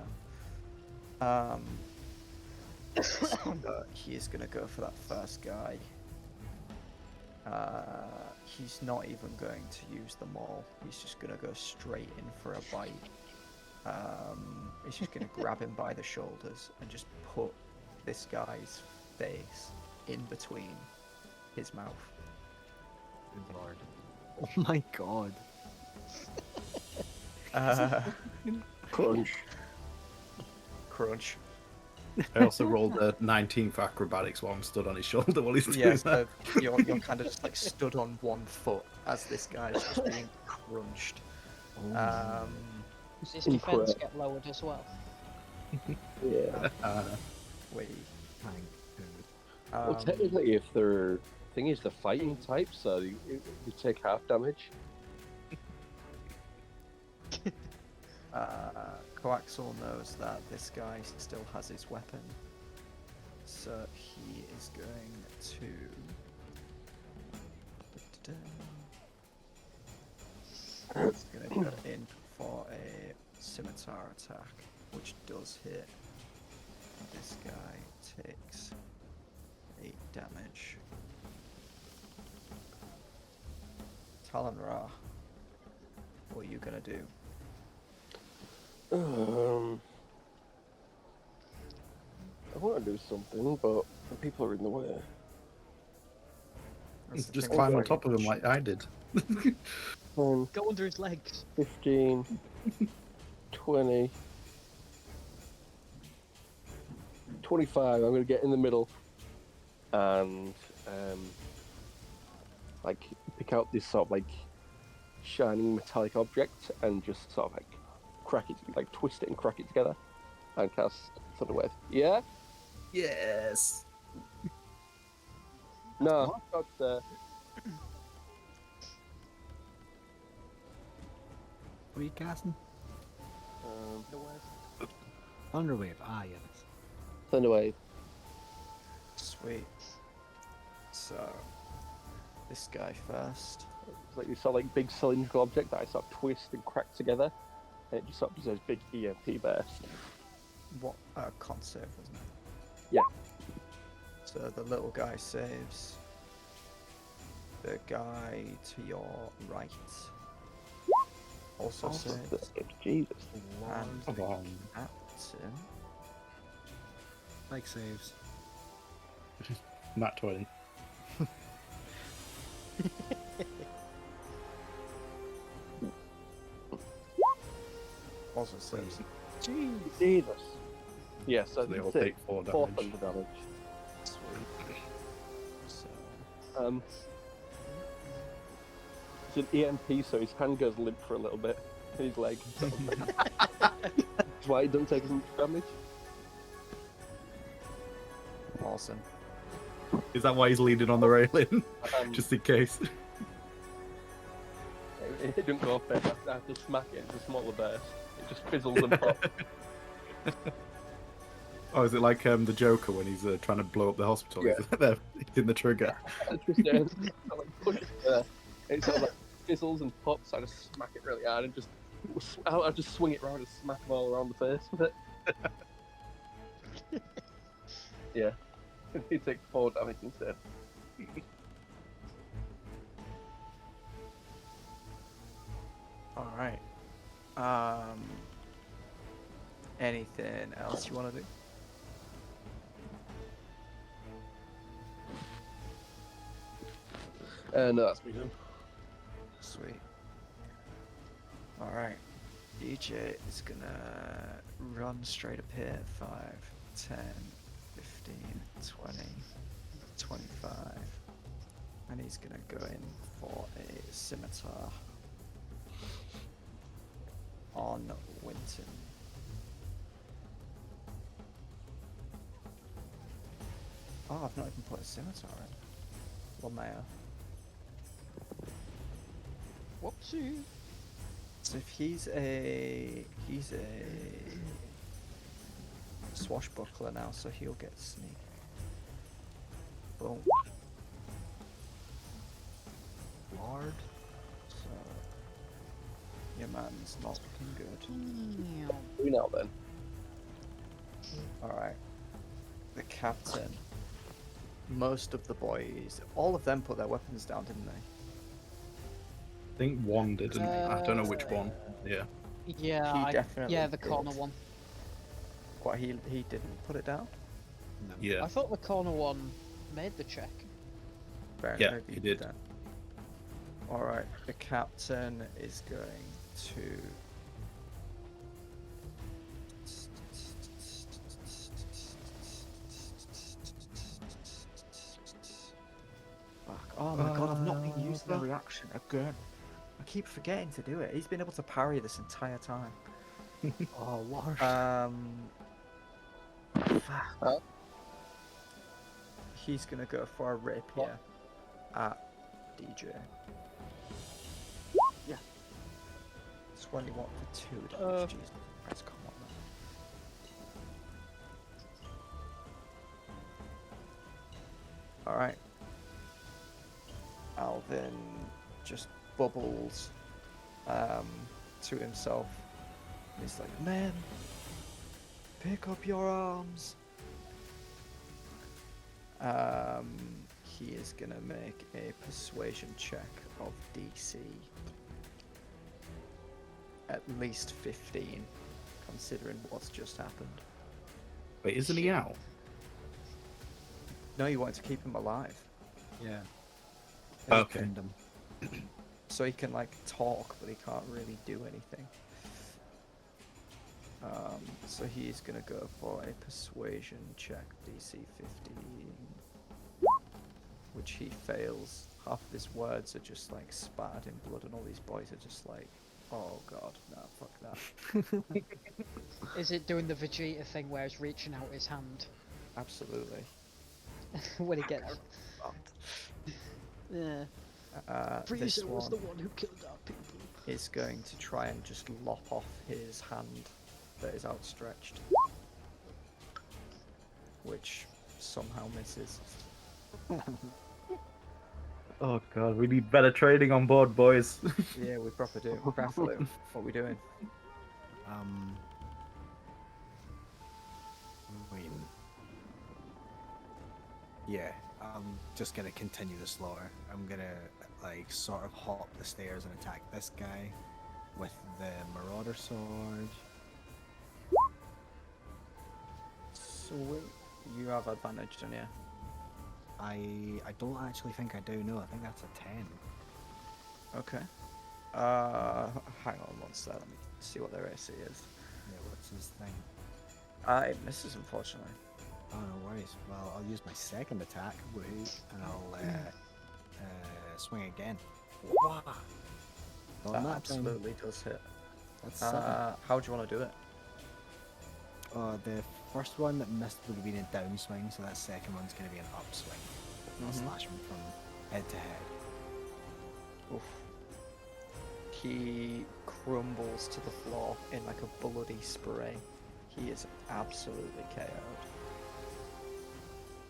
now. He is gonna go for that first guy. He's not even going to use the maul. He's just going to go straight in for a bite. He's just going to grab him by the shoulders and just put this guy's face in between his mouth. Good lord. Oh my god. Crunch. Crunch. I also rolled a 19 for acrobatics while I'm stood on his shoulder while he's doing Yeah, that. so you're kind of just like stood on one foot as this guy's just being crunched. Does his In defense prep. get lowered as well? Yeah. Wait. Thank God. Well, technically, if they're thing is the fighting type, so you take half damage. Coaxal knows that this guy still has his weapon, so he is going to. He's going to go in for a scimitar attack, which does hit. This guy takes 8 damage. Talen-Ra, what are you going to do? I want to do something, but the people are in the way. That's the Just thing climb on with top of him like I did. 10, Go under his legs. 15, 20, 25. I'm going to get in the middle and like pick out this sort of like shining metallic object and just sort of like crack it, like twist it and crack it together and cast Thunderwave. Yeah? Yes. No, not What are you casting? Thunderwave. Ah, yes. Thunderwave. Sweet. So, this guy first. It's like this sort of like big cylindrical object that I sort of twist and crack together, and it just sort of does this big EMP burst. What? Con save, wasn't it? Yeah. So the little guy saves. The guy to your right also saves. Jesus. And Come on. Captain. Like saves. Nat 20. Also saves. Jesus. Yeah, so They all that's take 4 4 damage. thunder damage. Sweet. So, It's an EMP, so his hand goes limp for a little bit, and his leg. That's why he doesn't take as much damage. awesome. Is that why he's leaning on the railing? Just Just in case. it didn't go off. I have to smack it. It's a smaller burst. It just fizzles and pops. Oh, is it like the Joker when he's trying to blow up the hospital? Yeah. He's there hitting the trigger. It's just like push it there. It sort of like fizzles and pops. I just smack it really hard and just I just swing it around and smack them all around the face with it. Yeah, he takes 4 damage instead. All right. Anything else you want to do? No, that's me done. Sweet. All right. DJ is gonna run straight up here. 5, 10, 15, 20, 25. And he's gonna go in for a scimitar on Winton. Oh, I've not even put a scimitar in. Well, may I? Whoopsie. So if he's a swashbuckler now, so he'll get sneak. Boom. Lord. So your man's not looking good. We now then. All right. The captain most of the boys, all of them put their weapons down, didn't they? I think one didn't. I don't know which one. Yeah. Yeah, He definitely yeah, the corner did. one. What, he didn't put it down? No. Yeah. I thought the corner one made the check. Fair, Yeah, maybe he did. that. Alright, the captain is going to... Fuck. Oh my god, I've not been using the reaction again. I keep forgetting to do it. He's been able to parry this entire time. Oh, Lord. Fuck. Huh? He's gonna go for a rapier at DJ. Yeah. 21 for 2 damage. Jesus Christ, come on, man. Alright. Alvin just bubbles to himself. He's like, "Men, pick up your arms." He is gonna make a persuasion check of DC at least 15, considering what's just happened. Wait, isn't he out? No, you want to keep him alive, Yeah. Okay. Pinned him. so he can like talk, but he can't really do anything. So he's gonna go for a persuasion check, DC 15, which he fails. Half of his words are just like spattered in blood, and all these boys are just like, "Oh god, no, fuck that." Is it doing the Vegeta thing where it's reaching out his hand Absolutely. when he gets? Yeah. This Fraser was the one one who killed our people. is going to try and just lop off his hand that is outstretched, which somehow misses. Oh god, we need better training on board, boys. Yeah, we proper do. Frafilu, what are we doing? Wait. Yeah, I'm just gonna continue the slaughter. I'm gonna like sort of hop the stairs and attack this guy with the Marauder sword. Sweet. You have advantage, don't you? I don't actually think I do. No, I think that's a 10. Okay. Hang on one sec. Let me see what their AC is. Yeah, what's his thing? It misses, unfortunately. Oh, no worries. Well, I'll use my second attack, and I'll swing again. Wow. Well, That that absolutely does hit. That's 7. How do you want to do it? The first one that missed would have been a downswing, so that second one's going to be an upswing. I'll slash him from head to head. Oof. He crumbles to the floor in like a bloody spray. He is absolutely KO'd.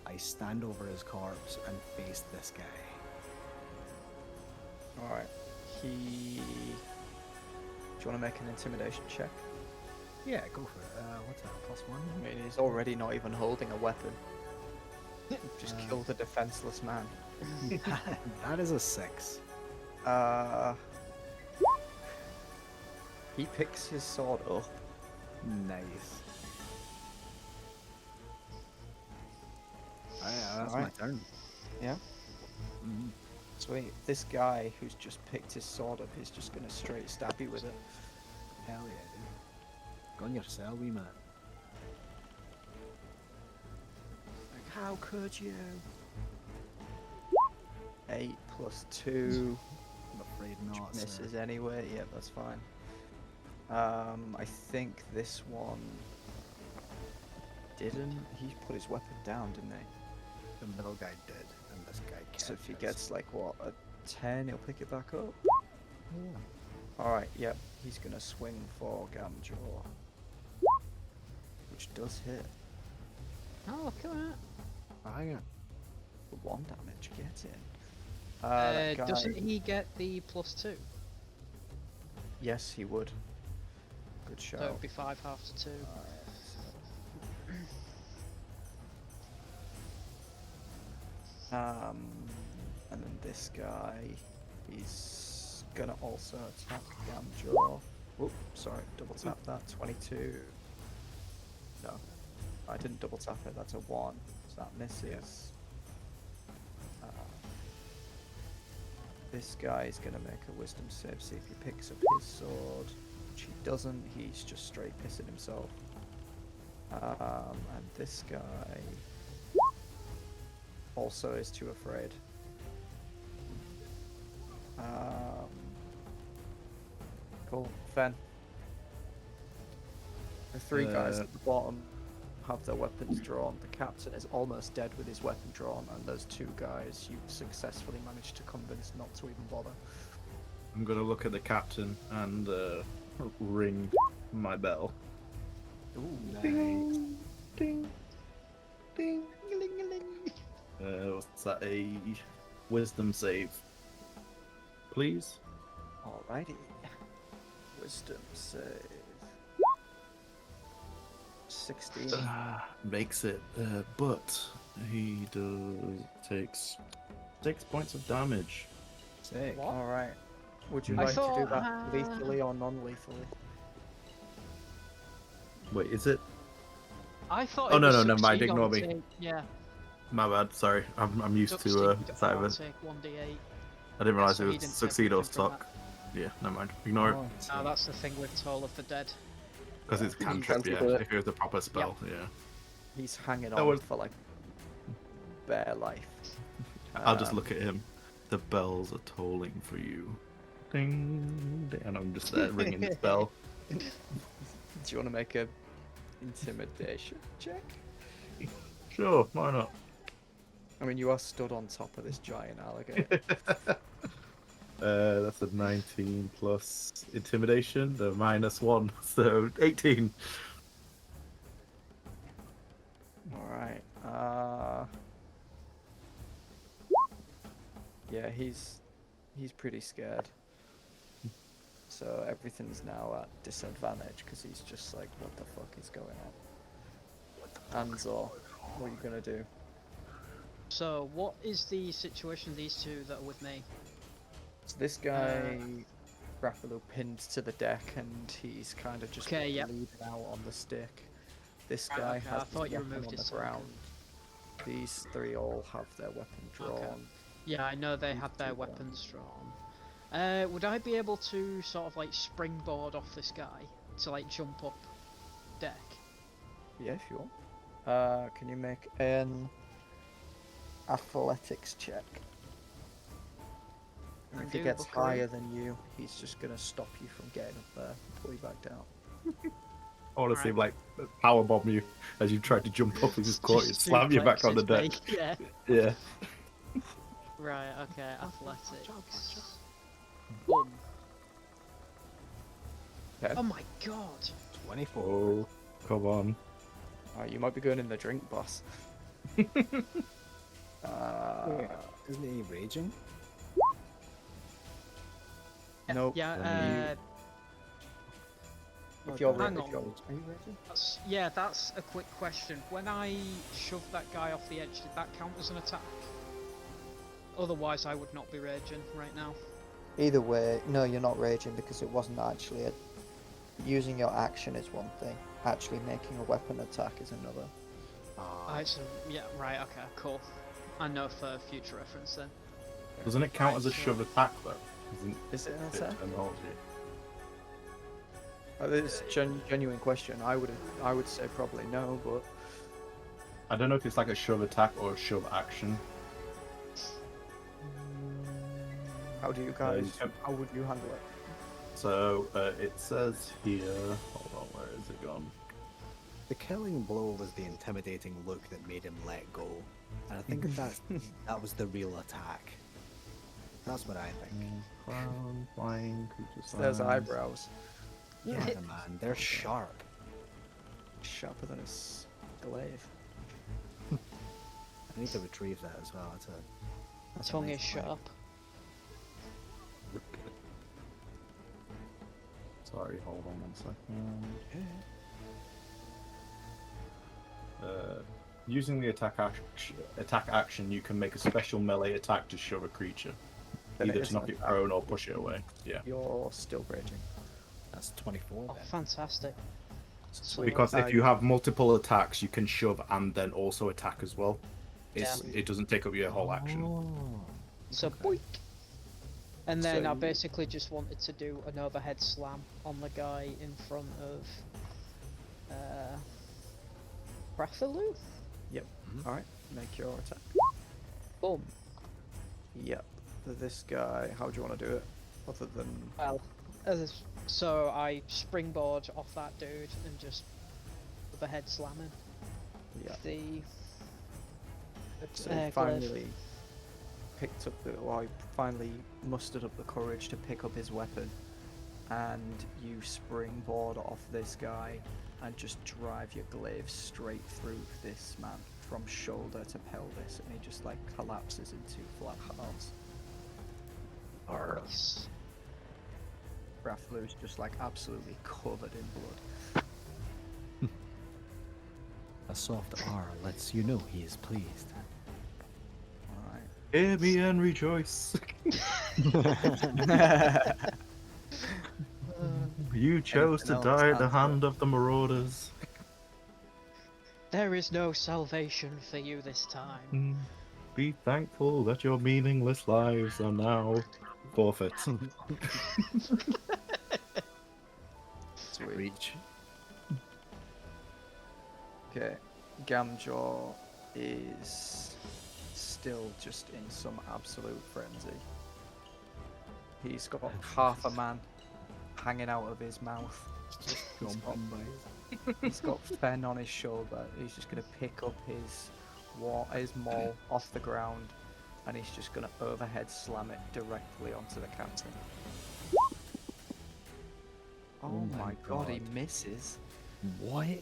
I stand over his corpse and face this guy. Alright. Do you want to make an intimidation check? Yeah, go for it. What's that, +1? I mean, he's already not even holding a weapon. Just killed a defenseless man. That is a 6. He picks his sword up. Nice. That's Alright. my turn. Yeah? Mhm. Sweet. This guy who's just picked his sword up is just gonna straight stab you with it. Hell yeah, dude. Go on yourself, wee man. Like, how could you? 8 plus 2. I'm afraid Which not. sir. misses anyway. Yeah, that's fine. I think this one didn't. He put his weapon down, didn't he? The middle guy did, and this guy can't. So if he miss. gets like what, a 10, he'll pick it back up. Yeah. All right. Yep. He's gonna swing for Gamjaw, which does hit Oh, come on. Oh, hang on. for 1 damage. Get in. That guy- Doesn't he get the +2? Yes, he would. Good shout. So it'd be 5 half to 2. And then this guy, he's gonna also attack the An-Zaw. Oop, sorry, double tap that. 22. No, I didn't double tap it. That's a 1. So that misses. This guy is gonna make a wisdom save. See if he picks up his sword. Which he doesn't. He's just straight pissing himself. And this guy also is too afraid. Cool. Fen. The 3 guys at the bottom have their weapons drawn. The captain is almost dead with his weapon drawn, and those 2 guys you successfully managed to convince not to even bother. I'm gonna look at the captain and ring my bell. Ooh, Nice. Ding, ding. What's that? A wisdom save, please. Alrighty. Wisdom save. 16. Makes it, but he takes 6 points of damage. Sick. What? Alright. Would you I like to do thought, that lethally or non-lethally? Wait, is it? I thought. Oh, it no, was no, never mind, succeed ignore or me. take- Yeah. My bad. Sorry, I'm used Succeed to or Simon. take 1d8. I didn't realize so it he was didn't take succeed or anything from suck. Yeah, never mind. Ignore it Oh, Oh, sick. that's the thing with Toll of the Dead. because it's you cantrip. can Yeah, do it. if it was a proper spell. Yeah. He's hanging That on was- for like bare life. I'll just look at him. The bells are tolling for you. Ding, ding, and I'm just there ringing this bell. Do you want to make a intimidation check? Sure, why not? I mean, you are stood on top of this giant alligator. That's a 19 plus intimidation, the -1, so 18. Alright. Yeah, he's pretty scared. So everything's now at disadvantage because he's just like, what the fuck is going on? An-Zaw, what are you gonna do? So, what is the situation? These 2 that are with me. So this guy, Frafilu, pinned to the deck, and he's kind of just Okay, yep. bleeding out on the stick. This Right, guy okay, I has thought his you weapon removed on his the sword. ground. These 3 all have their weapon drawn. Yeah, I know they These had their 2 don't. weapons drawn. Would I be able to sort of like springboard off this guy to like jump up deck? Yeah, if you want. Can you make an athletics check? And I if he do, gets buckaroo. higher than you, he's just gonna stop you from getting up there and pull you back down. I want to see him like powerbomb you as you tried to jump up and just caught you, slam you back on the deck. Suplexes me, Yeah. Yeah. Right. Okay. Athletics. Boom. Okay. Oh my god. 24. Oh, come on. Alright, you might be going in the drink, boss. Isn't he raging? Nope. Yeah. If you're Hang ready, on. are you ready? That's a quick question. When I shoved that guy off the edge, did that count as an attack? Otherwise, I would not be raging right now. Either way, no, you're not raging because it wasn't actually a... Using your action is one thing. Actually making a weapon attack is another. Yeah, right, okay, cool. I know for future reference then. Doesn't it count as a Right, shove attack though? Isn't Is it an it attack? terminology? It's a genuine question. I would say probably no, but I don't know if it's like a shove attack or a shove action. how do you guys? Yep. How would you handle it? So it says here. Hold on, where is it gone? The killing blow was the intimidating look that made him let go. And I think that was the real attack. That's what I think. Crown, flying, creature It's those size. eyebrows, Yeah, man, they're sharp. sharper than a glaive. I need to retrieve that as well. That's a Tongue nice is sharp. Sorry, hold on one second. Using the attack action, you can make a special melee attack to shove a creature, Then it either is to knock an it attack. prone or push it away. Yeah. You're still raging. That's 24 Oh, then. fantastic. So, Because if Uh, you have multiple attacks, you can shove and then also attack as well. Yeah. It doesn't take up your whole action. Oh. so okay. boink. And then So I you- basically just wanted to do an overhead slam on the guy in front of Frafilu. Yep. All right. Make your attack. Boom. Yep. This guy. How do you want to do it? Other than Well, so I springboard off that dude and just overhead slam him. yeah. The So he finally picked up the. Well, he finally mustered up the courage to pick up his weapon, and you springboard off this guy and just drive your glaive straight through this man from shoulder to pelvis, and he just like collapses into flat halves. Nice. Rafflu's just like absolutely covered in blood. A soft R lets you know he is pleased. Alright. Hear me and rejoice. You chose to else, die at the An-Zaw? hand of the marauders. There is no salvation for you this time. Be thankful that your meaningless lives are now forfeit. Sweet. Reach. Okay, Gamjaw is still just in some absolute frenzy. He's got half a man hanging out of his mouth. He's got Fen on his shoulder. He's just gonna pick up his maul off the ground, and he's just gonna overhead slam it directly onto the captain. Oh my god, he misses. What?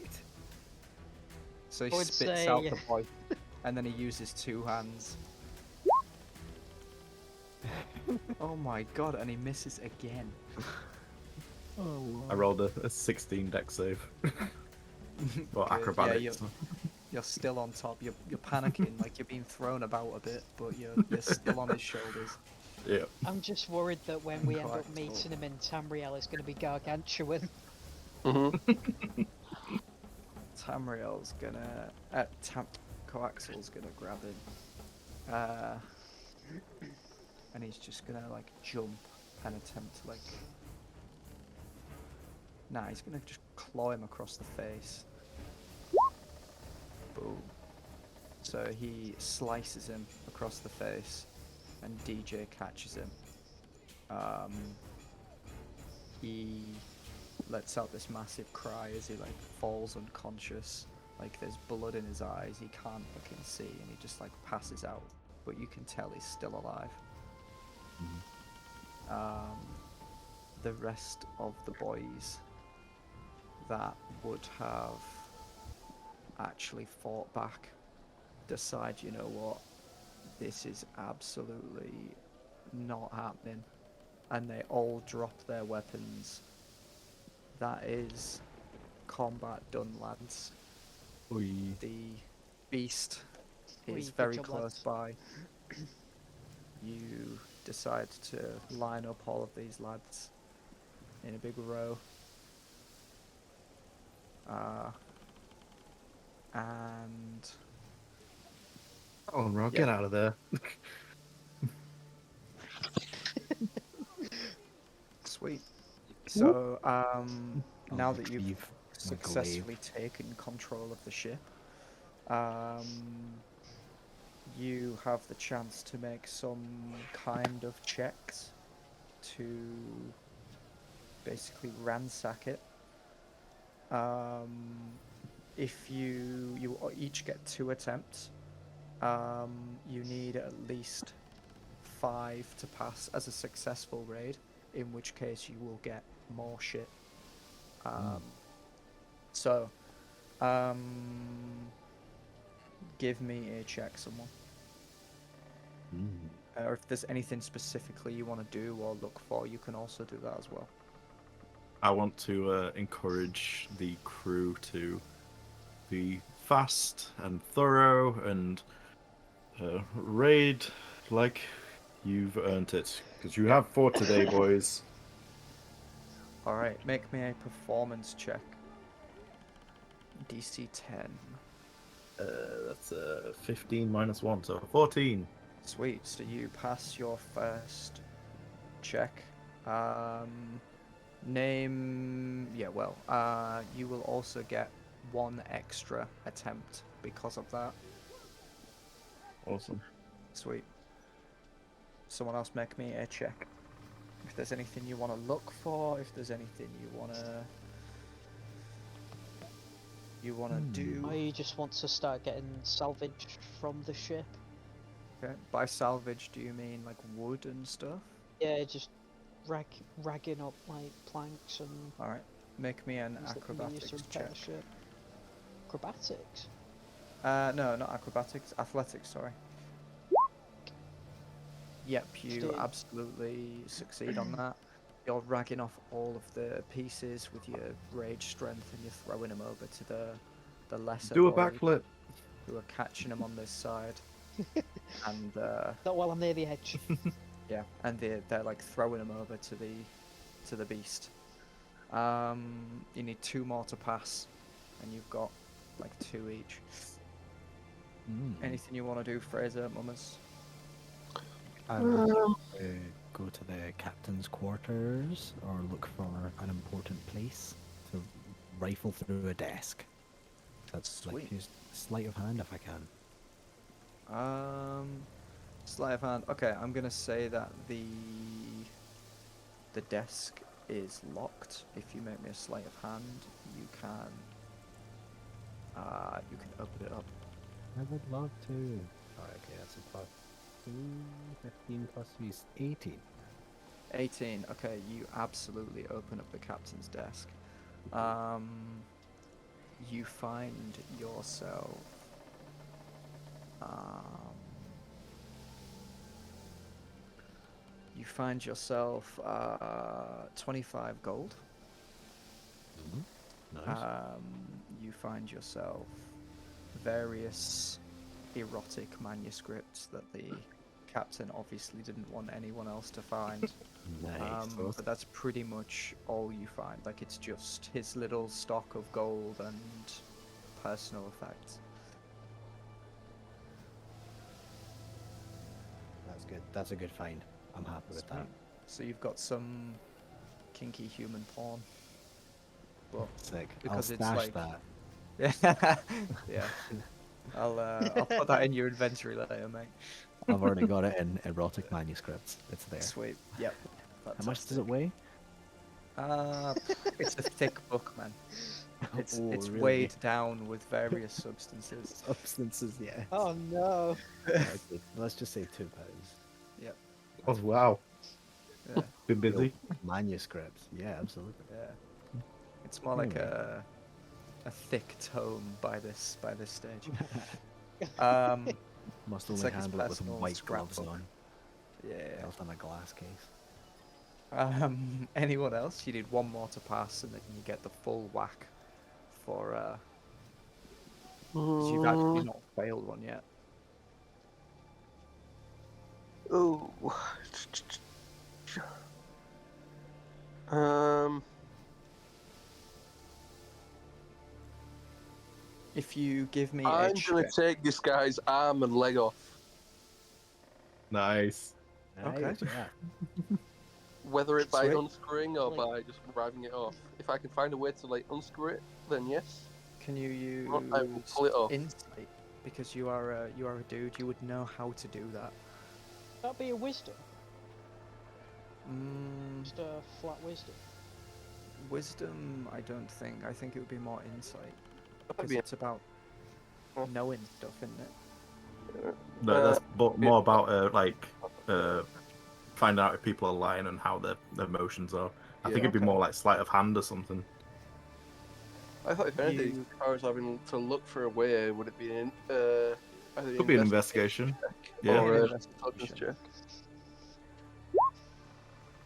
So he I would spits out say- the boy, and then he uses two hands. Oh my god, and he misses again. Oh, I rolled a 16 deck save. Or Good. acrobatics. Yeah, you're still on top. You're panicking, like you're being thrown about a bit, but you're still on his shoulders. Yeah. I'm just worried that when we end up Quite meeting him in Tamriel, it's going to be gargantuan. Mm-hmm. Tamriel's gonna, Coaxal's gonna grab him, and he's just gonna like jump and attempt to like. Nah, he's gonna just claw him across the face. Boom. So he slices him across the face, and DJ catches him. He lets out this massive cry as he like falls unconscious. Like there's blood in his eyes, he can't fucking see, and he just like passes out. But you can tell he's still alive. The rest of the boys that would have actually fought back decide, you know what, this is absolutely not happening, and they all drop their weapons. That is combat done, lads. Oi. The beast Oi, is good very job, close lads. by. You decide to line up all of these lads in a big row. And Oh, Rob, Yeah. get out of there. sweet. So, now Oh, that you've cleave. successfully taken control of the ship, you have the chance to make some kind of checks to basically ransack it. If you each get 2 attempts, you need at least 5 to pass as a successful raid, in which case you will get more shit. So, give me a check, someone. Or if there's anything specifically you want to do or look for, you can also do that as well. I want to encourage the crew to be fast and thorough and raid like you've earned it. Because you have fought today, boys. Alright, make me a performance check. DC 10. That's 15 minus 1, so 14. Sweet, so you pass your first check. You will also get 1 extra attempt because of that. Awesome. Sweet. Someone else make me a check. If there's anything you want to look for, if there's anything you want to do. Or you just want to start getting salvage from the ship? Okay. By salvage, do you mean like wood and stuff? Yeah, just ragging up like planks and. Alright. Make me an things that can be used acrobatics to repair check. the ship. Acrobatics? No, not acrobatics. Athletics, sorry. Yep, you Still. absolutely succeed on that. You're ragging off all of the pieces with your rage strength and you're throwing them over to the lesser Do a boys backflip. who are catching them on this side. And Not while I'm near the edge. yeah, and they're like throwing them over to the beast. You need 2 more to pass, and you've got like 2 each. Anything you want to do, Fraser, Mummers? I would go to the captain's quarters or look for an important place to rifle through a desk. That's like Sweet. use sleight of hand if I can. Sleight of hand. Okay, I'm gonna say that the desk is locked. If you make me a sleight of hand, you can open it up. I would love to. Oh, okay, that's a plus 2, 15 plus 3 is 18. 18. Okay, you absolutely open up the captain's desk. You find yourself. You find yourself 25 gold. Nice. You find yourself various erotic manuscripts that the captain obviously didn't want anyone else to find. Nice. But that's pretty much all you find. Like, it's just his little stock of gold and personal effects. That's good. That's a good find. I'm happy with that. So you've got some kinky human porn. But Sick. because I'll it's stash like- that. yeah. I'll put that in your inventory later, mate. I've already got it in erotic manuscripts. It's there. Sweet. Yep. How much does it weigh? It's a thick book, man. It's Oh, it's really? weighed down with various substances. Substances, yeah. Oh no! Okay, let's just say £2. Yep. Oh, wow. Yeah. Been busy. Manuscripts, yeah, absolutely. Yeah. It's more like a thick tome by this stage. Must It's only like his handle it with personal white gloves scrapbook. on. Yeah. Else on a glass case. Anyone else? You need 1 more to pass, and then you get the full whack for. 'Cause you've actually not failed one yet. Ooh. If you give me I'm a gonna check, take this guy's arm and leg off. Nice. Okay. Nice, yeah. Whether it by Sweet. unscrewing or by just riving it off. If I can find a way to like unscrew it, then yes. can you use Well, I will pull it off. insight? Because you are a dude. You would know how to do that. That'd be a wisdom. Mm, Just a flat wisdom. wisdom, I don't think. I think it would be more insight. That'd Because be- it's about Oh. knowing stuff, isn't it? No, that's more about finding out if people are lying and how their emotions are. I think Yeah. it'd be more like sleight of hand or something. I thought if anything, You- if I was having to look for a way, would it be an either Could be an investigation. check Yeah. or An a investigation. intelligence check?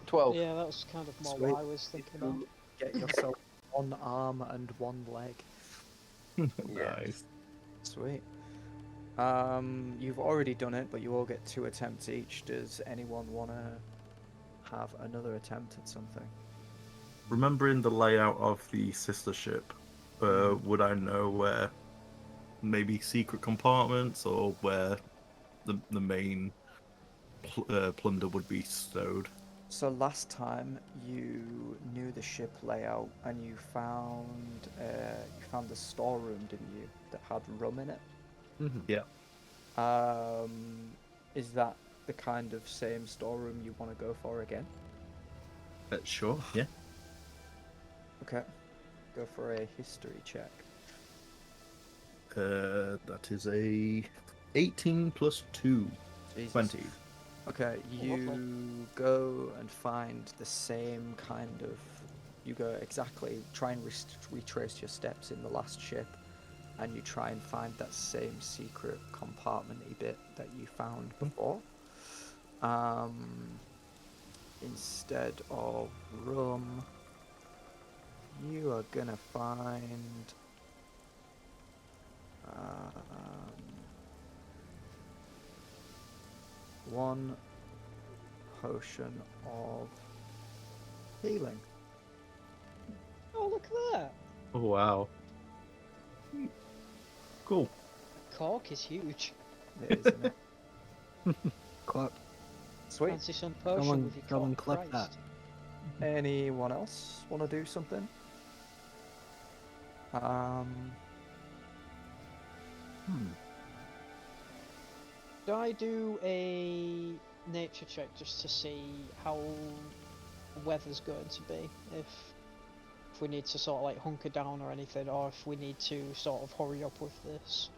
12. Yeah, that was kind of more Sweet. what I was thinking about. Get yourself 1 arm and 1 leg. Yeah. Nice. Sweet. You've already done it, but you all get 2 attempts each. Does anyone want to have another attempt at something? Remembering the layout of the sister ship, would I know where maybe secret compartments or where the main plunder would be stowed? So last time you knew the ship layout and you found the storeroom, didn't you? That had rum in it. Yeah. Is that the kind of same storeroom you want to go for again? Sure. Yeah. Okay. Go for a history check. That is a 18 plus 2. Jesus. 20. Okay, you go and find the same kind of. You go exactly, try and retrace your steps in the last ship, and you try and find that same secret compartment-y bit that you found before. Instead of rum, you are gonna find. One potion of healing. Oh, look at that! Oh wow. Cool. Cork is huge. It is, isn't it? Clark, Sweet. Fancy some come potion on, with your come on, cork clip Christ. that. Anyone else want to do something? Do I do a nature check just to see how the weather's going to be? If we need to sort of like hunker down or anything, or if we need to sort of hurry up with this?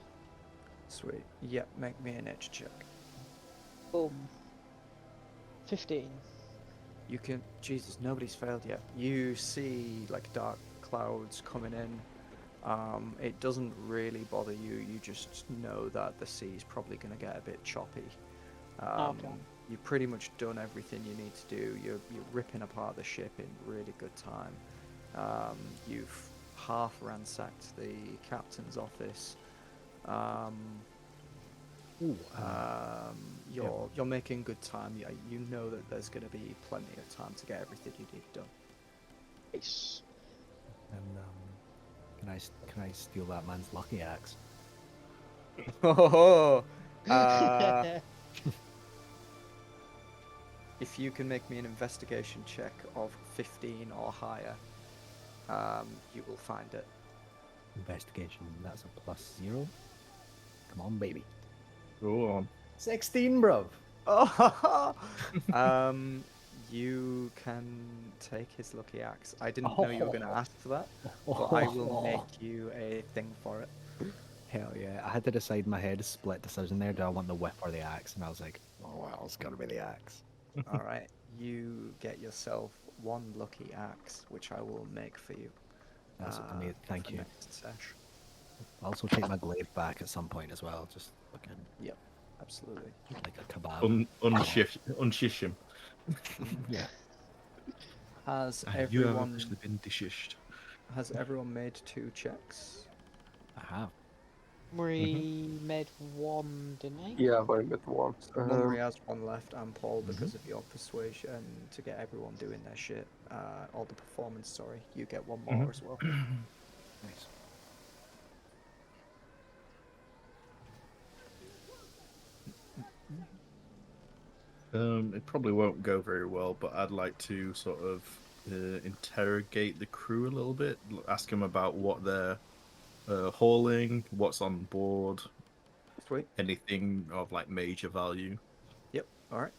Sweet. Yep, make me a nature check. Boom. 15. You can. Jesus, nobody's failed yet. You see like dark clouds coming in. It doesn't really bother you. You just know that the sea's probably going to get a bit choppy. Okay. You've pretty much done everything you need to do. You're ripping apart the ship in really good time. You've half ransacked the captain's office. You're making good time. You know that there's going to be plenty of time to get everything you need done. Nice. And can I steal that man's lucky axe? If you can make me an investigation check of 15 or higher, you will find it. Investigation. That's a +0. Come on, baby. Go on. 16, bruv. You can take his lucky axe. I didn't know you were going to ask for that, but I will make you a thing for it. Hell yeah. I had to decide in my head, split decision there. Do I want the whip or the axe? And I was like, oh, well, it's got to be the axe. All right, you get yourself one lucky axe, which I will make for you. That's amazing. Thank for you. next sesh. I'll also take my glaive back at some point as well. Just looking Yep, absolutely. like a kebab. Unshish him. Yeah. Has You have everyone actually been dishished. made 2 checks? I have. We made one, didn't I? Yeah, I've only made the one. Mummery has 1 left, and Paul, because of your persuasion to get everyone doing their shit, all the performance, sorry, you get 1 more as well. Nice. It probably won't go very well, but I'd like to sort of interrogate the crew a little bit, ask them about what they're hauling, what's on board, Sweet. anything of like major value. Yep. All right.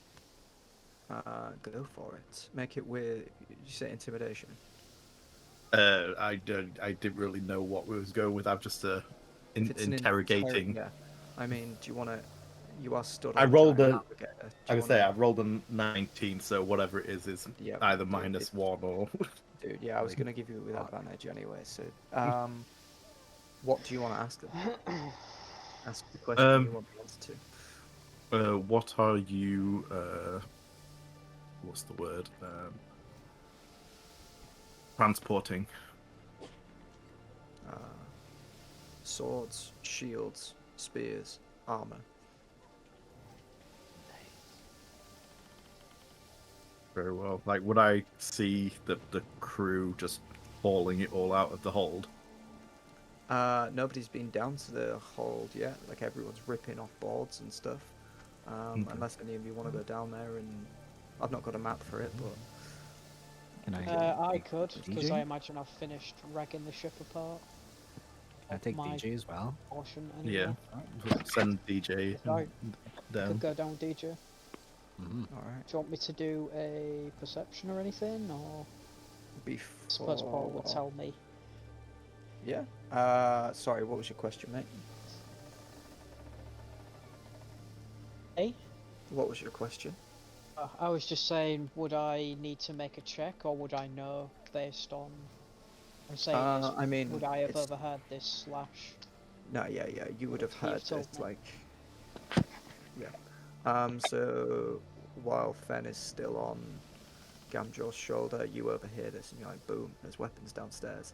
Go for it. Make it with. Did you say intimidation? I didn't really know what we was going with. I'm just If it's an interrogating. yeah. I mean, do you want to? You are stood. I on rolled giant a- navigator. Do I you can say wanna- I've rolled a 19, so whatever it is Yeah, either dude, -1 or. Dude, yeah, I was gonna give you it with advantage anyway. So, what do you want to ask them? Ask the question you want the answer to. What are you? What's the word? Transporting. swords, shields, spears, armor. Very well. Like, would I see the crew just hauling it all out of the hold? Nobody's been down to the hold yet. Like everyone's ripping off boards and stuff. Okay. Unless any of you want to go down there, and I've not got a map for it, but Can I? I could, because DJ? I imagine I've finished ragging the ship apart. Can I take my DJ as well? portion Yeah. anyway. Send DJ Right. down. Could go down with DJ. Mm-hmm. all right. Do you want me to do a perception or anything, or I suppose Paul will Before. tell me? Yeah. Sorry, what was your question, mate? Eh? What was your question? I was just saying, would I need to make a check, or would I know based on? I'm saying, I mean, would I have it's- overheard this slash? No, yeah, you would have You've heard told it, me. like, yeah. So while Fen is still on Gamjor's shoulder, you overhear this, and you're like, boom, there's weapons downstairs.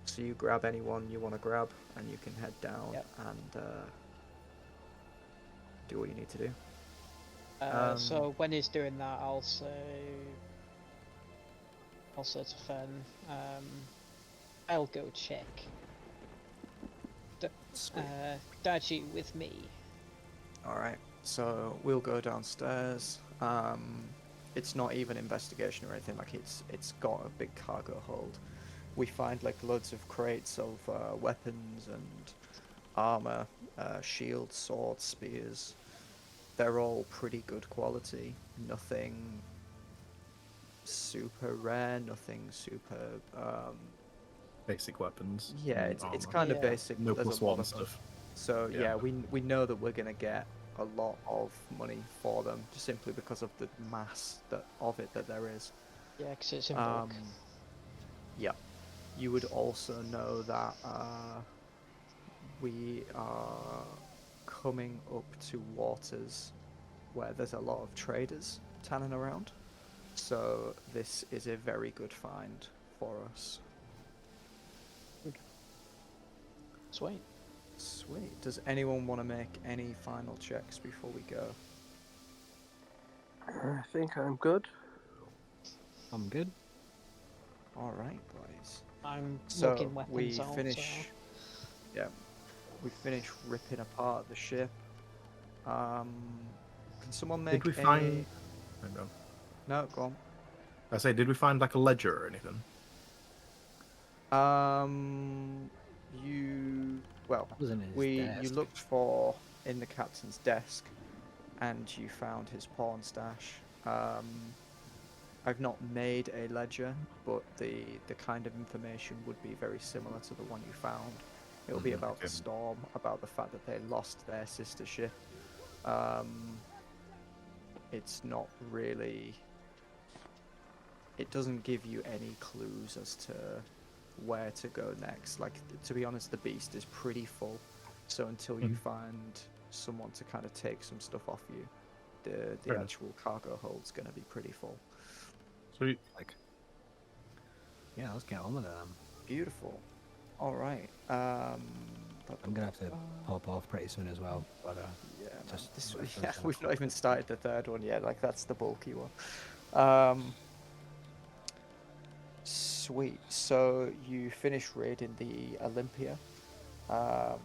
So you grab anyone you want to grab, and you can head down Yep. and do what you need to do. So when he's doing that, I'll say to Fen, I'll go check. Sweet. Dar Jee with me. All right, so we'll go downstairs. It's not even investigation or anything. Like it's got a big cargo hold. We find like loads of crates of weapons and armor, shields, swords, spears. They're all pretty good quality. Nothing super rare. Nothing super. Basic weapons. Yeah, and it's armor. kind of Yeah. basic. No but there's plus a lot one of them. stuff. So Yeah. yeah, we know that we're gonna get a lot of money for them, just simply because of the mass of it that there is. Yeah, 'cause it's in bulk. Yeah. You would also know that we are coming up to waters where there's a lot of traders tanning around. So this is a very good find for us. Sweet. Sweet. Does anyone want to make any final checks before we go? I think I'm good. I'm good. All right, boys. I'm So looking weapons we out. finish. Yeah, we finish ripping apart the ship. Can someone make? Did we a... find? I don't know. No, go I say, did we find like a ledger or anything? on. You well, That was in his you desk. looked for in the captain's desk, and you found his pawn stash. I've not made a ledger, but the kind of information would be very similar to the one you found. It'll be Mhm, about the okay. storm, about the fact that they lost their sister ship. It's not really. It doesn't give you any clues as to where to go next. Like, to be honest, the beast is pretty full. So until you Mhm. find someone to kind of take some stuff off you, the Fair enough. actual cargo hold's going to be pretty full. Sweet. Like, yeah, let's get on with it. Beautiful. All right. I'm gonna have to pop off pretty soon as well. But Yeah, man, just this, wait for yeah, the we've not even focus. started the third one yet. Like, that's the bulky one. Sweet. So you finish raiding the Olympia. How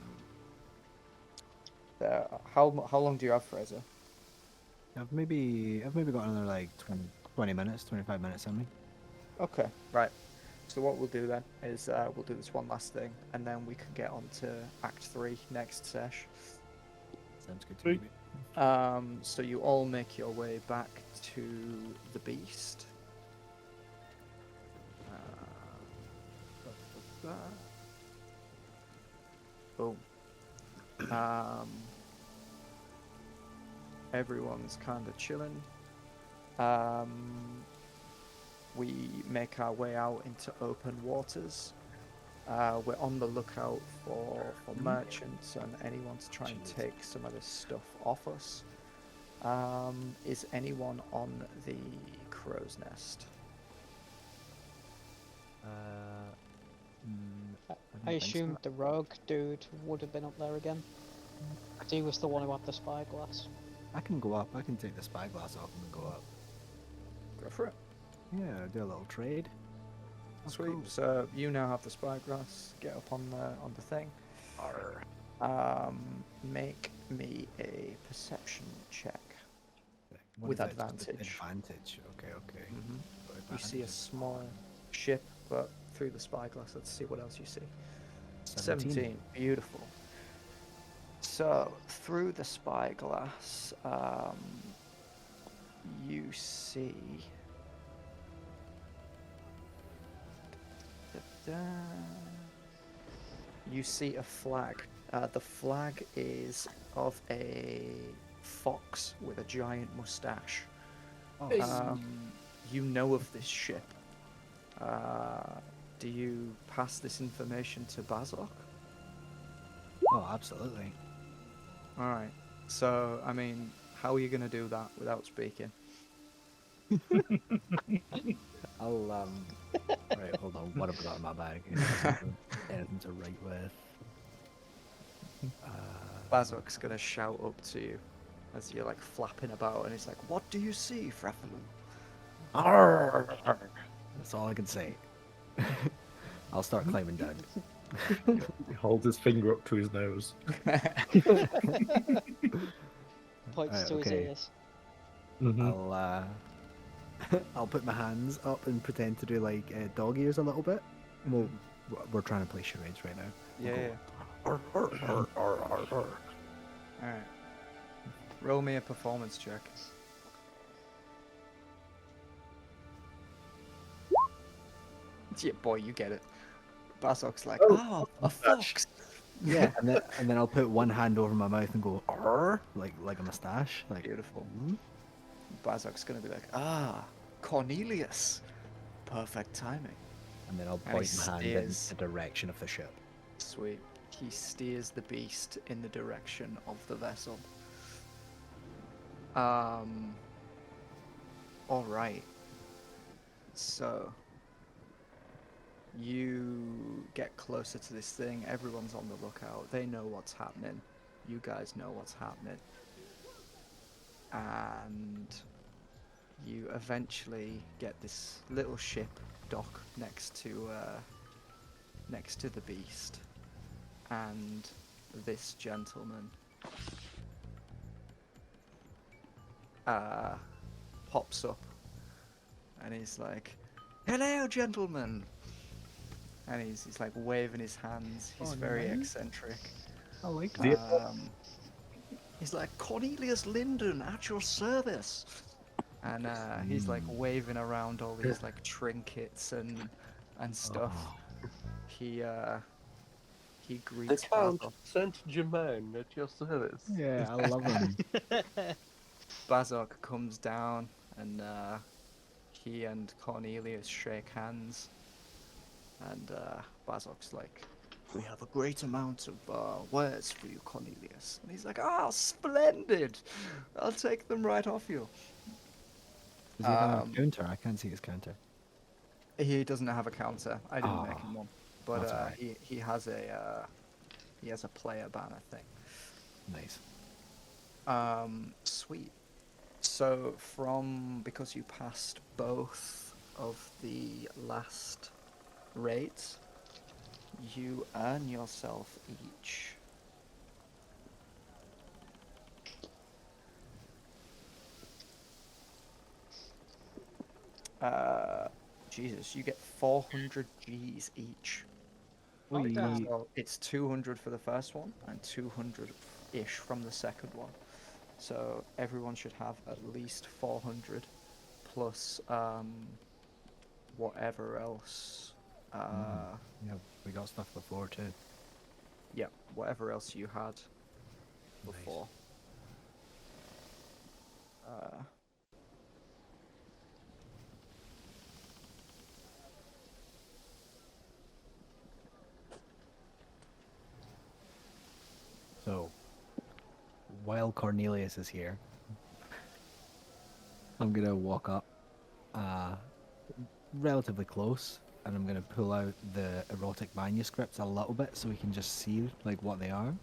long do you have, Fraser? I've maybe got another like 20 minutes, 25 minutes on me. Okay, right. So what we'll do then is we'll do this one last thing, and then we can get on to Act 3 next sesh. Sounds good to Sweet. me. So you all make your way back to the beast. Boom. Everyone's kind of chilling. We make our way out into open waters. We're on the lookout for merchants and anyone to try and Jeez. take some of this stuff off us. Is anyone on the crow's nest? I didn't think so. assumed the rogue dude would have been up there again. He was the one who had the spyglass. I can go up. I can take the spyglass off and go up. Go for it. Yeah, do a little trade. That's Sweet. cool. So you now have the spyglass. Get up on the thing. Arr. Make me a perception check. What With is that? Just advantage. Advantage. Okay, okay. Mhm. Got You see a advantage. small ship, but through the spyglass. Let's see what else you see. 17. 17. Beautiful. So, through the spyglass, you see. You see a flag. The flag is of a fox with a giant mustache. Oh, You know of this ship. Do you pass this information to Bazok? oh, absolutely. Alright. So, I mean, how are you going to do that without speaking? I'll Right, hold on. What have I got in my bag? Anything to write with? Bazok's going to shout up to you as you're like flapping about, and he's like, "What do you see, Frafilu?" That's all I can say. I'll start climbing down. He holds his finger up to his nose. Points Right, to his okay. ears. I'll I'll put my hands up and pretend to do like dog ears a little bit. Well, we're trying to play charades right now. Yeah. Arr, arr, arr, arr, arr, arr. Alright. Roll me a performance check. Yeah, boy, you get it. Bazok's like, "Oh, a fox." Yeah, and then I'll put one hand over my mouth and go arr, like a mustache. Like Beautiful. "Hmm?" Bazok's gonna be like, "Ah, Cornelius. Perfect timing." And then I'll And he point my hand in steers. the direction of the ship. Sweet. He steers the beast in the direction of the vessel. Alright. So you get closer to this thing, everyone's on the lookout, they know what's happening. You guys know what's happening. And you eventually get this little ship dock next to the beast, and this gentleman pops up, and he's like, "Hello, gentlemen," and he's like waving his hands. He's Oh, very nice. eccentric. I like Yeah. He's like, "Cornelius Linden at your service," and he's like waving around all these like trinkets and stuff. Oh. He The greets Count Bazok. Saint Germain at your service. Yeah, I love him. Bazok comes down, and he and Cornelius shake hands. And Bazok's like, "We have a great amount of wares for you, Cornelius." And he's like, "Ah, splendid! I'll take them right off you." Does he have a counter? I can't see his counter. He doesn't have a counter. I didn't make Oh, him one, but that's alright. he has a player banner thing. Nice. Sweet. So because you passed both of the last raids, you earn yourself each Jesus, you get 400 Gs each. Oh, damn. So it's 200 for the first one and 200-ish from the second one. So everyone should have at least 400 plus whatever else. Yeah, we got stuff before too. Yeah, whatever else you had before. So, while Cornelius is here, I'm gonna walk up, relatively close, and I'm gonna pull out the erotic manuscripts a little bit so we can just see like what they are.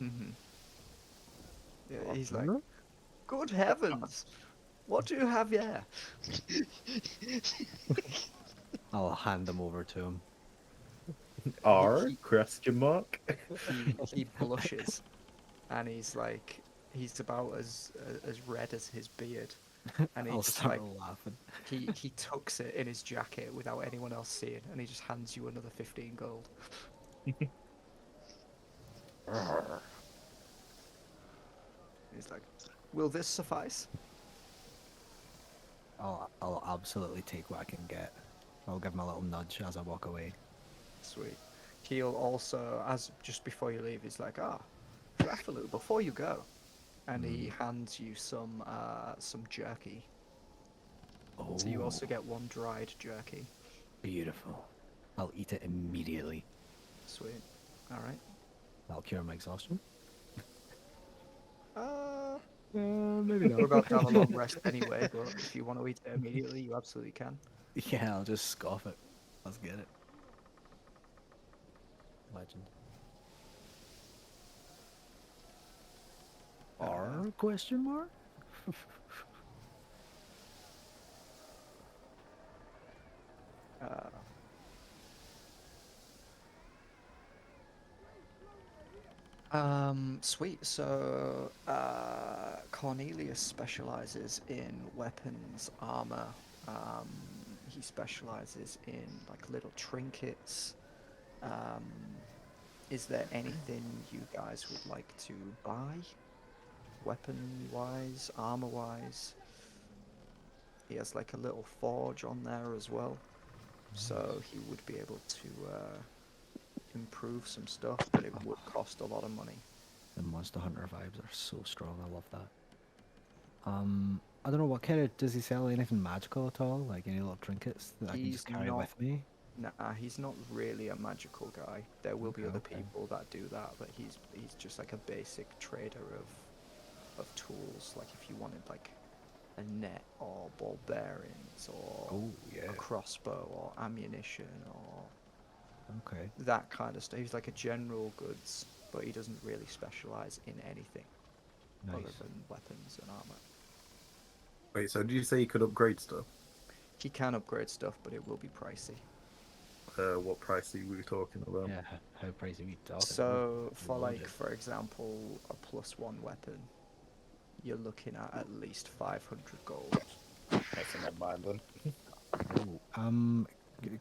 Mm-hmm. Yeah, he's like, good heavens, what do you have here? I'll hand them over to him. R? he- Question mark? He blushes, and he's like, he's about as red as his beard, and he I'll just start like laughing. he tucks it in his jacket without anyone else seeing, and he just hands you another 15 gold. He's like, will this suffice? I'll absolutely take what I can get. I'll give him a little nudge as I walk away. Sweet. He'll also, as just before you leave, he's like, Frafilu, before you go, and he hands you some jerky. Oh, So you also get one dried jerky. beautiful. I'll eat it immediately. Sweet. All right. That'll cure my exhaustion. Maybe not. We're about to have a long rest anyway, but if you want to eat it immediately, you absolutely can. Yeah, I'll just scoff it. Let's get it. Legend. R question mark? Sweet. So, Cornelius specializes in weapons, armor. He specializes in like little trinkets. Is there anything you guys would like to buy? Weapon-wise, armor-wise? He has like a little forge on there as well. So he would be able to improve some stuff, but it would cost a lot of money. The Monster Hunter vibes are so strong. I love that. I don't know, what kind of, does he sell anything magical at all? Like any little trinkets that I can just carry with me? Nah, he's not really a magical guy. There will be other Okay. people that do that, but he's just like a basic trader of tools. Like if you wanted like a net or ball bearings or Oh, yeah. a crossbow or ammunition or Okay. that kind of stuff. He's like a general goods, but he doesn't really specialize in anything other Nice. than weapons and armor. Wait, so did you say you could upgrade stuff? He can upgrade stuff, but it will be pricey. What price are we talking about? Yeah, how pricey are we talking? So for like, Loaded. for example, a +1 weapon, you're looking at least 500 gold. That's in my mind then. Oh,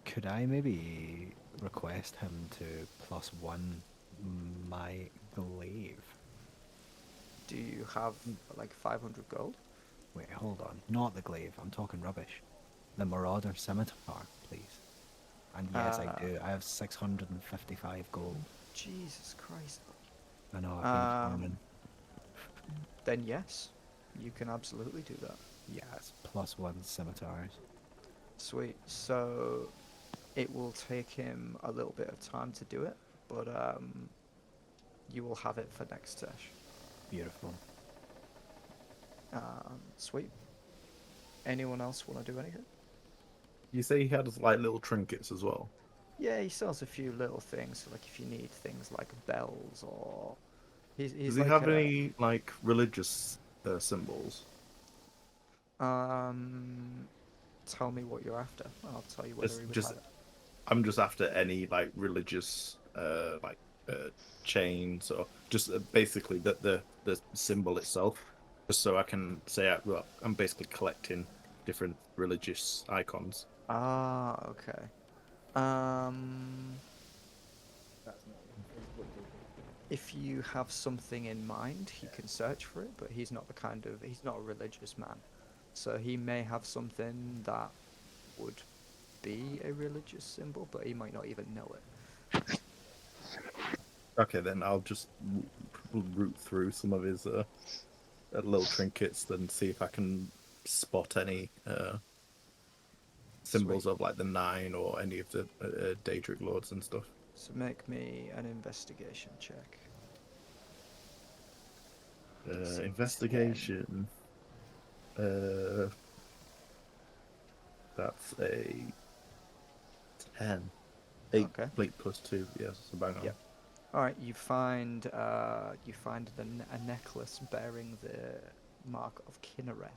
could I maybe request him to +1 my glaive? Do you have like 500 gold? Wait, hold on. Not the glaive. I'm talking rubbish. The Marauder Scimitar, please. And yes, I do. I have 655 gold. Jesus Christ. I know, I've been farming. Then yes, you can absolutely do that. Yes, +1 scimitars. Sweet. So it will take him a little bit of time to do it, but you will have it for next sesh. Beautiful. Sweet. Anyone else want to do anything? You say he had like little trinkets as well. Yeah, he sells a few little things. So like if you need things like bells or he's Does he like have any like religious symbols? Tell me what you're after. I'll tell you whether he would have it. I'm just after any like religious chains or just basically the symbol itself, just so I can say well, I'm basically collecting different religious icons. Ah, okay. If you have something in mind, he can search for it, but he's not he's not a religious man. So he may have something that would be a religious symbol, but he might not even know it. Okay, then I'll just root through some of his little trinkets and see if I can spot any symbols of like the 9 or any of the Daedric lords and stuff. So make me an investigation check. Investigation. That's a 10. 8 Okay. plate plus 2. Yes, so bang on. Yep. All right, you find a necklace bearing the mark of Kinnereth.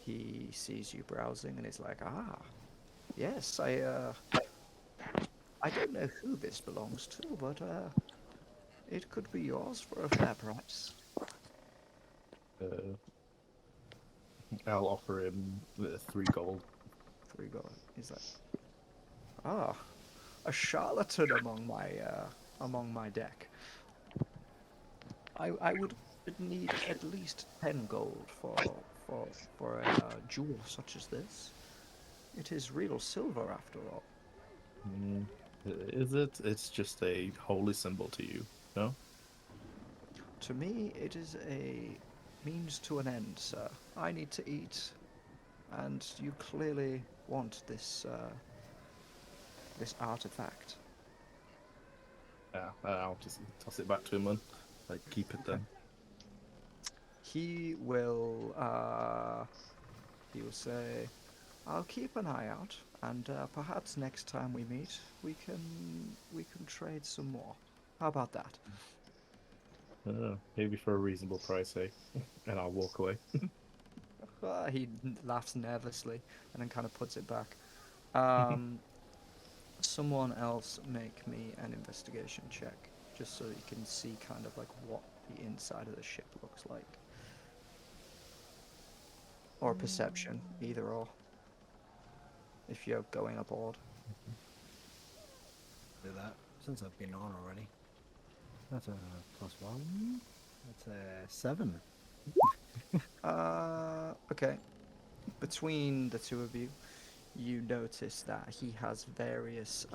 He sees you browsing and is like, "Ah, yes, I don't know who this belongs to, but it could be yours for a fair price." Uh, I'll offer him 3 gold. 3 gold. He's like, "Ah, a charlatan among my deck. I would need at least 10 gold for a jewel such as this. It is real silver after all." Mm, is it? It's just a holy symbol to you, no? To me, it is a means to an end, sir. I need to eat, and you clearly want this artifact. Yeah, I'll just toss it back to him and keep it then. He will say, "I'll keep an eye out, and perhaps next time we meet, we can trade some more. How about that?" Maybe for a reasonable price, eh? And I'll walk away. He laughs nervously and then kind of puts it back. Someone else make me an investigation check, just so you can see kind of like what the inside of the ship looks like. Or perception, either or. If you're going aboard. Do that since I've been on already. That's a +1. That's a 7. Okay. Between the two of you, you notice that he has various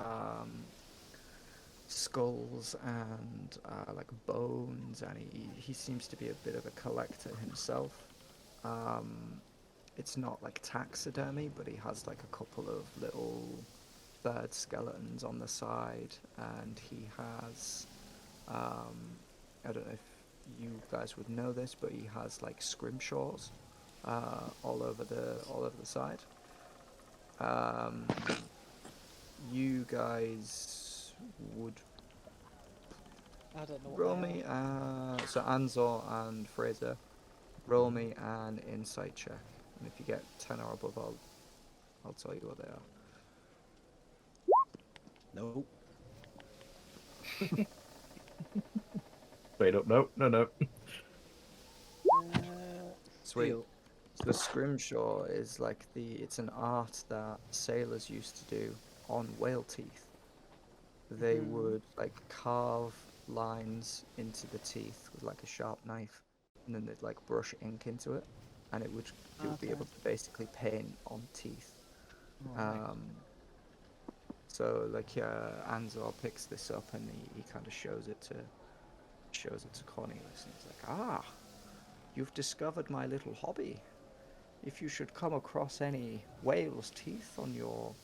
skulls and like bones, and he seems to be a bit of a collector himself. It's not like taxidermy, but he has like a couple of little bird skeletons on the side, and he has I don't know if you guys would know this, but he has like scrimshaws all over the side. You guys would I don't know what roll they me. are. So An-Zaw and Fraser, roll me an insight check, and if you get 10 or above, I'll tell you what they are. Nope. Wait up, no. Sweet. Deal. So the scrimshaw is like it's an art that sailors used to do on whale teeth. They would like carve lines into the teeth with like a sharp knife, and then they'd like brush ink into it, and it would be able to basically paint on teeth. So like An-Zaw picks this up and he kind of shows it to Cornelius, and he's like, "Ah, you've discovered my little hobby. If you should come across any whale's teeth on your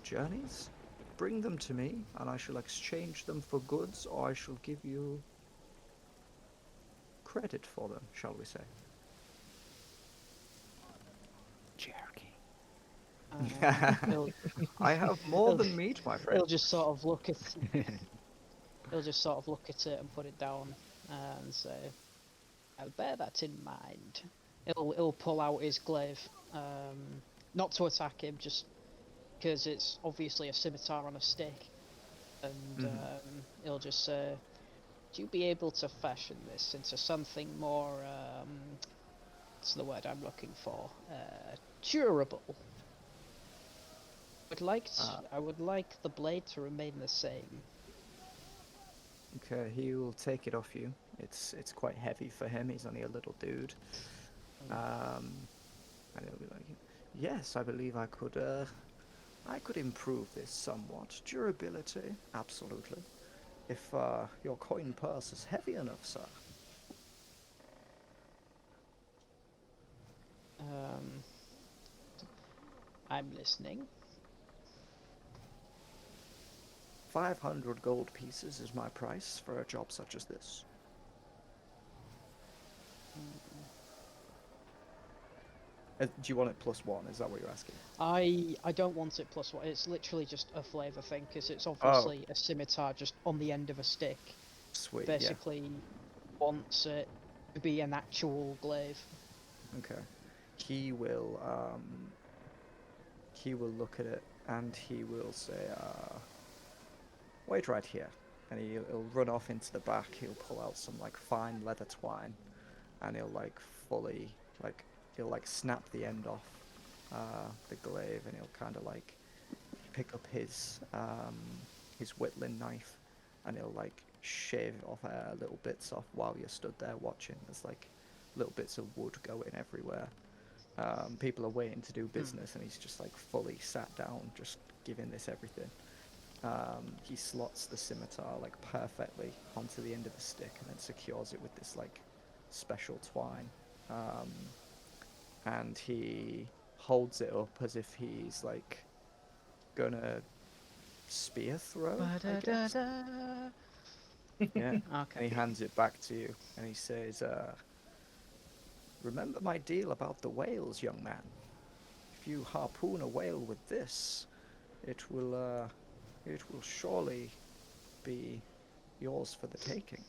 journeys, bring them to me, and I shall exchange them for goods, or I shall give you credit for them, shall we say?" Jerky. I have more than meat, my friend. He'll just sort of look at he'll just sort of look at it and put it down and say, "I'll bear that in mind." He'll pull out his glaive, not to attack him, just because it's obviously a scimitar on a stick, and he'll just say, "Do you be able to fashion this into something more, what's the word I'm looking for? Durable? I would like the blade to remain the same." Okay, he will take it off you. It's quite heavy for him. He's only a little dude. And he'll be like, "Yes, I believe I could improve this somewhat. Durability, absolutely. If your coin purse is heavy enough, sir." I'm listening. 500 gold pieces is my price for a job such as this. Do you want it +1? Is that what you're asking? I don't want it +1. It's literally just a flavour thing because it's Oh. obviously a scimitar just on the end of a stick. Sweet. Basically, wants it to be an actual glaive. Yeah. Okay. He will look at it and he will say, wait right here. And he'll run off into the back. He'll pull out some like fine leather twine, and he'll like fully like he'll like snap the end off the glaive, and he'll kind of like pick up his whittling knife, and he'll like shave off little bits off while you're stood there watching. There's like little bits of wood going everywhere. People are waiting to do business, and he's just like fully sat down, just giving this everything. He slots the scimitar like perfectly onto the end of the stick, and then secures it with this like special twine. And he holds it up as if he's like gonna spear throw, I guess. Yeah. Okay. And he hands it back to you, and he says, remember my deal about the whales, young man. If you harpoon a whale with this, it will surely be yours for the taking.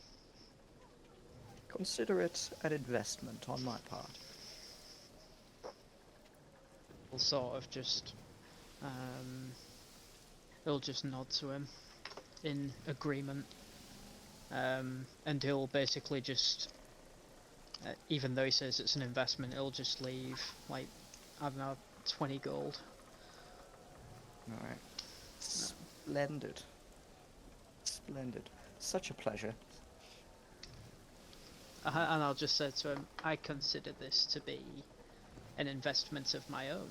Consider it an investment on my part. He'll sort of just, he'll just nod to him in agreement, and he'll basically just, even though he says it's an investment, he'll just leave like, I don't know, 20 gold. All right. Splendid. Splendid. Such a pleasure. And I'll just say to him, I consider this to be an investment of my own.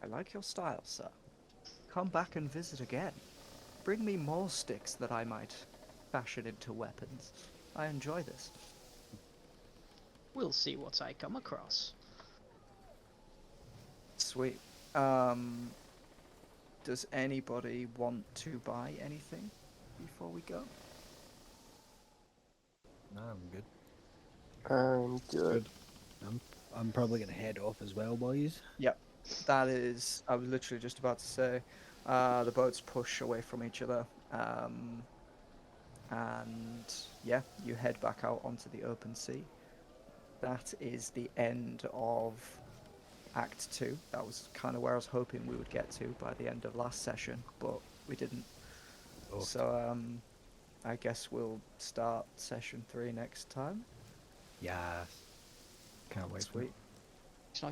I like your style, sir. Come back and visit again. Bring me more sticks that I might fashion into weapons. I enjoy this. We'll see what I come across. Sweet. Does anybody want to buy anything before we go? No, I'm good. Good. I'm probably gonna head off as well, boys. Yep. That is, I was literally just about to say, the boats push away from each other, and yeah, you head back out onto the open sea. That is the end of Act 2. That was kind of where I was hoping we would get to by the end of last session, but we didn't. Oh. So, I guess we'll start session 3 next time. Yeah. Can't wait for it. Sweet.